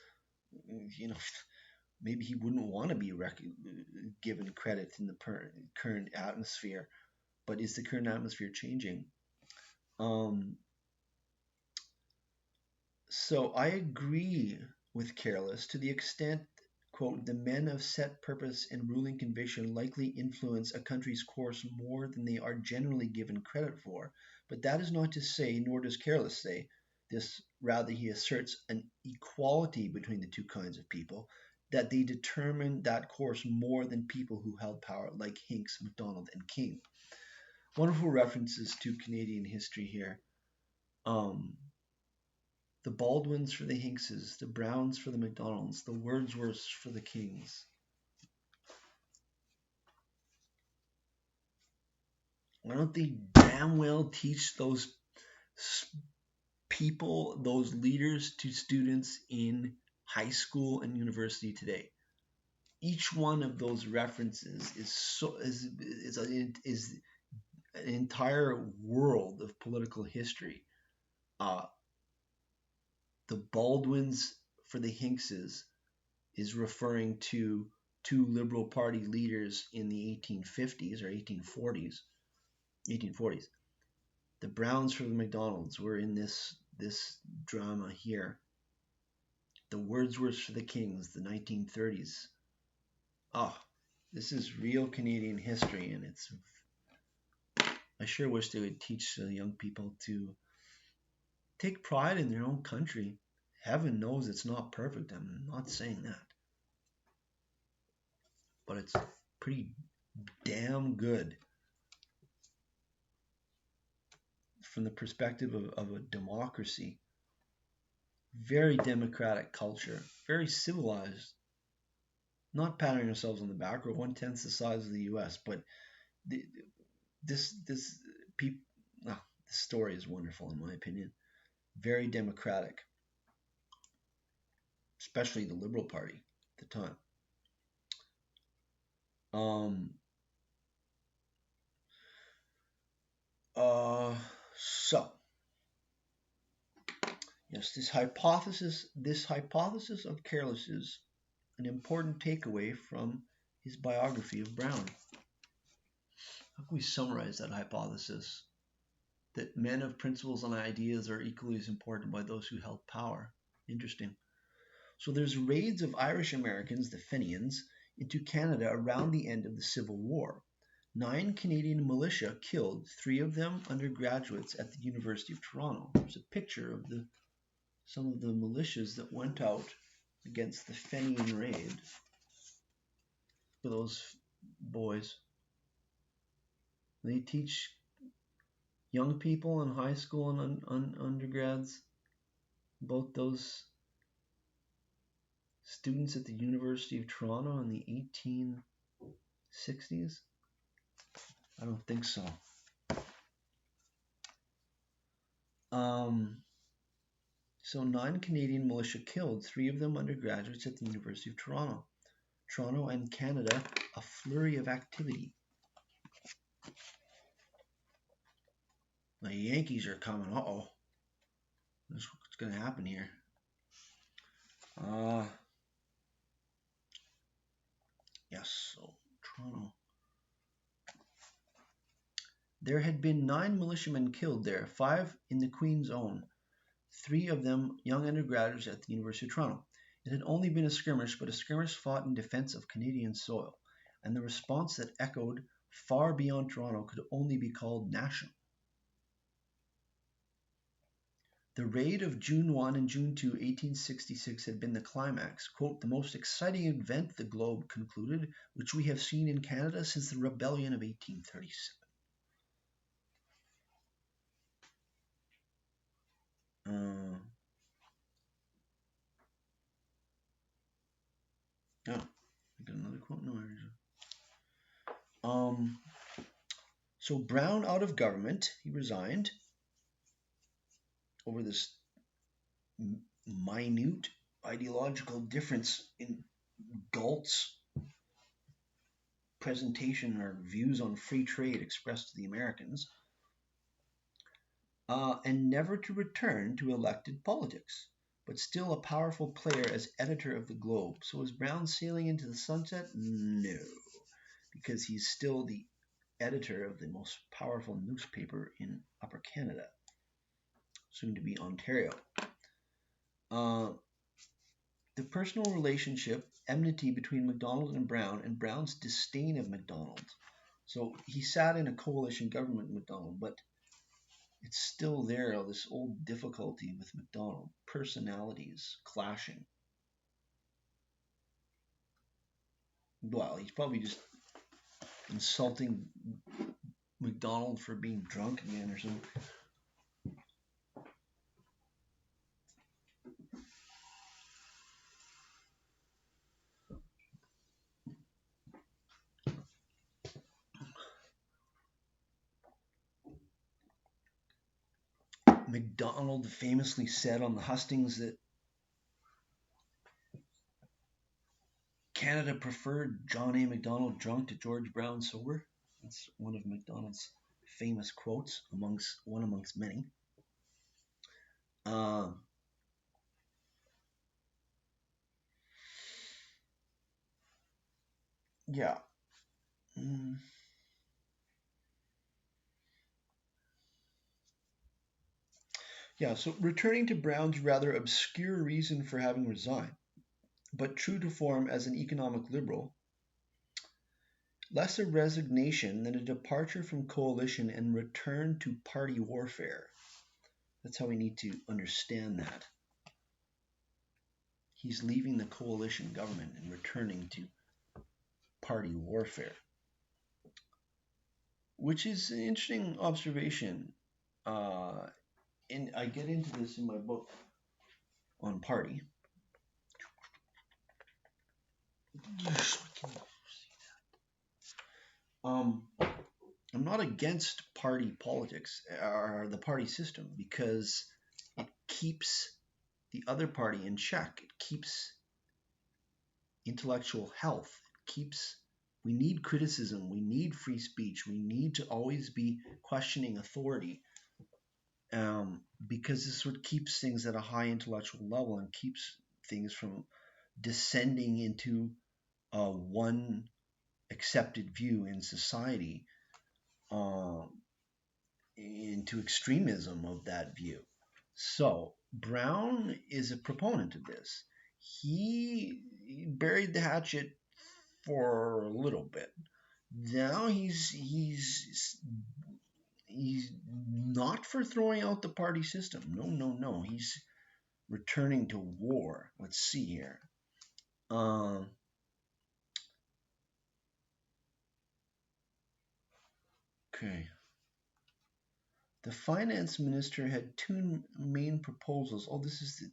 maybe he wouldn't want to be given credit in the current atmosphere, but is the current atmosphere changing? So I agree with Careless to the extent, quote, the men of set purpose and ruling conviction likely influence a country's course more than they are generally given credit for. But that is not to say, nor does Careless say this, rather he asserts an equality between the two kinds of people, that they determine that course more than people who held power like Hincks, Macdonald, and King. Wonderful references to Canadian history here. The Baldwins for the Hinkses, the Browns for the Macdonalds, the Wordsworths for the Kings. Why don't they damn well teach those people, those leaders to students in high school and university today? Each one of those references is an entire world of political history. The Baldwins for the Hinkses is referring to two Liberal Party leaders in the 1850s or 1840s. The Browns for the Macdonalds were in this drama here. The Wordsworths for the Kings, the 1930s. This is real Canadian history, and I sure wish they would teach young people to take pride in their own country. Heaven knows it's not perfect. I'm not saying that. But it's pretty damn good from the perspective of a democracy. Very democratic culture, very civilized. Not patting ourselves on the back. We're 1/10 the size of the U.S., but this story is wonderful in my opinion. Very democratic. especially the Liberal Party at the time. Um, so, yes, this hypothesis of Careless is an important takeaway from his biography of Brown. How can we summarize that hypothesis? That men of principles and ideas are equally as important by those who held power. Interesting. So there's raids of Irish Americans, the Fenians, into Canada around the end of the Civil War. 9 Canadian militia killed, 3 of them undergraduates at the University of Toronto. There's a picture of some of the militias that went out against the Fenian raid. For those boys. They teach young people in high school and undergrads about those students at the University of Toronto in the 1860s? I don't think so. So 9 Canadian militia killed, 3 of them undergraduates at the University of Toronto. Toronto and Canada, a flurry of activity. The Yankees are coming. Uh-oh. What's going to happen here? Yes, so Toronto. There had been 9 militiamen killed there, 5 in the Queen's Own, 3 of them young undergraduates at the University of Toronto. It had only been a skirmish, but a skirmish fought in defense of Canadian soil, and the response that echoed far beyond Toronto could only be called national. The raid of June 1 and June 2, 1866 had been the climax, quote, the most exciting event, the Globe concluded, which we have seen in Canada since the rebellion of 1837. I got another quote. No, so Brown out of government, he resigned over this minute ideological difference in Galt's presentation or views on free trade expressed to the Americans, and never to return to elected politics, but still a powerful player as editor of the Globe. So is Brown sailing into the sunset? No, because he's still the editor of the most powerful newspaper in Upper Canada, soon to be Ontario. The personal relationship, enmity between Macdonald and Brown's disdain of Macdonald. So he sat in a coalition government with Macdonald, but it's still there, this old difficulty with Macdonald, personalities clashing. Well, he's probably just insulting Macdonald for being drunk again or something. Macdonald famously said on the hustings that Canada preferred John A. Macdonald drunk to George Brown sober. That's one of Macdonald's famous quotes, one amongst many. Yeah. Yeah, so returning to Brown's rather obscure reason for having resigned, but true to form as an economic liberal, less a resignation than a departure from coalition and return to party warfare. That's how we need to understand that. He's leaving the coalition government and returning to party warfare, which is an interesting observation. And I get into this in my book on party. I'm not against party politics or the party system because it keeps the other party in check. It keeps intellectual health. We need criticism, we need free speech, we need to always be questioning authority, because this is what keeps things at a high intellectual level and keeps things from descending into one accepted view in society, um, into extremism of that view. So Brown is a proponent of this. He buried the hatchet for a little bit. Now he's not for throwing out the party system. No, no, no. He's returning to war. Let's see here. Okay. The finance minister had two main proposals. Oh, this is the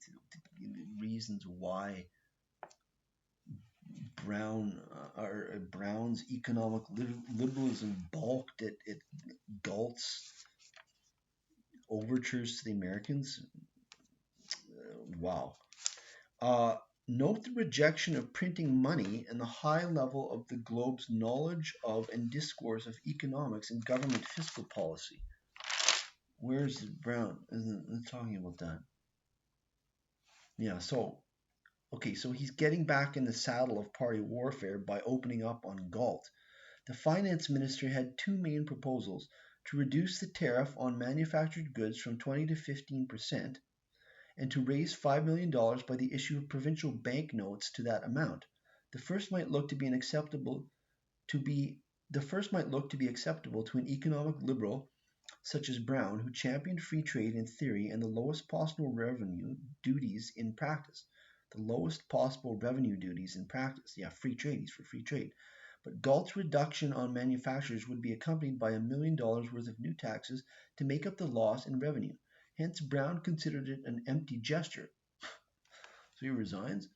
reasons why Brown's economic liberalism balked at Galt's overtures to the Americans. Wow. Note the rejection of printing money and the high level of the Globe's knowledge of and discourse of economics and government fiscal policy. Where's Brown? Isn't it talking about that? Yeah, so he's getting back in the saddle of party warfare by opening up on Galt. The finance minister had two main proposals: to reduce the tariff on manufactured goods from 20 to 15%, and to raise $5 million by the issue of provincial banknotes to that amount. The first might look to be acceptable to an economic liberal such as Brown, who championed free trade in theory and the lowest possible revenue duties in practice. The lowest possible revenue duties in practice. Yeah, free trade. He's for free trade. But Galt's reduction on manufacturers would be accompanied by $1 million worth of new taxes to make up the loss in revenue. Hence, Brown considered it an empty gesture. So he resigns.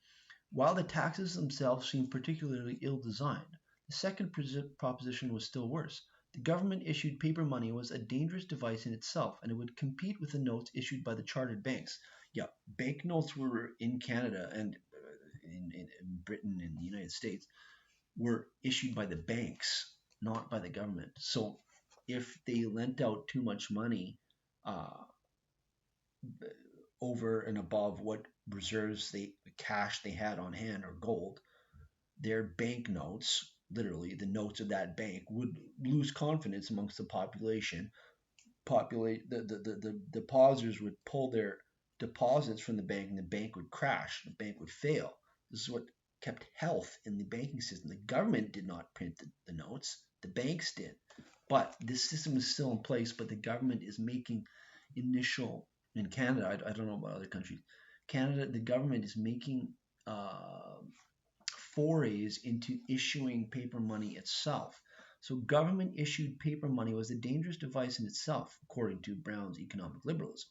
While the taxes themselves seemed particularly ill-designed, the second proposition was still worse. The government-issued paper money was a dangerous device in itself, and it would compete with the notes issued by the chartered banks. Yeah, banknotes were in Canada and in Britain and the United States were issued by the banks, not by the government. So if they lent out too much money over and above what cash they had on hand or gold, their banknotes, literally the notes of that bank, would lose confidence amongst the population. The depositors would pull their deposits from the bank, and the bank would crash. The bank would fail. This is what kept health in the banking system. The government did not print the notes. The banks did. But this system is still in place, but the government is making initial, in Canada, I don't know about other countries, Canada, the government is making forays into issuing paper money itself. So government issued paper money was a dangerous device in itself, according to Brown's economic liberalism.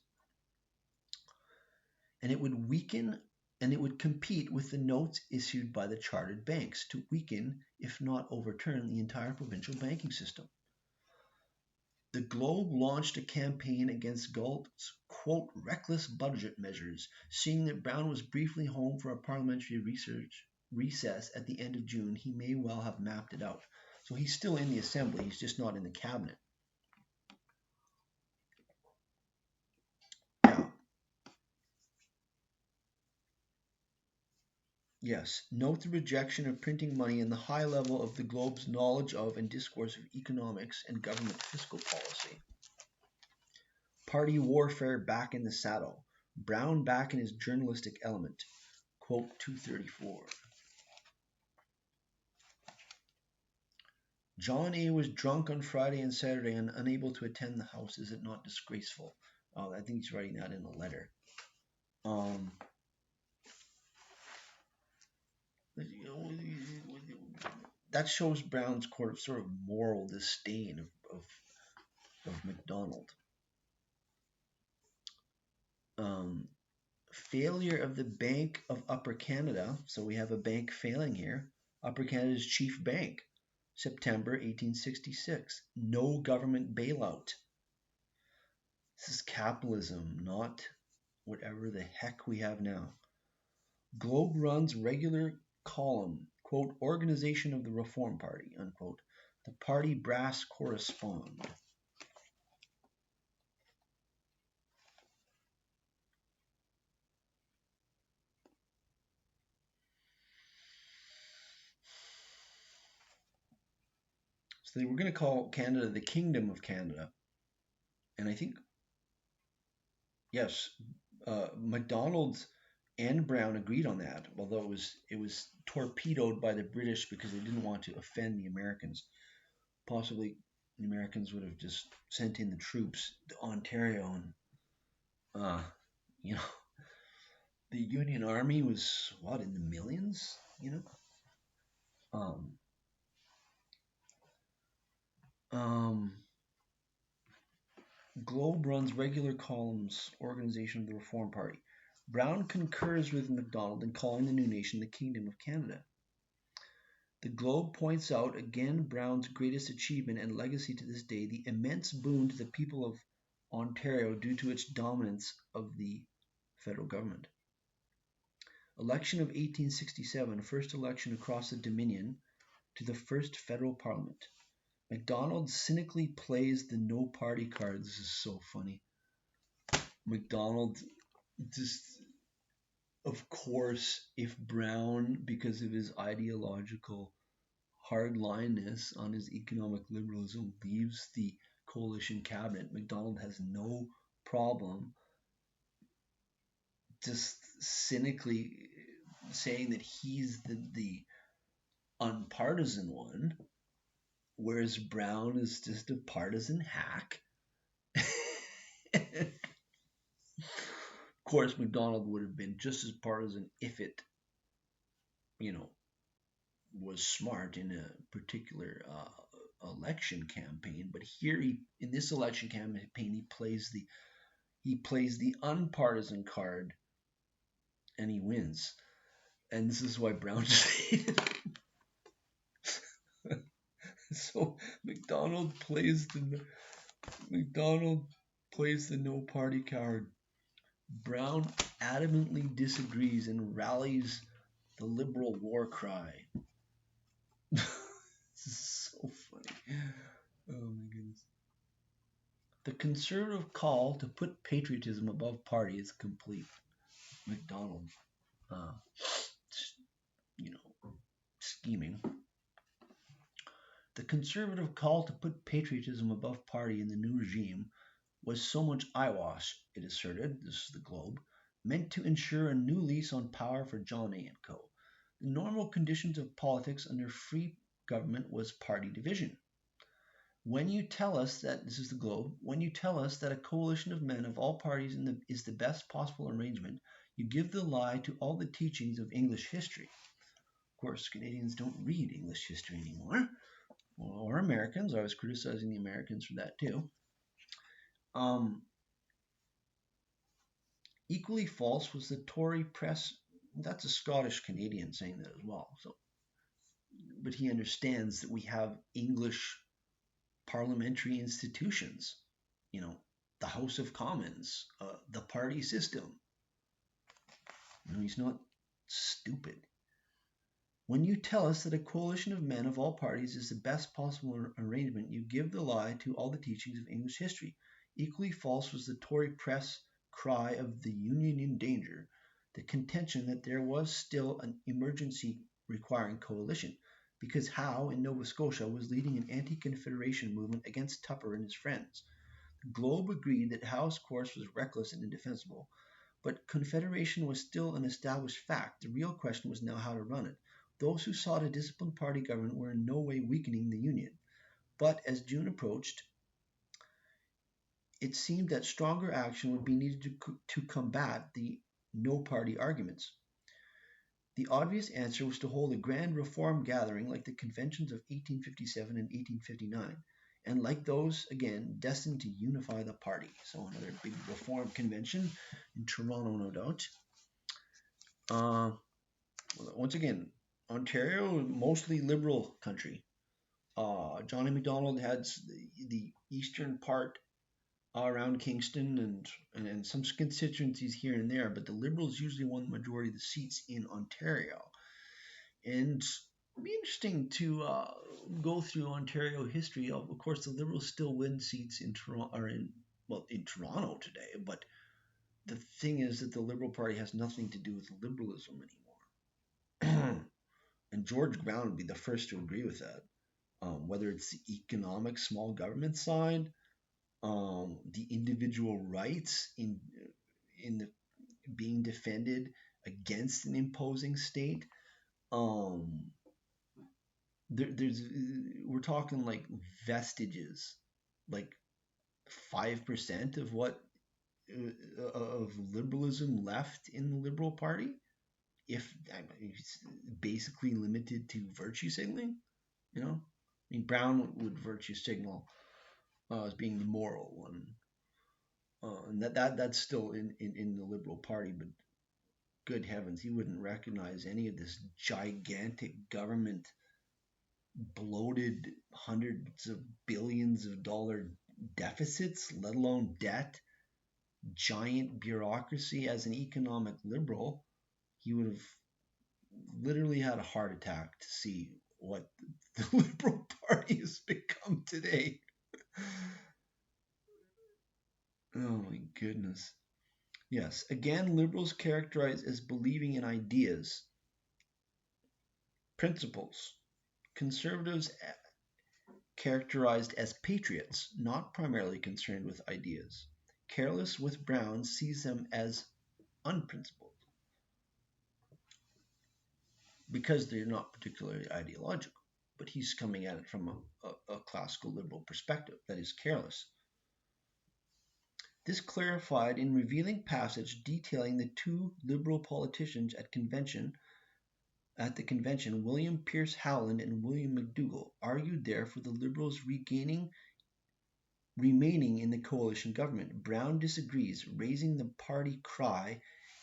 And it would weaken and it would compete with the notes issued by the chartered banks to weaken, if not overturn, the entire provincial banking system. The Globe launched a campaign against Galt's, quote, reckless budget measures, seeing that Brown was briefly home for a parliamentary recess at the end of June. He may well have mapped it out. So he's still in the assembly, he's just not in the cabinet. Yes, note the rejection of printing money and the high level of the Globe's knowledge of and discourse of economics and government fiscal policy. Party warfare back in the saddle. Brown back in his journalistic element. Quote 234. John A. was drunk on Friday and Saturday and unable to attend the House. Is it not disgraceful? I think he's writing that in a letter. That shows Brown's sort of moral disdain of Macdonald. Failure of the Bank of Upper Canada. So we have a bank failing here. Upper Canada's chief bank. September 1866. No government bailout. This is capitalism, not whatever the heck we have now. Globe runs regular column, quote, organization of the Reform Party, unquote. The party brass correspond. So they were going to call Canada the Kingdom of Canada. And I think, yes, Macdonald and Brown agreed on that, although it was torpedoed by the British because they didn't want to offend the Americans. Possibly the Americans would have just sent in the troops to Ontario, and you know, the Union Army was what, in the millions, you know. Um, um, Globe runs regular columns, organization of the Reform Party. Brown concurs with Macdonald in calling the new nation the Kingdom of Canada. The Globe points out again Brown's greatest achievement and legacy to this day, the immense boon to the people of Ontario due to its dominance of the federal government. Election of 1867, first election across the Dominion to the first federal parliament. Macdonald cynically plays the no party card. This is so funny. Macdonald just, of course, if Brown, because of his ideological hardliness on his economic liberalism, leaves the coalition cabinet, Macdonald has no problem just cynically saying that he's the unpartisan one, whereas Brown is just a partisan hack. Of course, Macdonald would have been just as partisan if it, was smart in a particular election campaign. But here, in this election campaign, he plays the unpartisan card, and he wins. And this is why Brown just hated him. So Macdonald plays the no party card. Brown adamantly disagrees and rallies the liberal war cry. This is so funny. Oh my goodness. The conservative call to put patriotism above party is complete. Macdonald, scheming. The conservative call to put patriotism above party in the new regime was so much eyewash, it asserted, this is the Globe, meant to ensure a new lease on power for John A. and Co. The normal conditions of politics under free government was party division. When you tell us that, this is the Globe, when you tell us that a coalition of men of all parties is the best possible arrangement, you give the lie to all the teachings of English history. Of course, Canadians don't read English history anymore. Or Americans. I was criticizing the Americans for that too. Equally false was the Tory press. That's a Scottish Canadian saying that as well. So, but he understands that we have English parliamentary institutions. The House of Commons, the party system. He's not stupid. When you tell us that a coalition of men of all parties is the best possible arrangement, you give the lie to all the teachings of English history. Equally false was the Tory press cry of the Union in danger, the contention that there was still an emergency requiring coalition, because Howe in Nova Scotia was leading an anti-Confederation movement against Tupper and his friends. The Globe agreed that Howe's course was reckless and indefensible, but Confederation was still an established fact. The real question was now how to run it. Those who sought a disciplined party government were in no way weakening the Union. But as June approached, it seemed that stronger action would be needed to combat the no-party arguments. The obvious answer was to hold a grand reform gathering like the conventions of 1857 and 1859, and like those, again, destined to unify the party. So another big reform convention in Toronto, no doubt. Once again, Ontario, mostly liberal country. John A. Macdonald had the eastern part around Kingston and some constituencies here and there, but the Liberals usually won the majority of the seats in Ontario. And it'd be interesting to go through Ontario history. Of course, the Liberals still win seats in Toronto, or in Toronto today. But the thing is that the Liberal Party has nothing to do with liberalism anymore. And George Brown would be the first to agree with that. Whether it's the economic small government side, the individual rights in the being defended against an imposing state. Um, there's we're talking like vestiges, like 5% of what of liberalism left in the Liberal Party. If I mean, it's basically limited to virtue signaling, you know, I mean Brown would virtue signal as being the moral one, and that's still in the Liberal Party, but good heavens, he wouldn't recognize any of this gigantic government, bloated hundreds of billions of dollar deficits, let alone debt, giant bureaucracy. As an economic liberal, he would have literally had a heart attack to see what the Liberal Party has become today. Oh my goodness. Yes, again, liberals characterized as believing in ideas, principles. Conservatives characterized as patriots, not primarily concerned with ideas. Careless with Brown sees them as unprincipled because they're not particularly ideological, but he's coming at it from a classical liberal perspective, that is careless. This clarified in revealing passage detailing the two liberal politicians at the convention, William Pierce Howland and William McDougall, argued there for the Liberals remaining in the coalition government. Brown disagrees, raising the party cry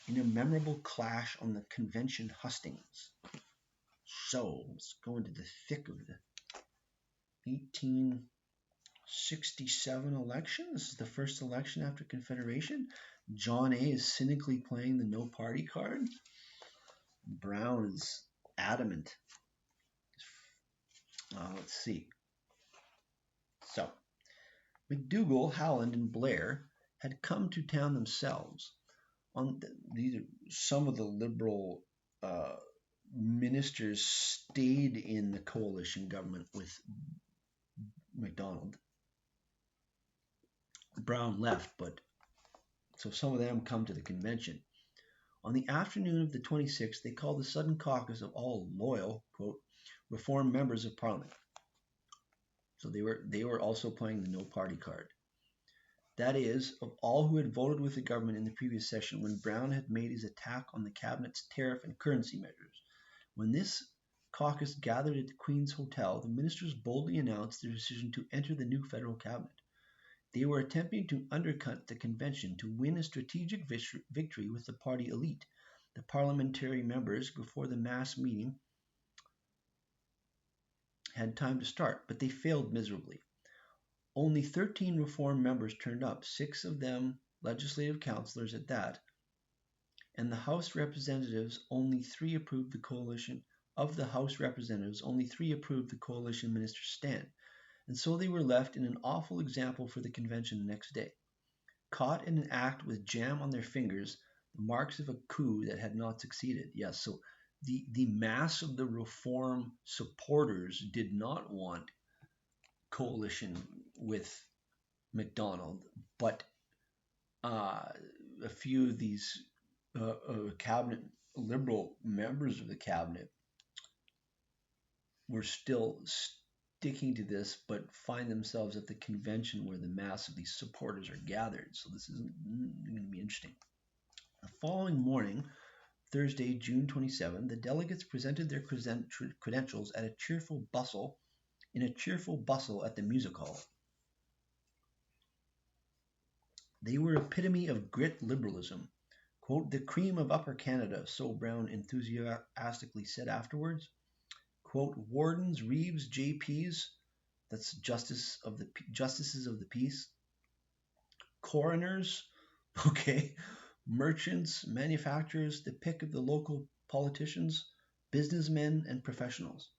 in a memorable clash on the convention hustings. So let's go into the thick of the 1867 election. This is the first election after Confederation. John A. is cynically playing the no party card. Brown is adamant. Let's see. So, McDougall, Howland, and Blair had come to town themselves. These are some of the Liberal ministers stayed in the coalition government with Macdonald. Brown left, but so some of them come to the convention. On the afternoon of the 26th, they called the sudden caucus of all loyal, quote, Reform members of Parliament. So they were also playing the no party card. That is, of all who had voted with the government in the previous session when Brown had made his attack on the cabinet's tariff and currency measures. When this caucus gathered at the Queen's Hotel, the ministers boldly announced their decision to enter the new federal cabinet. They were attempting to undercut the convention to win a strategic victory with the party elite. The parliamentary members, before the mass meeting, had time to start, but they failed miserably. Only 13 Reform members turned up, 6 of them legislative councillors at that, and the House Representatives, only 3 approved the coalition. Of the House Representatives, only 3 approved the coalition minister's stand, and so they were left in an awful example for the convention the next day. Caught in an act with jam on their fingers, the marks of a coup that had not succeeded. Yes, so the mass of the Reform supporters did not want coalition with Macdonald, but a few of these cabinet Liberal members of the cabinet were still sticking to this, but find themselves at the convention where the mass of these supporters are gathered. So this is going to be interesting. The following morning, Thursday, June 27, the delegates presented their credentials in a cheerful bustle at the music hall. They were epitome of grit liberalism. Quote, the cream of Upper Canada, so Brown enthusiastically said afterwards. Quote, wardens, reeves, JPs, that's justices of the peace, coroners, okay, merchants, manufacturers, the pick of the local politicians, businessmen, and professionals.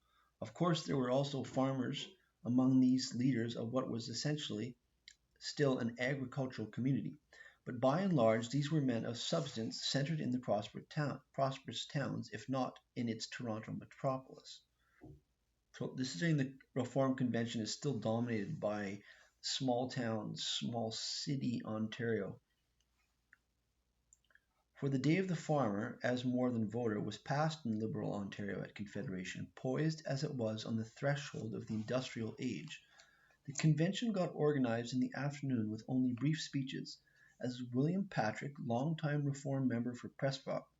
Of course, there were also farmers among these leaders of what was essentially still an agricultural community. But by and large, these were men of substance centered in the prosperous towns, if not in its Toronto metropolis. So this is saying the Reform Convention is still dominated by small towns, small city Ontario. For the day of the farmer, as more than voter, was past in Liberal Ontario at Confederation, poised as it was on the threshold of the industrial age. The convention got organized in the afternoon with only brief speeches, as William Patrick, longtime Reform member for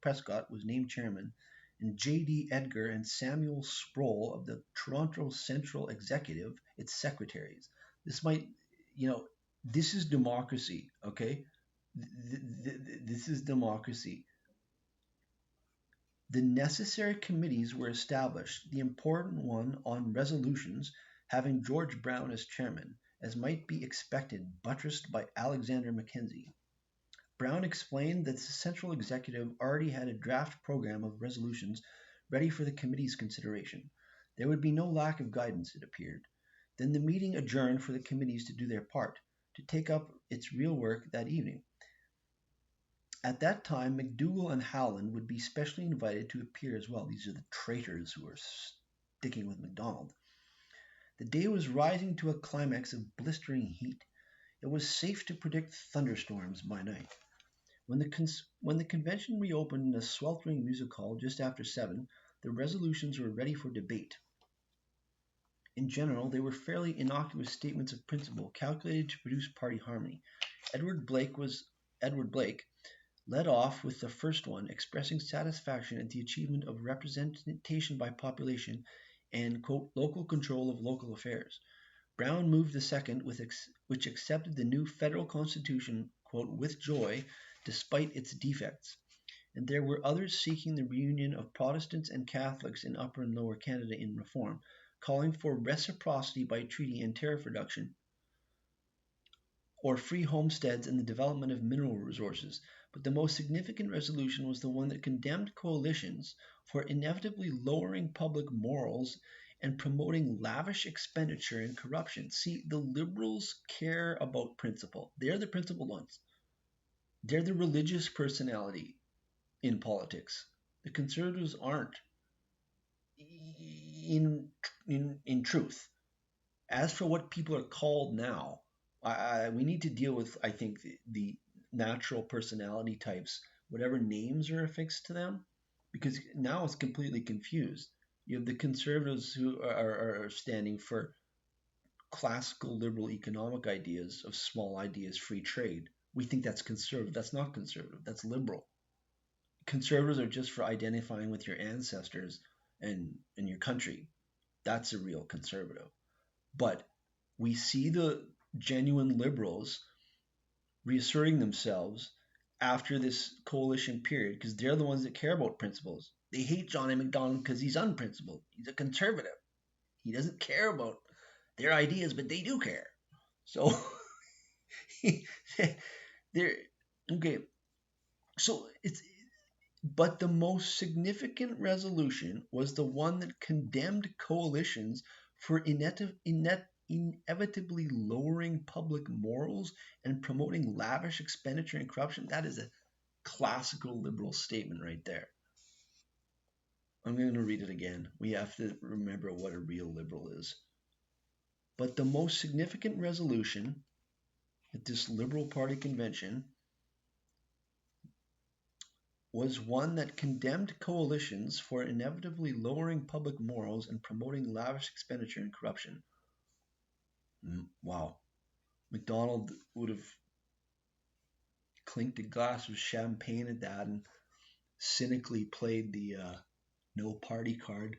Prescott, was named chairman, and J.D. Edgar and Samuel Sproul of the Toronto Central Executive, its secretaries. This might, this is democracy, okay? This is democracy. The necessary committees were established, the important one on resolutions, having George Brown as chairman, as might be expected, buttressed by Alexander Mackenzie. Brown explained that the Central Executive already had a draft program of resolutions ready for the committee's consideration. There would be no lack of guidance, it appeared. Then the meeting adjourned for the committees to do their part, to take up its real work that evening. At that time, McDougall and Howland would be specially invited to appear as well. These are the traitors who are sticking with Macdonald. The day was rising to a climax of blistering heat. It was safe to predict thunderstorms by night. When the convention reopened in a sweltering music hall just after 7, the resolutions were ready for debate. In general, they were fairly innocuous statements of principle calculated to produce party harmony. Edward Blake led off with the first one, expressing satisfaction at the achievement of representation by population and, quote, local control of local affairs. Brown moved the second, which accepted the new federal constitution, quote, with joy, despite its defects. And there were others seeking the reunion of Protestants and Catholics in Upper and Lower Canada in reform, calling for reciprocity by treaty and tariff reduction, or free homesteads and the development of mineral resources. But the most significant resolution was the one that condemned coalitions for inevitably lowering public morals and promoting lavish expenditure and corruption. See, the Liberals care about principle. They're the principled ones. They're the religious personality in politics. The Conservatives aren't, in truth. As for what people are called now, we need to deal with, I think, the natural personality types, whatever names are affixed to them, because now it's completely confused. You have the Conservatives who are standing for classical liberal economic ideas of small ideas, free trade. We think that's conservative. That's not conservative. That's liberal. Conservatives are just for identifying with your ancestors and your country. That's a real conservative. But we see the genuine liberals reasserting themselves after this coalition period because they're the ones that care about principles. They hate John A. Macdonald because he's unprincipled. He's a conservative. He doesn't care about their ideas, but they do care. So they're okay. So but the most significant resolution was the one that condemned coalitions for inevitably lowering public morals and promoting lavish expenditure and corruption. That is a classical liberal statement right there. I'm going to read it again. We have to remember what a real liberal is. But the most significant resolution at this Liberal Party convention was one that condemned coalitions for inevitably lowering public morals and promoting lavish expenditure and corruption. Wow. Macdonald would have clinked a glass of champagne at that and cynically played the no party card.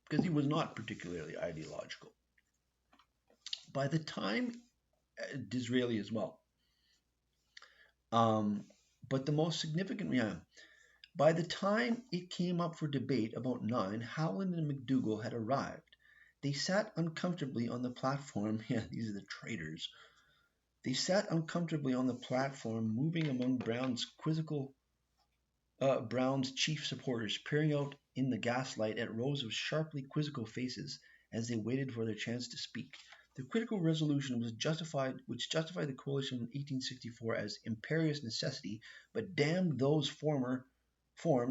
Because he was not particularly ideological. By the time, Disraeli as well. But the most significant, by the time it came up for debate about 9, Howland and McDougall had arrived. They sat uncomfortably on the platform. Yeah, these are the traitors. They sat uncomfortably on the platform, moving among Brown's quizzical Brown's chief supporters peering out in the gaslight at rows of sharply quizzical faces as they waited for their chance to speak. The critical resolution which justified the coalition in 1864 as imperious necessity, but damned those formed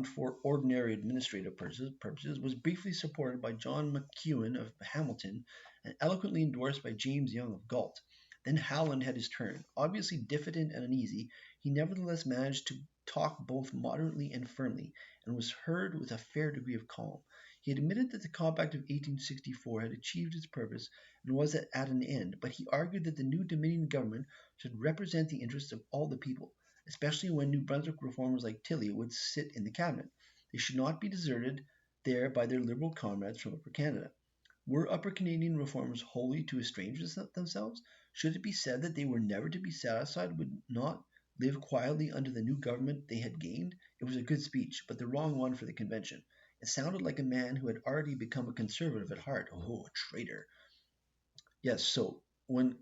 for ordinary administrative purposes, was briefly supported by John McEwen of Hamilton and eloquently endorsed by James Young of Galt. Then Howland had his turn. Obviously diffident and uneasy, he nevertheless managed to talk both moderately and firmly, and was heard with a fair degree of calm. He admitted that the Compact of 1864 had achieved its purpose and was at an end, but he argued that the new Dominion government should represent the interests of all the people, especially when New Brunswick reformers like Tilley would sit in the cabinet. They should not be deserted there by their Liberal comrades from Upper Canada. Were Upper Canadian reformers wholly to estrange themselves? Should it be said that they were never to be satisfied, would not live quietly under the new government they had gained? It was a good speech, but the wrong one for the convention. It sounded like a man who had already become a conservative at heart. Oh, a traitor. Yes, so when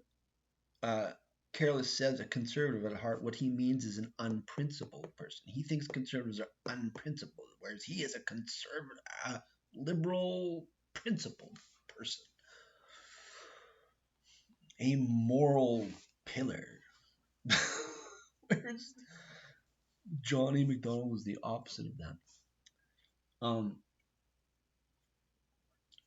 Careless says a conservative at heart, what he means is an unprincipled person. He thinks conservatives are unprincipled, whereas he is a conservative, liberal, principled person. A moral pillar. Whereas Johnny Macdonald was the opposite of that.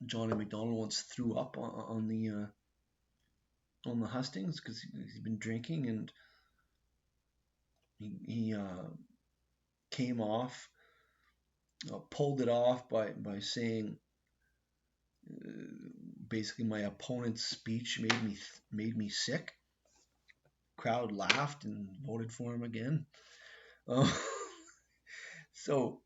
Johnny Macdonald once threw up on the hustings because he'd been drinking, and he came off, pulled it off by saying, basically, my opponent's speech made me sick. Crowd laughed and voted for him again. So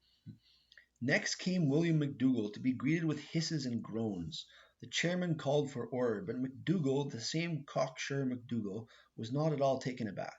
next came William McDougall to be greeted with hisses and groans. The chairman called for order, but McDougall, the same cocksure McDougall, was not at all taken aback.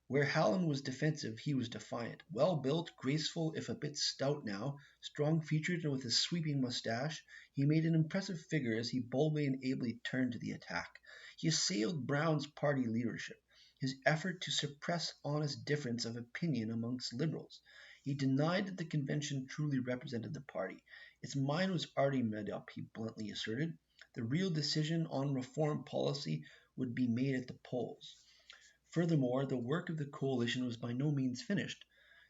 Where Howland was defensive, he was defiant. Well-built, graceful, if a bit stout now, strong-featured and with a sweeping moustache, he made an impressive figure as he boldly and ably turned to the attack. He assailed Brown's party leadership, his effort to suppress honest difference of opinion amongst Liberals. He denied that the convention truly represented the party. Its mind was already made up, he bluntly asserted. The real decision on reform policy would be made at the polls. Furthermore, the work of the coalition was by no means finished.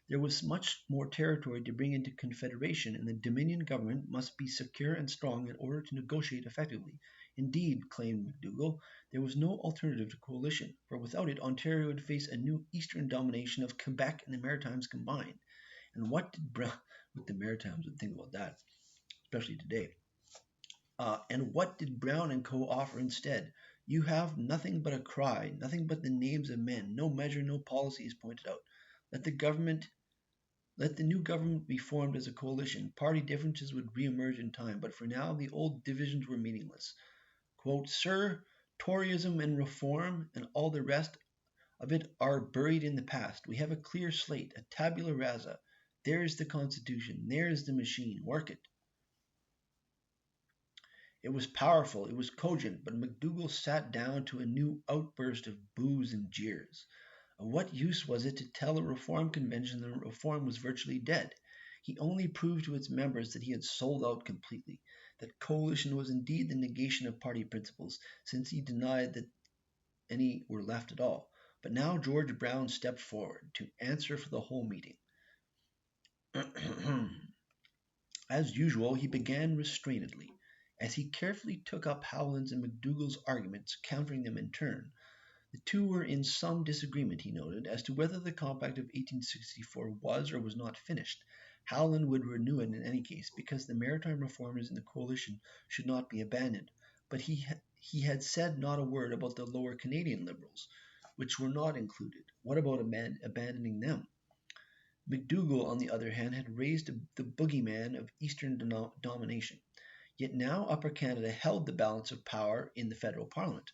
There was much more territory to bring into Confederation, and the Dominion government must be secure and strong in order to negotiate effectively. Indeed, claimed McDougall, there was no alternative to coalition, for without it Ontario would face a new eastern domination of Quebec and the Maritimes combined. And what the Maritimes would think about that, especially today. And what did Brown and Co. offer instead? You have nothing but a cry, nothing but the names of men, no measure, no policy is pointed out. Let the new government be formed as a coalition. Party differences would re-emerge in time, but for now the old divisions were meaningless. Quote, Sir, Toryism and reform and all the rest of it are buried in the past. We have a clear slate, a tabula rasa. There is the Constitution, there is the machine, work it. It was powerful, it was cogent, but McDougall sat down to a new outburst of boos and jeers. Of what use was it to tell a reform convention that reform was virtually dead? He only proved to its members that he had sold out completely, that coalition was indeed the negation of party principles, since he denied that any were left at all. But now George Brown stepped forward to answer for the whole meeting. As usual, he began restrainedly, as he carefully took up Howland's and McDougall's arguments, countering them in turn. The two were in some disagreement, he noted, as to whether the Compact of 1864 was or was not finished. Howland would renew it in any case, because the maritime reformers in the coalition should not be abandoned. But he had said not a word about the Lower Canadian Liberals, which were not included. What about abandoning them? McDougall, on the other hand, had raised the boogeyman of Eastern domination. Yet now Upper Canada held the balance of power in the federal parliament.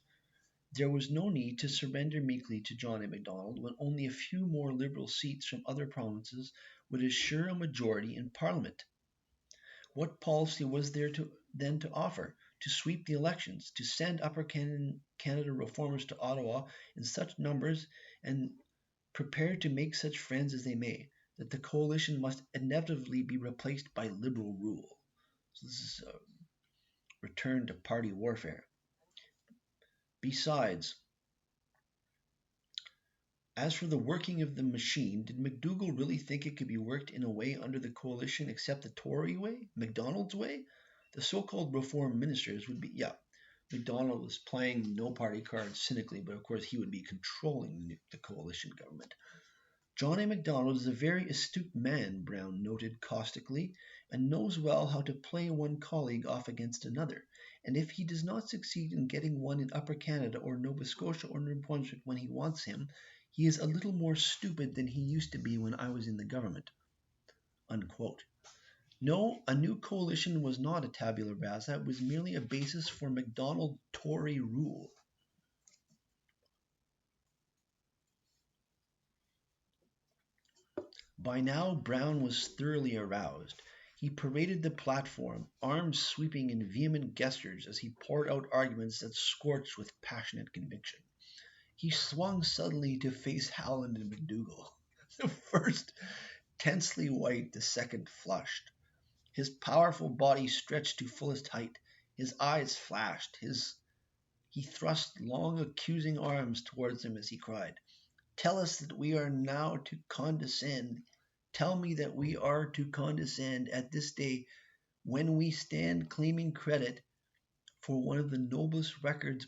There was no need to surrender meekly to Johnny Macdonald when only a few more Liberal seats from other provinces would assure a majority in Parliament. What policy was there then to offer? To sweep the elections, to send Upper Canada reformers to Ottawa in such numbers and prepared to make such friends as they may. that the coalition must inevitably be replaced by liberal rule. So this is a return to party warfare. Besides, as for the working of the machine, did McDougall really think it could be worked in a way under the coalition except the Tory way, Macdonald's way? The so-called reform ministers would be, yeah, Macdonald was playing no party cards cynically, but of course he would be controlling the coalition government. John A. Macdonald is a very astute man, Brown noted caustically, and knows well how to play one colleague off against another. And if he does not succeed in getting one in Upper Canada or Nova Scotia or New Brunswick when he wants him, he is a little more stupid than he used to be when I was in the government. Unquote. No, a new coalition was not a tabula rasa. It was merely a basis for Macdonald Tory rule. By now, Brown was thoroughly aroused. He paraded the platform, arms sweeping in vehement gestures as he poured out arguments that scorched with passionate conviction. He swung suddenly to face Howland and McDougall. The first tensely white, the second flushed. His powerful body stretched to fullest height. His eyes flashed. He thrust long accusing arms towards them as he cried, "Tell us that we are now to condescend. Tell me that we are to condescend at this day when we stand claiming credit for one of the noblest records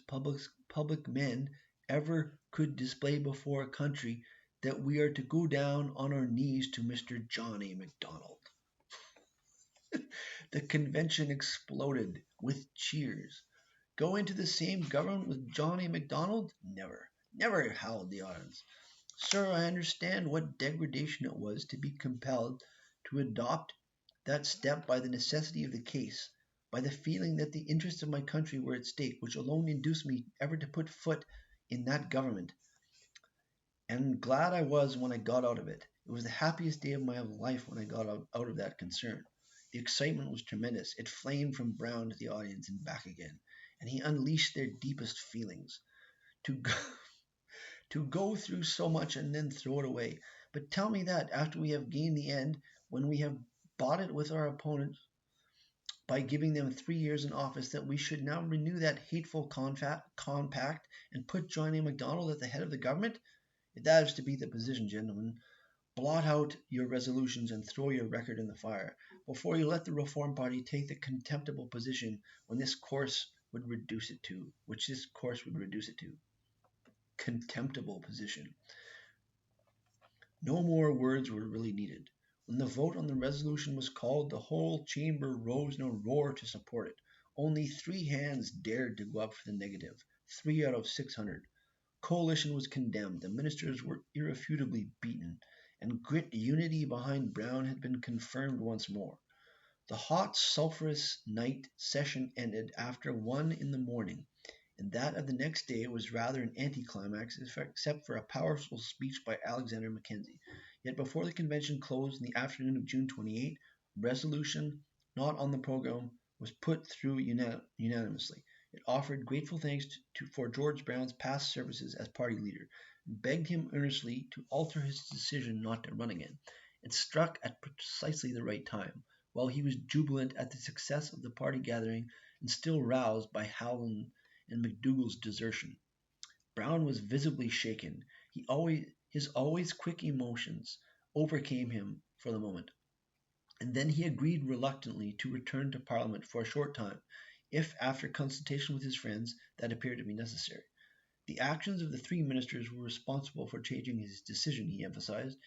public men ever could display before a country, that we are to go down on our knees to Mr. John A. Macdonald." The convention exploded with cheers. Go into the same government with John A. Macdonald? Never, never, howled the audience. Sir, I understand what degradation it was to be compelled to adopt that step by the necessity of the case, by the feeling that the interests of my country were at stake, which alone induced me ever to put foot in that government. And glad I was when I got out of it. It was the happiest day of my life when I got out of that concern. The excitement was tremendous. It flamed from Brown to the audience and back again, and he unleashed their deepest feelings. To go through so much and then throw it away. But tell me that after we have gained the end, when we have bought it with our opponents by giving them 3 years in office, that we should now renew that hateful compact and put John A. Macdonald at the head of the government? If that is to be the position, gentlemen, blot out your resolutions and throw your record in the fire before you let the Reform Party take the contemptible position which this course would reduce it to. Contemptible position. No more words were really needed. When the vote on the resolution was called, the whole chamber rose in a roar to support it. Only 3 hands dared to go up for the negative, 3 out of 600. Coalition was condemned, the ministers were irrefutably beaten, and grit unity behind Brown had been confirmed once more. The hot, sulphurous night session ended after 1 in the morning, and that of the next day was rather an anticlimax, except for a powerful speech by Alexander Mackenzie. Yet before the convention closed in the afternoon of June 28, a resolution not on the program was put through unanimously. It offered grateful thanks for George Brown's past services as party leader, and begged him earnestly to alter his decision not to run again. It struck at precisely the right time, while he was jubilant at the success of the party gathering and still roused by Howland and McDougall's desertion. Brown was visibly shaken. His always quick emotions overcame him for the moment, and then he agreed reluctantly to return to Parliament for a short time, if, after consultation with his friends, that appeared to be necessary. The actions of the 3 ministers were responsible for changing his decision, he emphasized.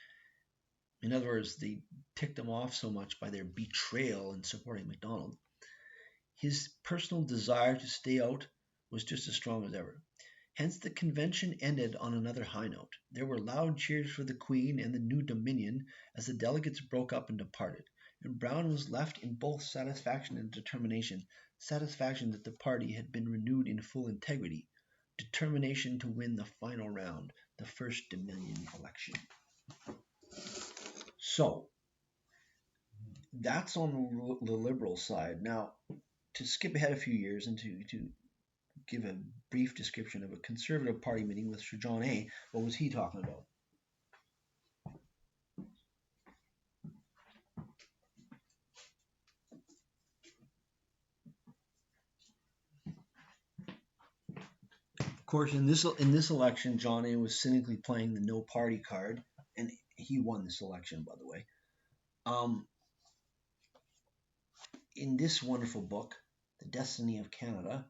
In other words, they ticked him off so much by their betrayal in supporting Macdonald. His personal desire to stay out was just as strong as ever. Hence the convention ended on another high note. There were loud cheers for the Queen and the new Dominion as the delegates broke up and departed, and Brown was left in both satisfaction and determination. Satisfaction that the party had been renewed in full integrity, determination to win the final round, the first Dominion election. So, that's on the Liberal side. Now, to skip ahead a few years and to give a brief description of a Conservative Party meeting with Sir John A. What was he talking about? course, in this election, John A. was cynically playing the no party card, and he won this election, by the way. In this wonderful book, The Destiny of Canada,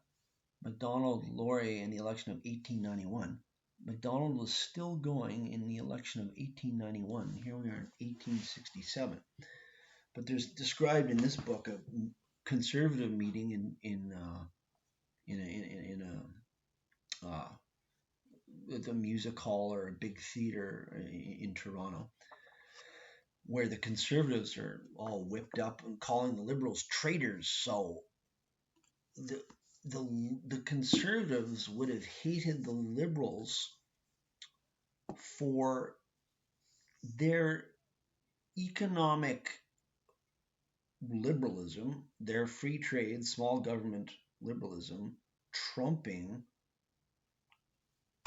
Macdonald, Laurier, in the election of 1891. Macdonald was still going in the election of 1891. Here we are in 1867. But there's described in this book a conservative meeting in a music hall or a big theater in Toronto, where the conservatives are all whipped up and calling the Liberals traitors. So the conservatives would have hated the Liberals for their economic liberalism, their free trade, small government liberalism, trumping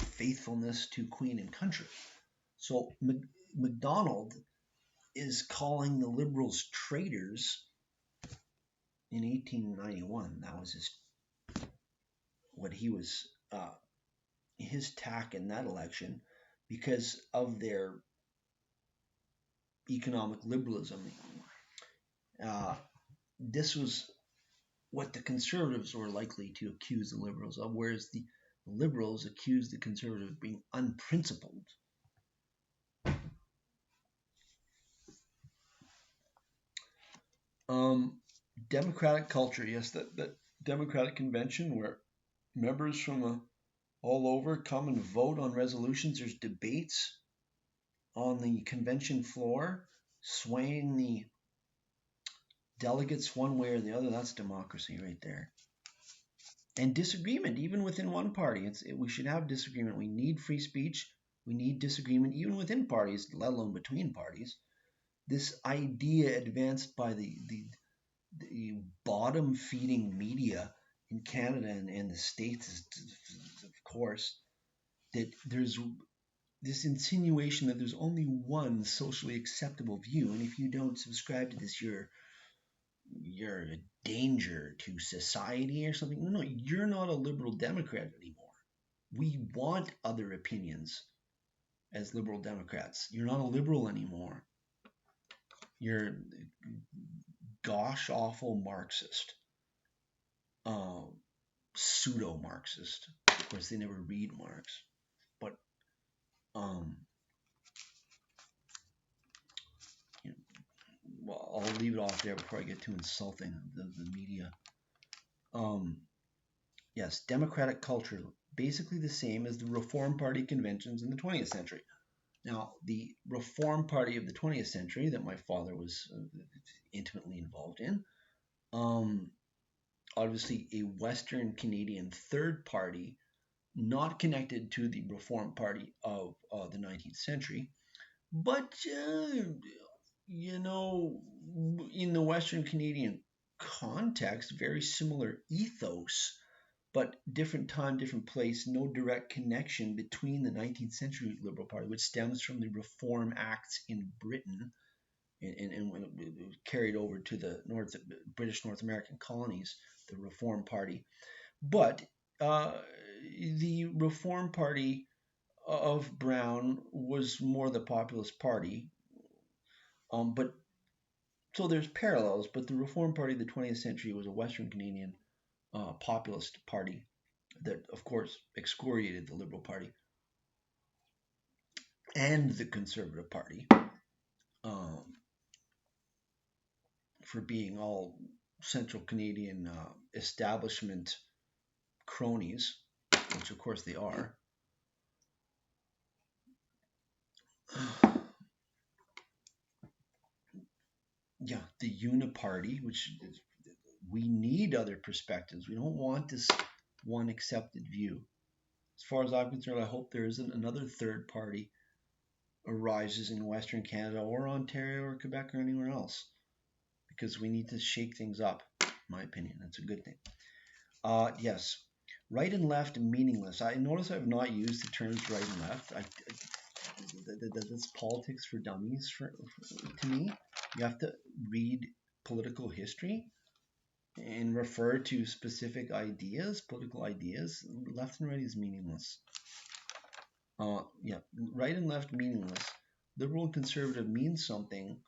faithfulness to Queen and country. So Macdonald is calling the Liberals traitors in 1891. That was his tack in that election, because of their economic liberalism. This was what the conservatives were likely to accuse the Liberals of, whereas the Liberals accused the conservatives of being unprincipled. Democratic culture, yes, that Democratic convention where members from all over come and vote on resolutions. There's debates on the convention floor, swaying the delegates one way or the other. That's democracy right there. And disagreement, even within one party. We should have disagreement. We need free speech. We need disagreement, even within parties, let alone between parties. This idea advanced by the bottom-feeding media in Canada and the States, of course, that there's this insinuation that there's only one socially acceptable view, and if you don't subscribe to this, you're a danger to society or something. No, you're not a liberal Democrat anymore. We want other opinions as liberal Democrats. You're not a liberal anymore. You're gosh awful Marxist, pseudo Marxist. Of course, they never read Marx, but well, I'll leave it off there before I get too insulting the media. Yes, democratic culture, basically the same as the Reform Party conventions in the 20th century. Now, the Reform Party of the 20th century that my father was intimately involved in, obviously a Western Canadian third party, not connected to the Reform Party of the 19th century, but, in the Western Canadian context, very similar ethos, but different time, different place, no direct connection between the 19th century Liberal Party, which stems from the Reform Acts in Britain and when it was carried over to the British North American colonies, the Reform Party. But the Reform Party of Brown was more the populist party. But so there's parallels, but the Reform Party of the 20th century was a Western Canadian populist party that, of course, excoriated the Liberal Party and the Conservative Party for being all Central Canadian establishment cronies, which of course they are. Yeah, the Uniparty, which is, we need other perspectives. We don't want this one accepted view. As far as I'm concerned, I hope there isn't another third party arises in Western Canada or Ontario or Quebec or anywhere else, because we need to shake things up, in my opinion. That's a good thing. Yes, right and left meaningless. I notice I've not used the terms right and left. That's politics for dummies to me. You have to read political history and refer to specific ideas, political ideas, left and right is meaningless. Yeah, right and left meaningless. Liberal and conservative means something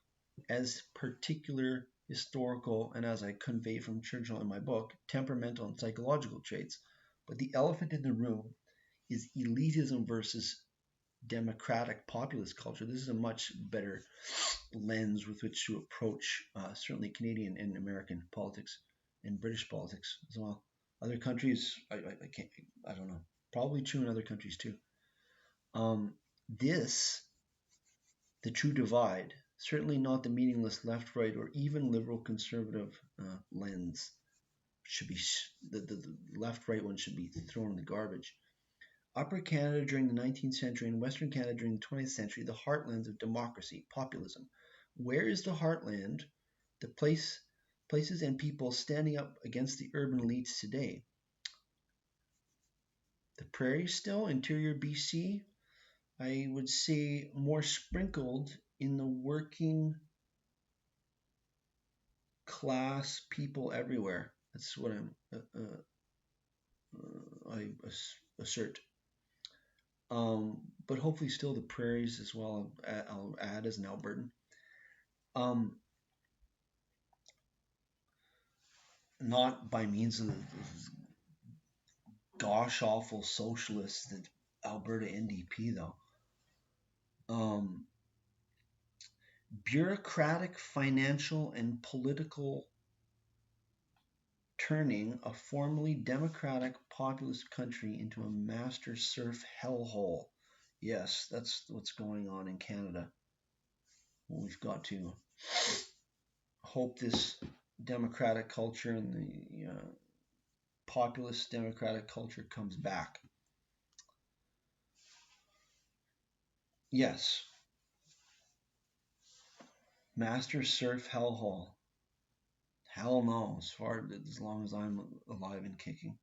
as particular historical and, as I convey from Churchill in my book, temperamental and psychological traits. But the elephant in the room is elitism versus democratic populist culture. This is a much better lens with which to approach certainly Canadian and American politics and British politics as well. Other countries, I can't, I don't know. Probably true in other countries too. This, the true divide, certainly not the meaningless left, right, or even liberal conservative lens, should be the left, right one should be thrown in the garbage. Upper Canada during the 19th century and Western Canada during the 20th century, the heartlands of democracy, populism. Where is the heartland, the places and people standing up against the urban elites today? The prairies still, interior BC, I would say more sprinkled in the working class people everywhere. That's what I assert. But hopefully still the prairies as well. I'll add as an Albertan. Not by means of the gosh awful socialists, the Alberta NDP though. Bureaucratic, financial, and political turning a formerly democratic populist country into a master serf hellhole. Yes, that's what's going on in Canada. We've got to hope this democratic culture and the populist democratic culture comes back. Yes, master serf hellhole. Hell no, as long as I'm alive and kicking.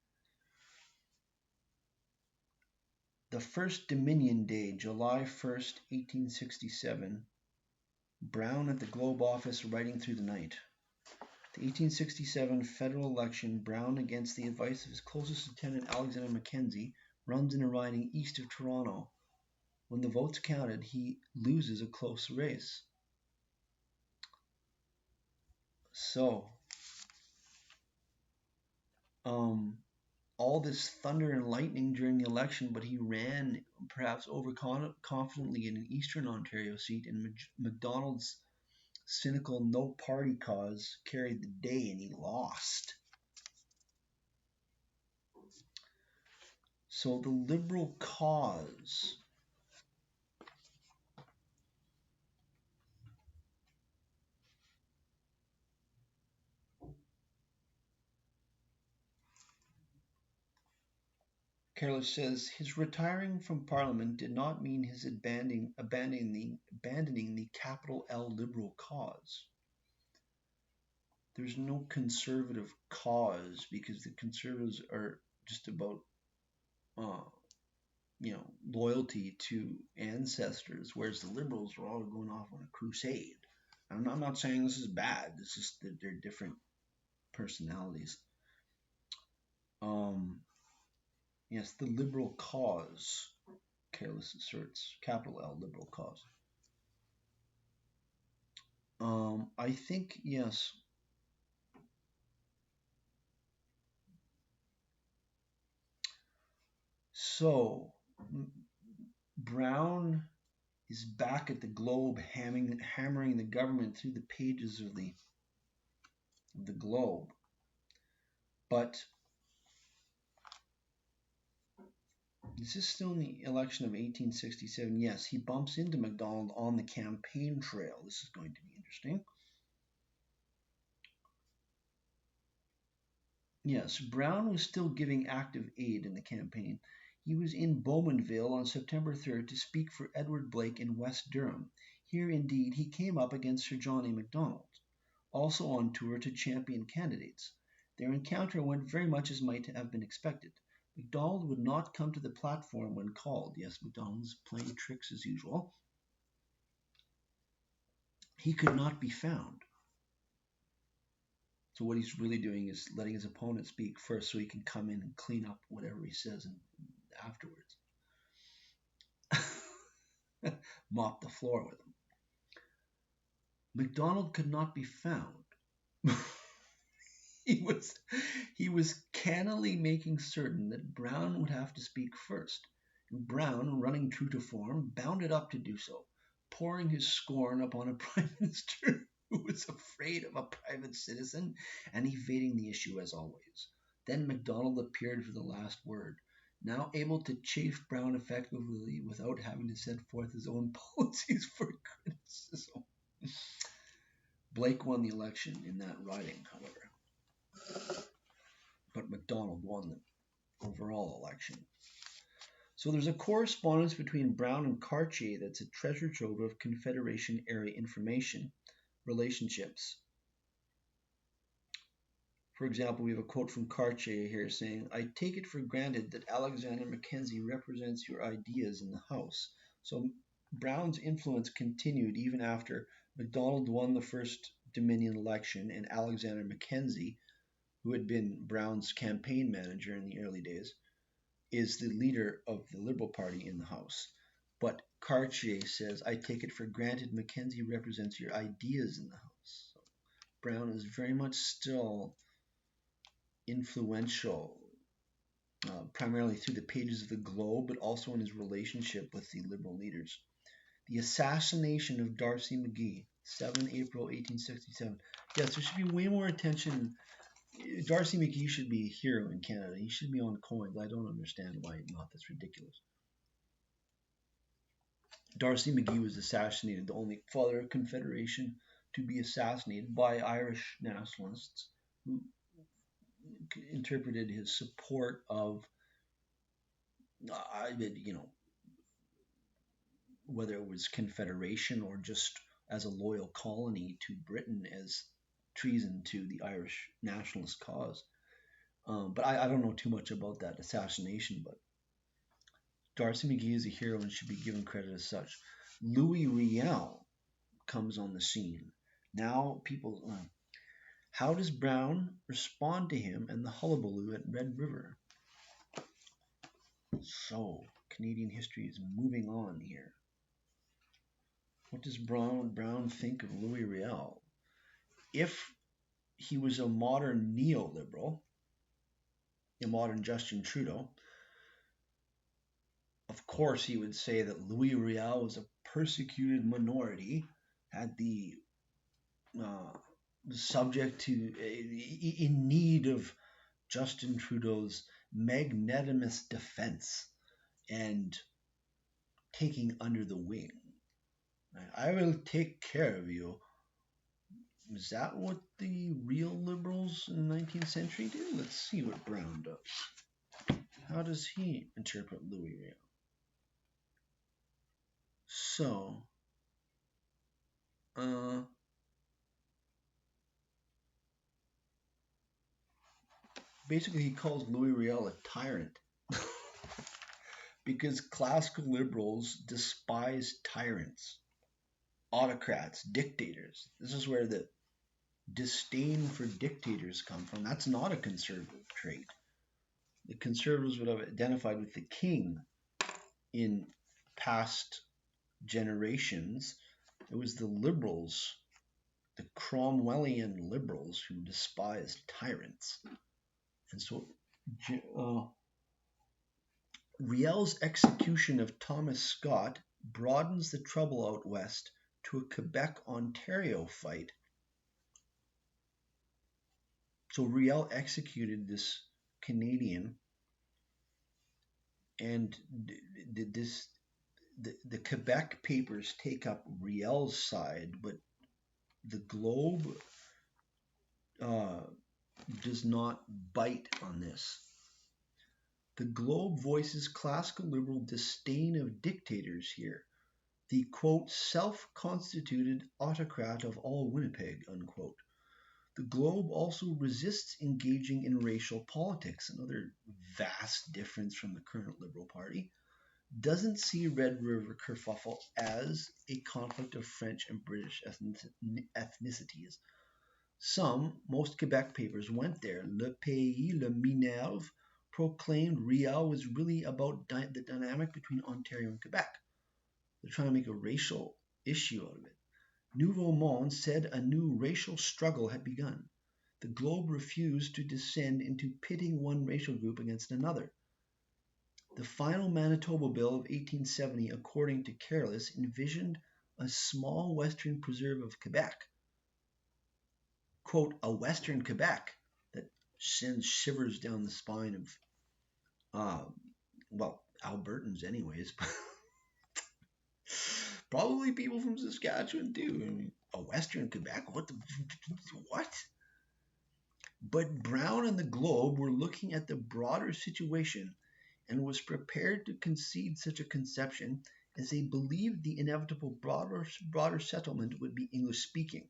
The first Dominion Day, July 1st, 1867. Brown at the Globe office writing through the night. The 1867 federal election, Brown, against the advice of his closest lieutenant Alexander Mackenzie, runs in a riding east of Toronto. When the votes counted, he loses a close race. So, all this thunder and lightning during the election, but he ran perhaps overconfidently in an eastern Ontario seat, and Macdonald's cynical no party cause carried the day and he lost. So the Liberal cause Careless says his retiring from Parliament did not mean his abandoning the capital L Liberal cause. There's no conservative cause because the conservatives are just about loyalty to ancestors, whereas the Liberals are all going off on a crusade. I'm not saying this is bad. It's just that they're different personalities. Yes, the Liberal cause, Careless asserts, capital L, Liberal cause. I think, yes. So, Brown is back at the Globe, hammering the government through the pages of the Globe. But this is still in the election of 1867. Yes, he bumps into Macdonald on the campaign trail. This is going to be interesting. Yes, Brown was still giving active aid in the campaign. He was in Bowmanville on September 3rd to speak for Edward Blake in West Durham. Here, indeed, he came up against Sir John A. Macdonald, also on tour to champion candidates. Their encounter went very much as might have been expected. Macdonald would not come to the platform when called. Yes, Macdonald was playing tricks as usual. He could not be found. So what he's really doing is letting his opponent speak first so he can come in and clean up whatever he says afterwards. Mop the floor with him. Macdonald could not be found. he was cannily making certain that Brown would have to speak first. And Brown, running true to form, bounded up to do so, pouring his scorn upon a prime minister who was afraid of a private citizen and evading the issue as always. Then Macdonald appeared for the last word, now able to chafe Brown effectively without having to set forth his own policies for criticism. Blake won the election in that riding, however. But Macdonald won the overall election. So there's a correspondence between Brown and Cartier that's a treasure trove of Confederation-era information, relationships. For example, we have a quote from Cartier here saying, "I take it for granted that Alexander Mackenzie represents your ideas in the House." So Brown's influence continued even after Macdonald won the first Dominion election and Alexander Mackenzie, who had been Brown's campaign manager in the early days, is the leader of the Liberal Party in the House. But Cartier says, "I take it for granted Mackenzie represents your ideas in the House." So Brown is very much still influential, primarily through the pages of the Globe, but also in his relationship with the Liberal leaders. The assassination of D'Arcy McGee, 7 April 1867. Yes, there should be way more attention. D'Arcy McGee should be a hero in Canada. He should be on coins. I don't understand why not. That's ridiculous. D'Arcy McGee was assassinated, the only father of Confederation to be assassinated by Irish nationalists who interpreted his support of, whether it was Confederation or just as a loyal colony to Britain, as treason to the Irish nationalist cause. But I don't know too much about that assassination, but D'Arcy McGee is a hero and should be given credit as such. Louis Riel comes on the scene. Now how does Brown respond to him and the hullabaloo at Red River? So, Canadian history is moving on here. What does Brown think of Louis Riel? If he was a modern neoliberal, a modern Justin Trudeau, of course he would say that Louis Riel was a persecuted minority, had the subject to, in need of Justin Trudeau's magnanimous defense and taking under the wing. "I will take care of you." Is that what the real liberals in the 19th century do? Let's see what Brown does. How does he interpret Louis Riel? So, basically he calls Louis Riel a tyrant because classical liberals despise tyrants, autocrats, dictators. This is where the disdain for dictators come from. That's not a conservative trait. The conservatives would have identified with the king in past generations. It was the liberals, the Cromwellian liberals, who despised tyrants. And so Riel's execution of Thomas Scott broadens the trouble out west to a Quebec-Ontario fight. So Riel executed this Canadian, and the Quebec papers take up Riel's side, but the Globe does not bite on this. The Globe voices classical liberal disdain of dictators here. The, quote, self-constituted autocrat of all Winnipeg, unquote. The Globe also resists engaging in racial politics, another vast difference from the current Liberal Party. Doesn't see Red River kerfuffle as a conflict of French and British ethnicities. Most Quebec papers went there. Le Pays, Le Minerve proclaimed Riel was really about the dynamic between Ontario and Quebec. They're trying to make a racial issue out of it. Nouveau Monde said a new racial struggle had begun. The Globe refused to descend into pitting one racial group against another. The final Manitoba Bill of 1870, according to Careless, envisioned a small western preserve of Quebec. Quote, a western Quebec that sends shivers down the spine of, Albertans anyways. Probably people from Saskatchewan too. I mean, a western Quebec? What? But Brown and the Globe were looking at the broader situation and was prepared to concede such a conception as they believed the inevitable broader settlement would be English-speaking.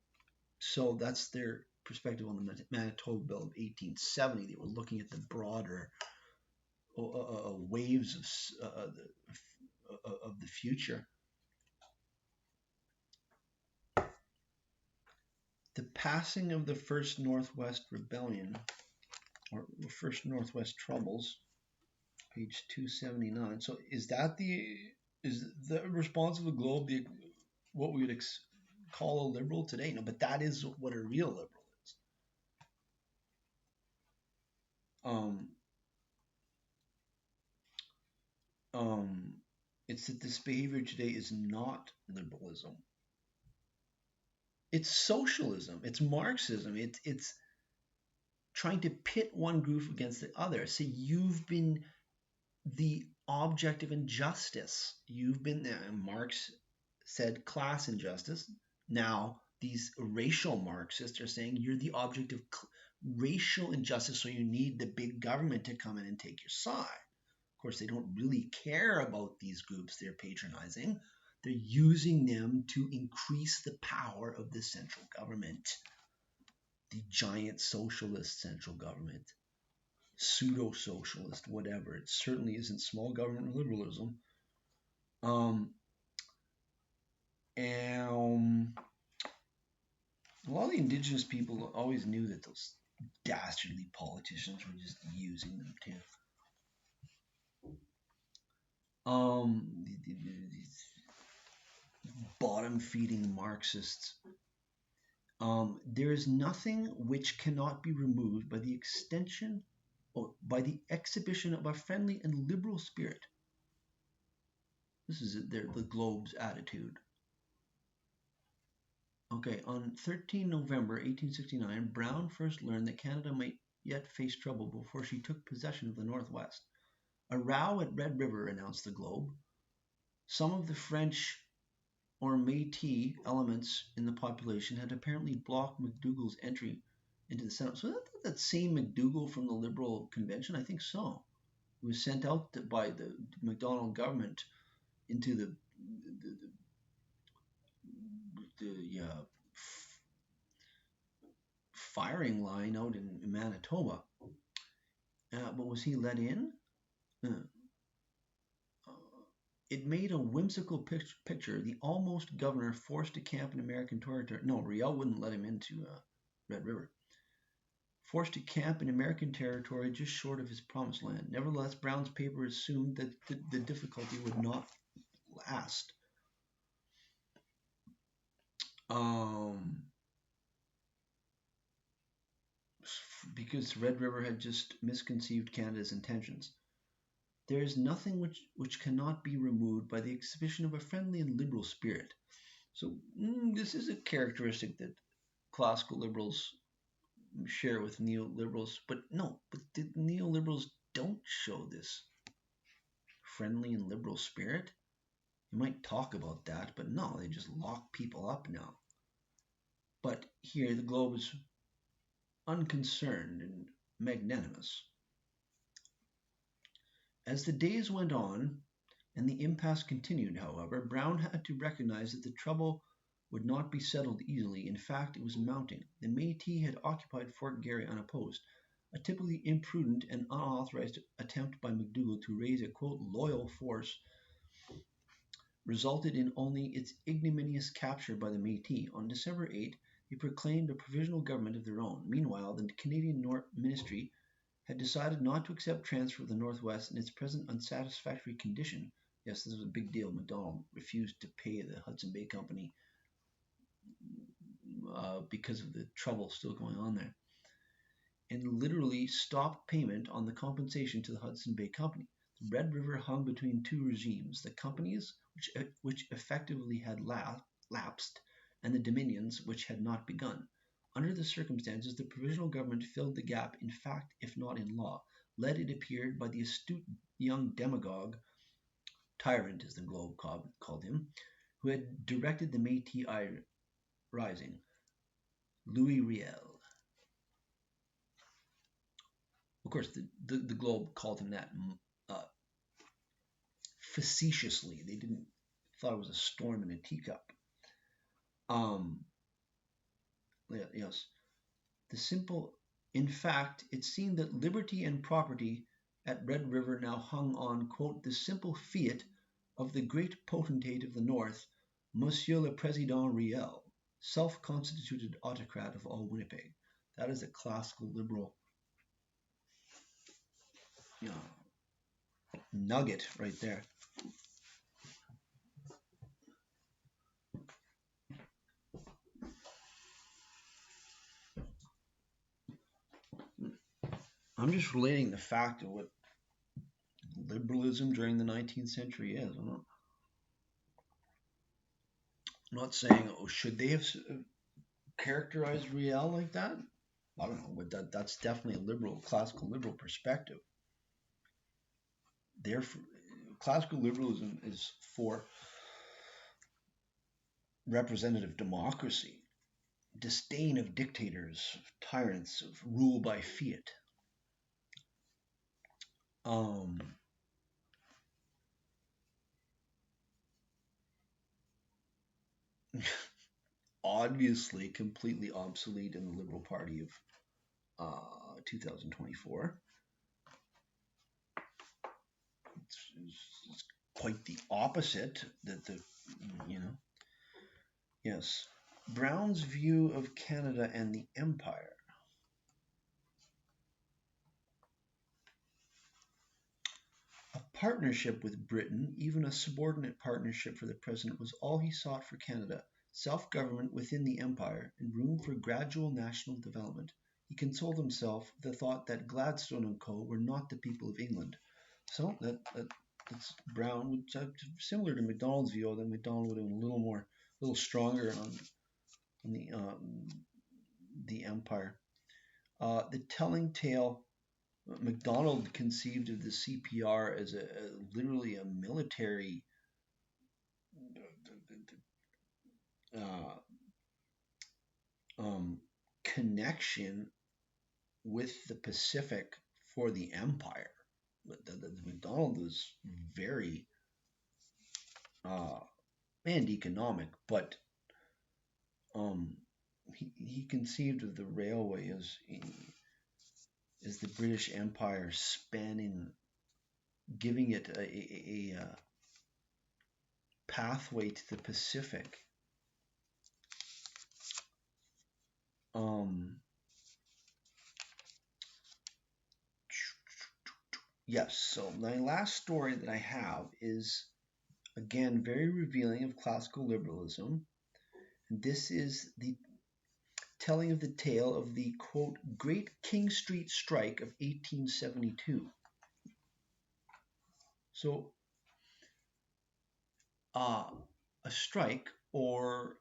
So that's their perspective on the Manitoba Bill of 1870. They were looking at the broader waves of the future. The passing of the First Northwest Rebellion, or the First Northwest Troubles, page 279. So is the response of the Globe what we would call a liberal today? No, but that is what a real liberal is. It's that this behavior today is not liberalism. It's socialism. It's Marxism. It's trying to pit one group against the other. So you've been the object of injustice. You've been there. Marx said class injustice. Now these racial Marxists are saying you're the object of racial injustice, so you need the big government to come in and take your side. Of course, they don't really care about these groups they're patronizing. They're using them to increase the power of the central government, the giant socialist central government, pseudo-socialist, whatever. It certainly isn't small government liberalism. And a lot of the Indigenous people always knew that those dastardly politicians were just using them too. These bottom-feeding Marxists. There is nothing which cannot be removed by the exhibition of a friendly and liberal spirit. This is the Globe's attitude. Okay, on 13 November 1869, Brown first learned that Canada might yet face trouble before she took possession of the Northwest. A row at Red River, announced the Globe. Some of the French or Métis elements in the population had apparently blocked McDougall's entry into the Senate. So that same McDougall from the Liberal Convention? I think so. He was sent out by the Macdonald government into the firing line out in Manitoba. But was he let in? It made a whimsical picture. The almost governor forced to camp in American territory. No, Riel wouldn't let him into Red River. Forced to camp in American territory just short of his promised land. Nevertheless, Brown's paper assumed that the difficulty would not last. Because Red River had just misconceived Canada's intentions. There is nothing which cannot be removed by the exhibition of a friendly and liberal spirit. So this is a characteristic that classical liberals share with neoliberals, but the neoliberals don't show this friendly and liberal spirit. You might talk about that, but no, they just lock people up now. But here the Globe is unconcerned and magnanimous. As the days went on and the impasse continued, however, Brown had to recognize that the trouble would not be settled easily. In fact, it was mounting. The Métis had occupied Fort Garry unopposed. A typically imprudent and unauthorized attempt by McDougall to raise a, quote, loyal force resulted in only its ignominious capture by the Métis. On December 8, They proclaimed a provisional government of their own. Meanwhile, the Canadian Ministry had decided not to accept transfer of the Northwest in its present unsatisfactory condition. Yes, this was a big deal. Macdonald refused to pay the Hudson Bay Company because of the trouble still going on there, and literally stopped payment on the compensation to the Hudson Bay Company. The Red River hung between two regimes, the companies, which effectively had lapsed, and the dominions, which had not begun. Under the circumstances, the provisional government filled the gap in fact, if not in law, led, it appeared, by the astute young demagogue, tyrant as the Globe called him, who had directed the Métis rising, Louis Riel. Of course, the Globe called him that facetiously. They didn't thought it was a storm in a teacup. Yes, the simple. In fact, it seemed that liberty and property at Red River now hung on, quote, the simple fiat of the great potentate of the North, Monsieur le Président Riel, self-constituted autocrat of all Winnipeg. That is a classical liberal nugget right there. I'm just relating the fact of what liberalism during the 19th century is. I'm not saying, oh, should they have characterized Riel like that? I don't know, but that's definitely a liberal, classical liberal perspective. Therefore, classical liberalism is for representative democracy, disdain of dictators, of tyrants, of rule by fiat. Obviously completely obsolete in the Liberal Party of 2024. It's quite the opposite. Yes. Brown's view of Canada and the Empire. A partnership with Britain, even a subordinate partnership for the present, was all he sought for Canada. Self-government within the Empire, and room for gradual national development. He consoled himself with the thought that Gladstone and co. were not the people of England. So that's Brown, similar to Macdonald's view, although Macdonald would have been a little stronger on the Empire. The telling tale. Macdonald conceived of the CPR as literally a military connection with the Pacific for the Empire. Macdonald was very and economic, but he conceived of the railway as the British Empire spanning, giving it a pathway to the Pacific. Yes, so my last story that I have is, again, very revealing of classical liberalism. And this is the telling of the tale of the, quote, Great King Street Strike of 1872. So, a strike, or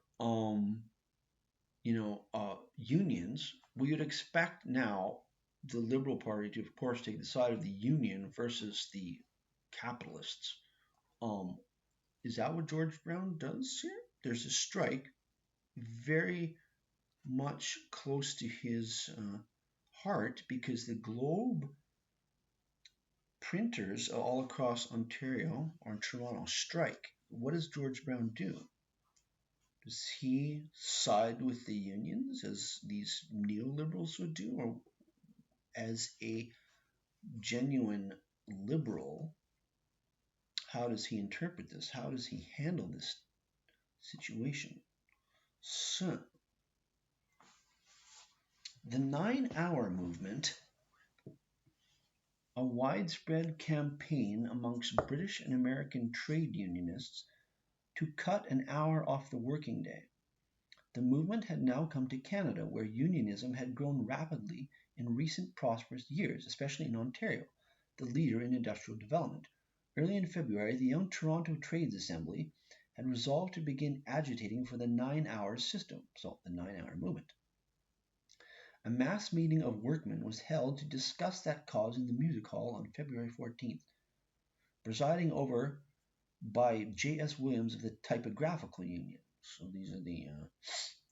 unions, we would expect now the Liberal Party to, of course, take the side of the union versus the capitalists. Is that what George Brown does here? There's a strike, very much close to his heart, because the Globe printers all across Ontario or Toronto strike. What does George Brown do? Does he side with the unions, as these neoliberals would do, or as a genuine liberal, how does he interpret this? How does he handle this situation? So, The 9-hour movement, a widespread campaign amongst British and American trade unionists to cut an hour off the working day. The movement had now come to Canada, where unionism had grown rapidly in recent prosperous years, especially in Ontario, the leader in industrial development. Early in February, the young Toronto Trades Assembly had resolved to begin agitating for the 9-hour system, so the 9-hour movement. A mass meeting of workmen was held to discuss that cause in the Music Hall on February 14th, presiding over by J.S. Williams of the Typographical Union. So these are the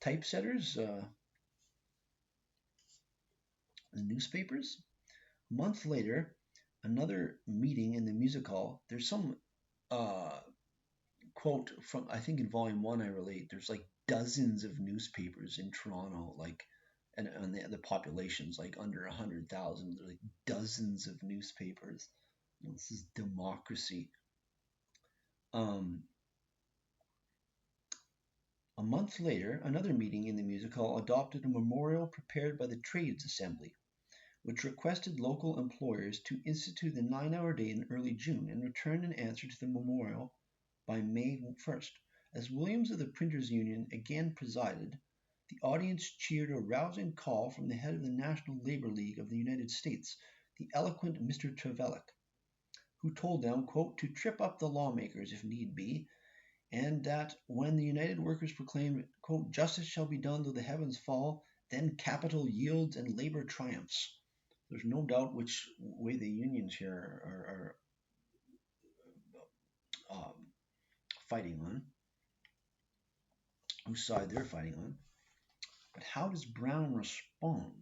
typesetters, the newspapers. A month later, another meeting in the Music Hall. There's some quote from, I think in volume 1 I relate, there's like dozens of newspapers in Toronto, like, and the population's like under 100,000. There's like dozens of newspapers. This is democracy. A month later, another meeting in the Music Hall adopted a memorial prepared by the Trades Assembly, which requested local employers to institute the 9-hour day in early June and return an answer to the memorial by May 1st. As Williams of the Printers Union again presided, the audience cheered a rousing call from the head of the National Labor League of the United States, the eloquent Mr. Trevelyan, who told them, quote, to trip up the lawmakers if need be, and that when the United Workers proclaimed, quote, justice shall be done though the heavens fall, then capital yields and labor triumphs. There's no doubt which way the unions here are fighting on, whose side they're fighting on. But how does Brown respond?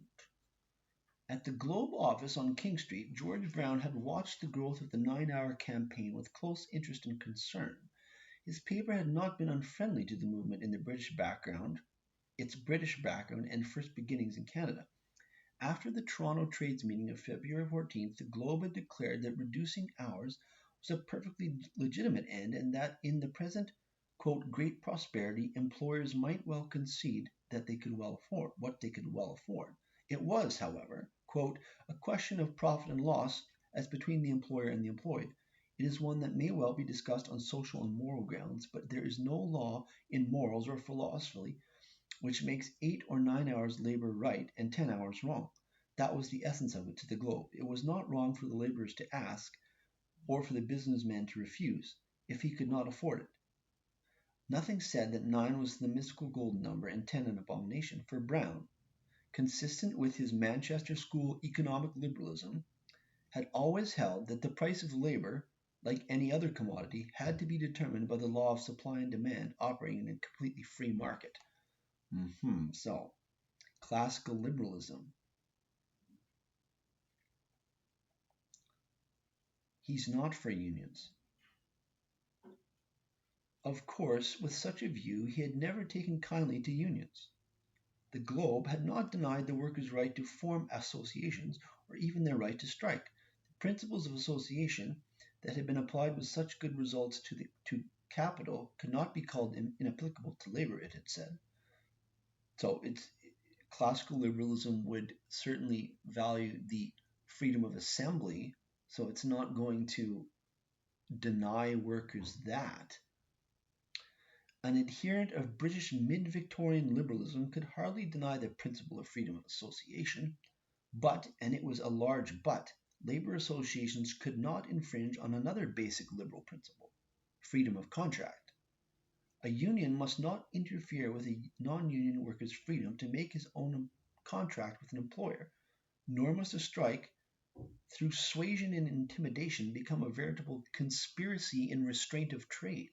At the Globe office on King Street, George Brown had watched the growth of the 9-hour campaign with close interest and concern. His paper had not been unfriendly to the movement in its British background and first beginnings in Canada. After the Toronto Trades meeting of February 14th, the Globe had declared that reducing hours was a perfectly legitimate end and that in the present, quote, great prosperity, employers might well concede that they could well afford what they could well afford. It was, however, quote, a question of profit and loss as between the employer and the employed. It is one that may well be discussed on social and moral grounds, but there is no law in morals or philosophy which makes 8 or 9 hours labor right and 10 hours wrong. That was the essence of it to the Globe. It was not wrong for the laborers to ask, or for the businessman to refuse, if he could not afford it. Nothing said that 9 was the mystical golden number and 10 an abomination. For Brown, consistent with his Manchester School economic liberalism, had always held that the price of labor, like any other commodity, had to be determined by the law of supply and demand operating in a completely free market. So, classical liberalism. He's not for unions. Of course, with such a view, he had never taken kindly to unions. The Globe had not denied the workers' right to form associations or even their right to strike. The principles of association that had been applied with such good results to capital could not be called inapplicable to labor, it had said. So classical liberalism would certainly value the freedom of assembly, so it's not going to deny workers that. An adherent of British mid-Victorian liberalism could hardly deny the principle of freedom of association, but, and it was a large but, labor associations could not infringe on another basic liberal principle, freedom of contract. A union must not interfere with a non-union worker's freedom to make his own contract with an employer, nor must a strike, through suasion and intimidation, become a veritable conspiracy in restraint of trade.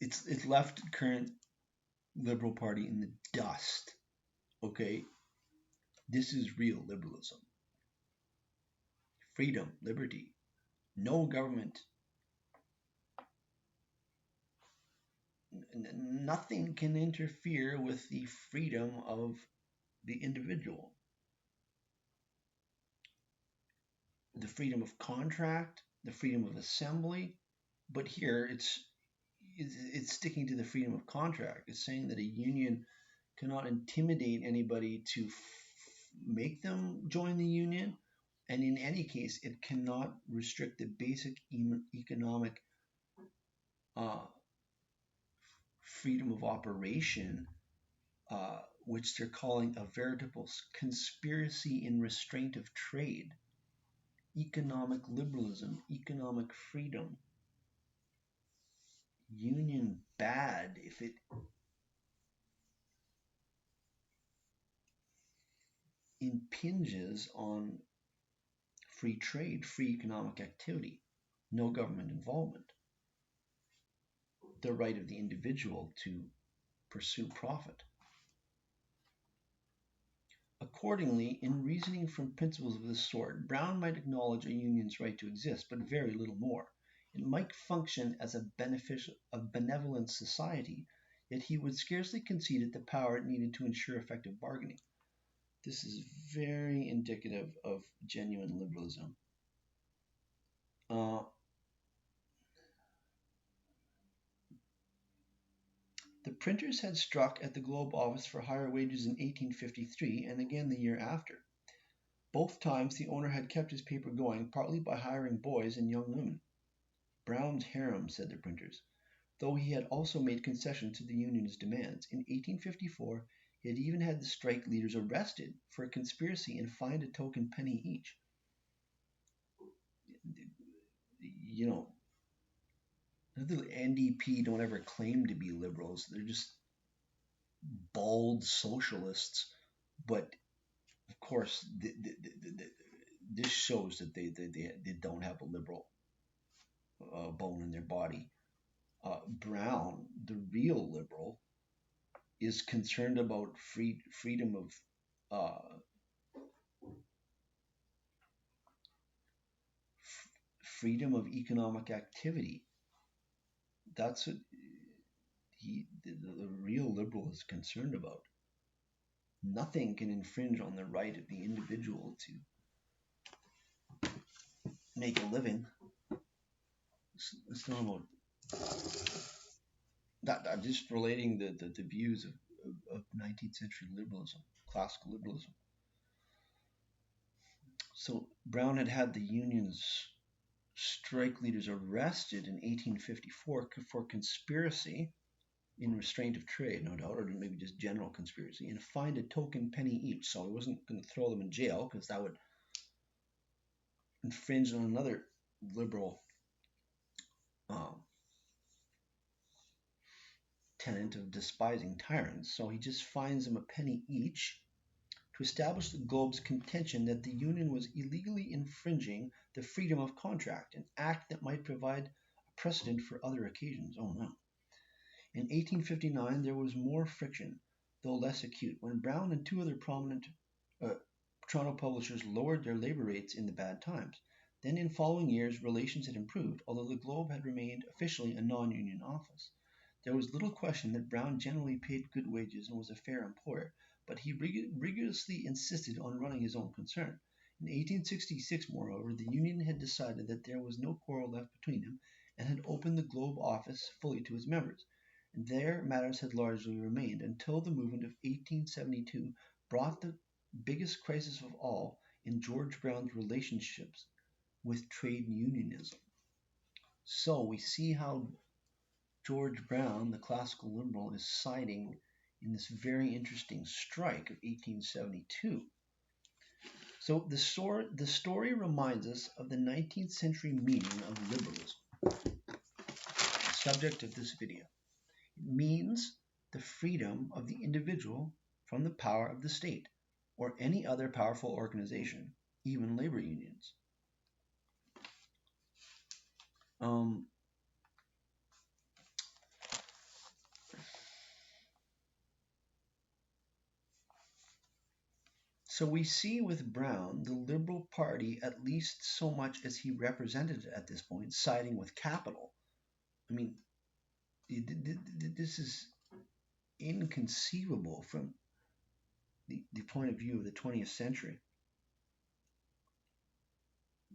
It's left current Liberal Party in the dust. Okay, this is real liberalism. Freedom, liberty, no government. Nothing can interfere with the freedom of the individual. The freedom of contract, the freedom of assembly, but here it's sticking to the freedom of contract. It's saying that a union cannot intimidate anybody to make them join the union, and in any case, it cannot restrict the basic economic uh, freedom of operation, which they're calling a veritable conspiracy in restraint of trade. Economic liberalism, economic freedom, union bad if it impinges on free trade, free economic activity, no government involvement, the right of the individual to pursue profit. Accordingly, in reasoning from principles of this sort, Brown might acknowledge a union's right to exist, but very little more. It might function as a benevolent society, yet he would scarcely concede it the power it needed to ensure effective bargaining. This is very indicative of genuine liberalism. The printers had struck at the Globe office for higher wages in 1853 and again the year after. Both times the owner had kept his paper going partly by hiring boys and young women. Brown's harem, said the printers, though he had also made concessions to the union's demands. In 1854 he had even had the strike leaders arrested for a conspiracy and fined a token penny each. You know, the NDP don't ever claim to be liberals. They're just bald socialists. But of course, this shows that they don't have a liberal bone in their body. Brown, the real liberal, is concerned about freedom of economic activity. That's what the real liberal is concerned about. Nothing can infringe on the right of the individual to make a living. It's not about that. I'm just relating the views of 19th century liberalism, classical liberalism. So Brown had the union's strike leaders arrested in 1854 for conspiracy in restraint of trade, no doubt, or maybe just general conspiracy, and fined a token penny each. So he wasn't going to throw them in jail because that would infringe on another liberal tenet of despising tyrants. So he just fines them a penny each to establish the Globe's contention that the union was illegally infringing the freedom of contract, an act that might provide a precedent for other occasions. Oh no. In 1859, there was more friction, though less acute, when Brown and two other prominent Toronto publishers lowered their labor rates in the bad times. Then in following years, relations had improved, although the Globe had remained officially a non-union office. There was little question that Brown generally paid good wages and was a fair employer, but he rigorously insisted on running his own concern. In 1866, moreover, the union had decided that there was no quarrel left between them and had opened the Globe office fully to its members. And there matters had largely remained until the movement of 1872 brought the biggest crisis of all in George Brown's relationships with trade unionism. So we see how George Brown, the classical liberal, is siding in this very interesting strike of 1872. So the story reminds us of the 19th century meaning of liberalism, the subject of this video. It means the freedom of the individual from the power of the state or any other powerful organization, even labor unions. So we see with Brown the Liberal Party, at least so much as he represented it at this point, siding with capital. I mean, this is inconceivable from the point of view of the 20th century.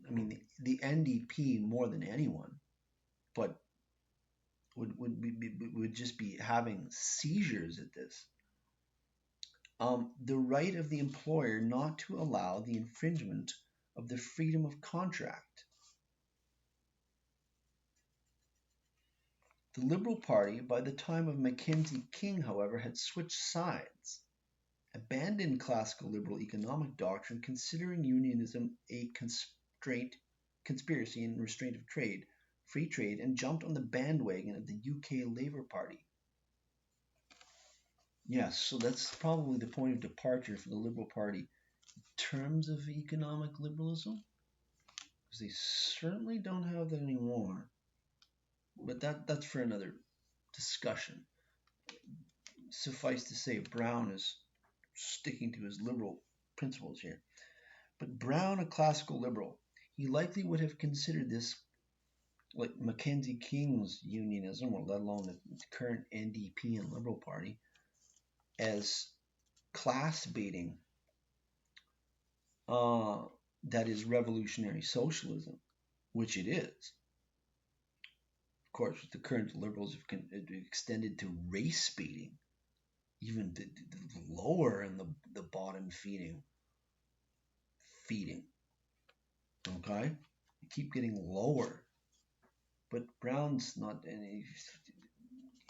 I mean, the NDP more than anyone, but would just be having seizures at this. the right of the employer not to allow the infringement of the freedom of contract. The Liberal Party, by the time of Mackenzie King, however, had switched sides, abandoned classical liberal economic doctrine, considering unionism a conspiracy and restraint of trade, free trade, and jumped on the bandwagon of the UK Labour Party. Yes, so that's probably the point of departure for the Liberal Party in terms of economic liberalism, because they certainly don't have that anymore. But that's for another discussion. Suffice to say, Brown is sticking to his liberal principles here. But Brown, a classical liberal, he likely would have considered this, like Mackenzie King's unionism, or let alone the current NDP and Liberal Party, as class baiting, that is revolutionary socialism, which it is. Of course, the current liberals have extended to race baiting, even the lower and the bottom feeding. Okay, you keep getting lower, but Brown's not, and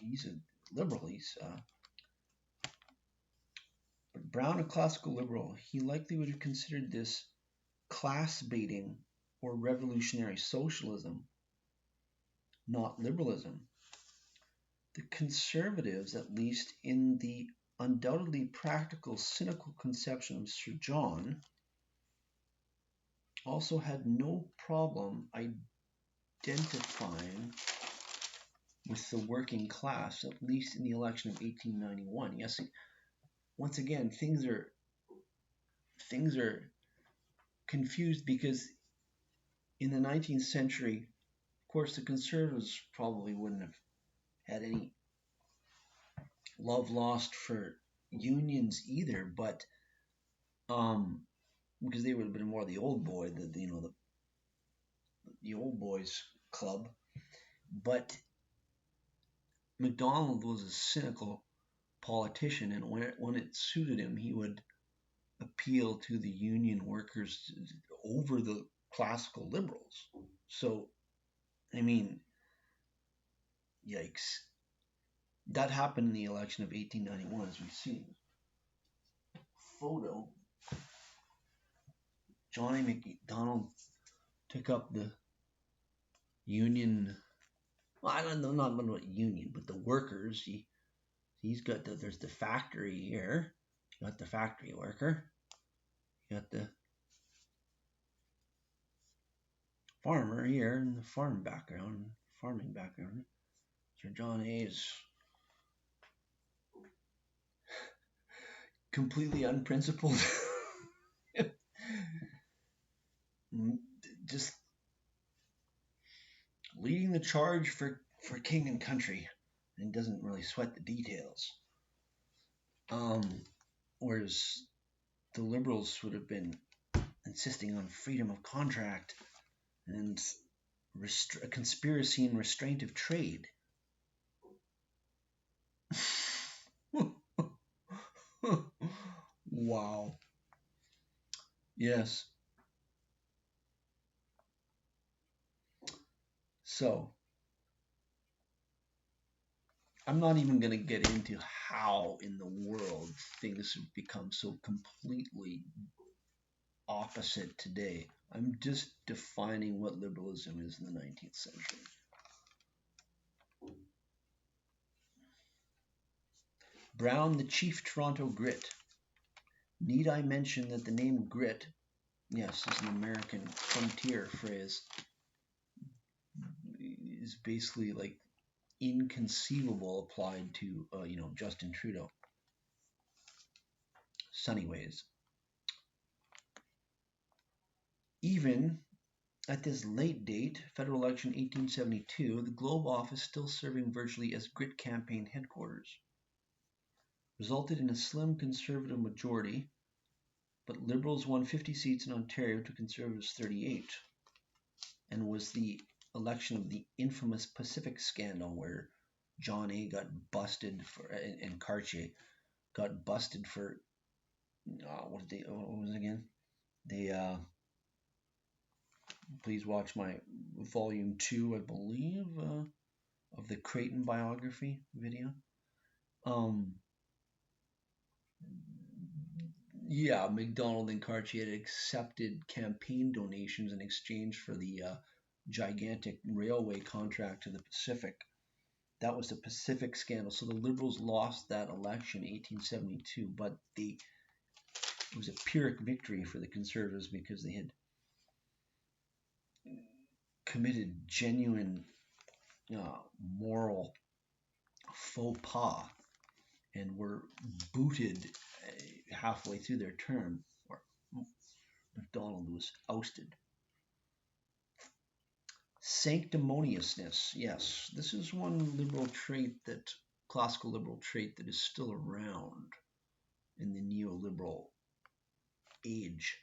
he's a liberal. But Brown, a classical liberal, he likely would have considered this class baiting or revolutionary socialism, not liberalism. The conservatives, at least in the undoubtedly practical, cynical conception of Sir John, also had no problem identifying with the working class, at least in the election of 1891. Yes, once again, things are confused, because in the 19th century, of course, the conservatives probably wouldn't have had any love lost for unions either, but because they would have been more the old boy, the old boys club. But Macdonald was a cynical politician, and when it suited him, he would appeal to the union workers over the classical liberals. So, I mean, yikes. That happened in the election of 1891, as we've seen. Photo. Johnny Macdonald took up the union. Well, I don't know, not what union, but the workers. He's got there's the factory here. You got the factory worker. You got the farmer here in the farming background. Sir John A. is completely unprincipled. Just leading the charge for king and country, and doesn't really sweat the details. Whereas the liberals would have been insisting on freedom of contract and a conspiracy and restraint of trade. Wow. Yes. So, I'm not even going to get into how in the world things have become so completely opposite today. I'm just defining what liberalism is in the 19th century. Brown, the chief Toronto grit. Need I mention that the name grit, yes, is an American frontier phrase, is basically like inconceivable applied to, Justin Trudeau. Sunny ways. Even at this late date, federal election 1872, the Globe office, still serving virtually as Grit campaign headquarters, resulted in a slim Conservative majority, but Liberals won 50 seats in Ontario to Conservatives 38, and was the election of the infamous Pacific scandal, where John A. got busted for, and Cartier got busted for what was it again? They please watch my volume 2, I believe, of the Creighton biography video. Yeah, Macdonald and Cartier had accepted campaign donations in exchange for the gigantic railway contract to the Pacific. That was the Pacific scandal. So the Liberals lost that election in 1872, but it was a Pyrrhic victory for the Conservatives because they had committed genuine moral faux pas and were booted halfway through their term, or Macdonald was ousted. Sanctimoniousness, yes, this is one liberal trait that classical liberal trait that is still around in the neoliberal age.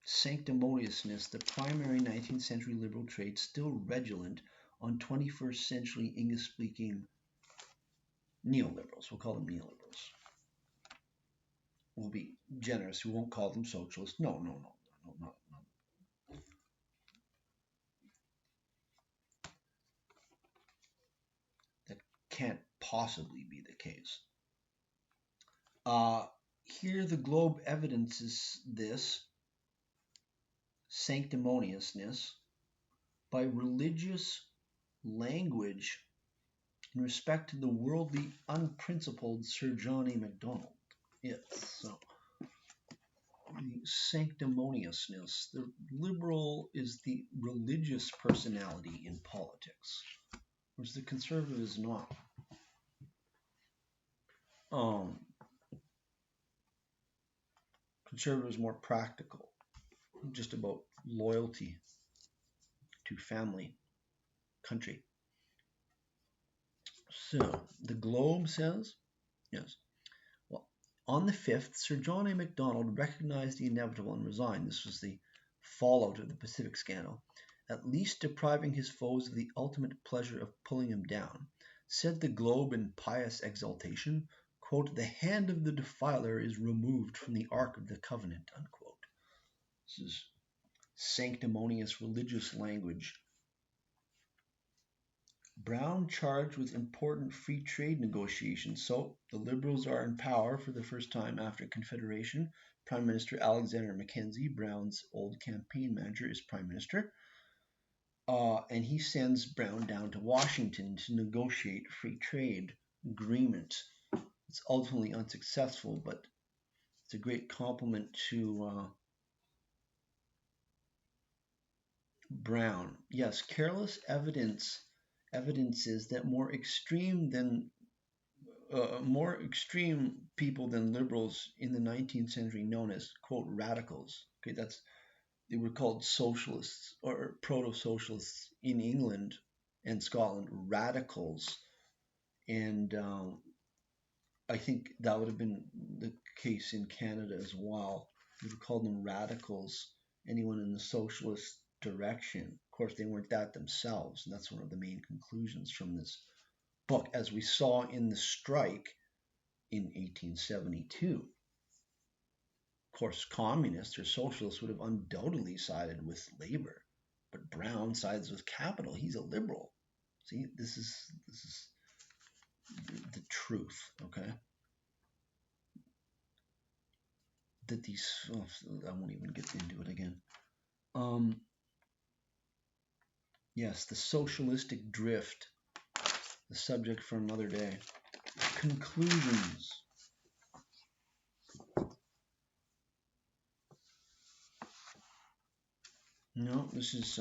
Sanctimoniousness, the primary 19th century liberal trait still redolent on 21st century English-speaking neoliberals. We'll call them neoliberals. We'll be generous. We won't call them socialists. No. That can't possibly be the case. Here the Globe evidences this sanctimoniousness by religious language in respect to the worldly, unprincipled Sir John A. Macdonald. Yes, so the sanctimoniousness. The liberal is the religious personality in politics, whereas the conservative is not. Conservative is more practical, just about loyalty to family, country. So the Globe says, yes. Well, on the 5th, Sir John A. Macdonald recognized the inevitable and resigned. This was the fallout of the Pacific scandal, at least depriving his foes of the ultimate pleasure of pulling him down. Said the Globe in pious exultation, quote, "The hand of the defiler is removed from the Ark of the Covenant," unquote. This is sanctimonious religious language. Brown charged with important free trade negotiations. So the Liberals are in power for the first time after Confederation. Prime Minister Alexander Mackenzie, Brown's old campaign manager, is Prime Minister. And he sends Brown down to Washington to negotiate a free trade agreement. It's ultimately unsuccessful, but it's a great compliment to Brown. Yes, Careless evidences that more extreme people than liberals in the 19th century, known as, quote, radicals. Okay, they were called socialists or proto-socialists in England and Scotland, radicals, and I think that would have been the case in Canada as well. We would call them radicals, anyone in the socialist direction. Of course, they weren't that themselves, and that's one of the main conclusions from this book, as we saw in the strike in 1872. Of course, communists or socialists would have undoubtedly sided with labor, but Brown sides with capital. He's a liberal. See, this is the truth, okay? That these, I won't even get into it again. Yes, the socialistic drift, the subject for another day. Conclusions. No, this is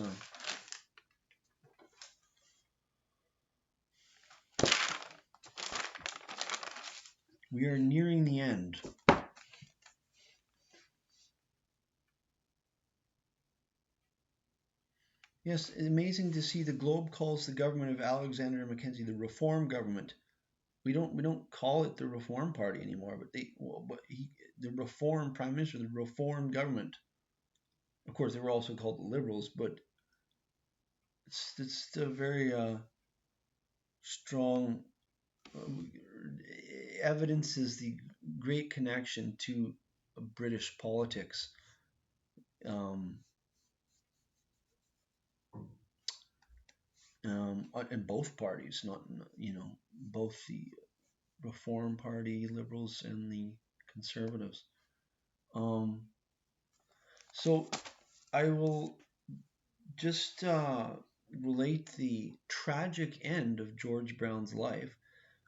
we are nearing the end. Yes, amazing to see the Globe calls the government of Alexander Mackenzie the Reform government. We don't call it the Reform Party anymore, but the Reform Prime Minister, the Reform government. Of course, they were also called the Liberals, but it's still very strong. Evidences the great connection to British politics. Um, in both parties, not both the Reform Party, Liberals, and the Conservatives. So I will just relate the tragic end of George Brown's life,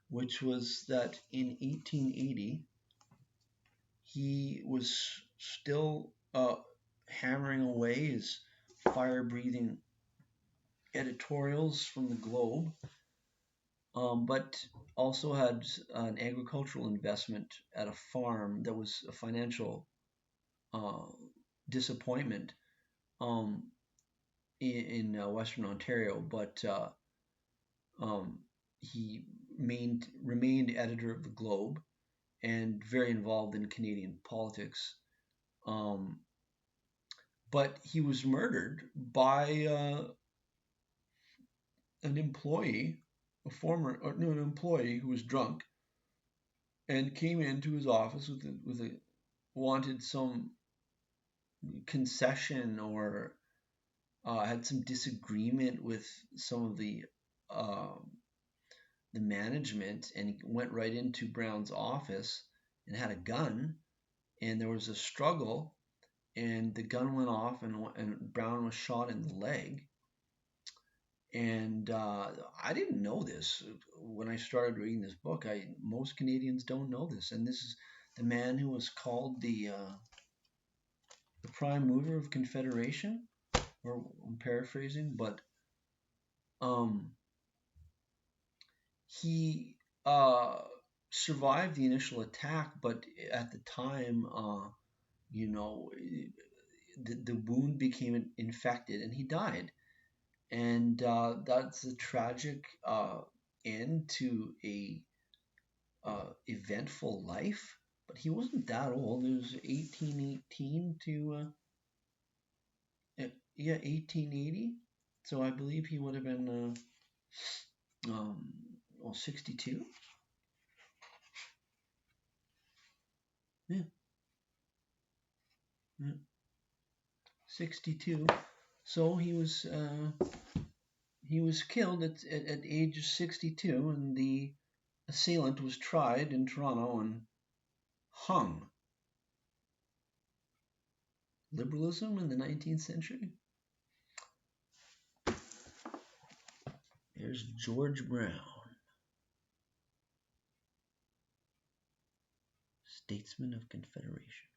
which was that in 1880 he was still hammering away his fire-breathing editorials from the Globe, but also had an agricultural investment at a farm that was a financial uh, disappointment um, in Western Ontario. But he remained editor of the Globe and very involved in Canadian politics. Um, but he was murdered by an employee, an employee who was drunk and came into his office with a wanted some concession or had some disagreement with some of the management, and he went right into Brown's office and had a gun, and there was a struggle, and the gun went off, and Brown was shot in the leg. And I didn't know this when I started reading this book. Most Canadians don't know this, and this is the man who was called the prime mover of Confederation, or I'm paraphrasing, but he survived the initial attack, but at the time, you know, the wound became infected, and he died. And that's a tragic end to a eventful life. But he wasn't that old. It was 1818 to 1880. So I believe he would have been 62. Yeah, yeah, 62. So he was killed at age 62, and the assailant was tried in Toronto and hung. Liberalism in the 19th century. There's George Brown, Statesman of Confederation.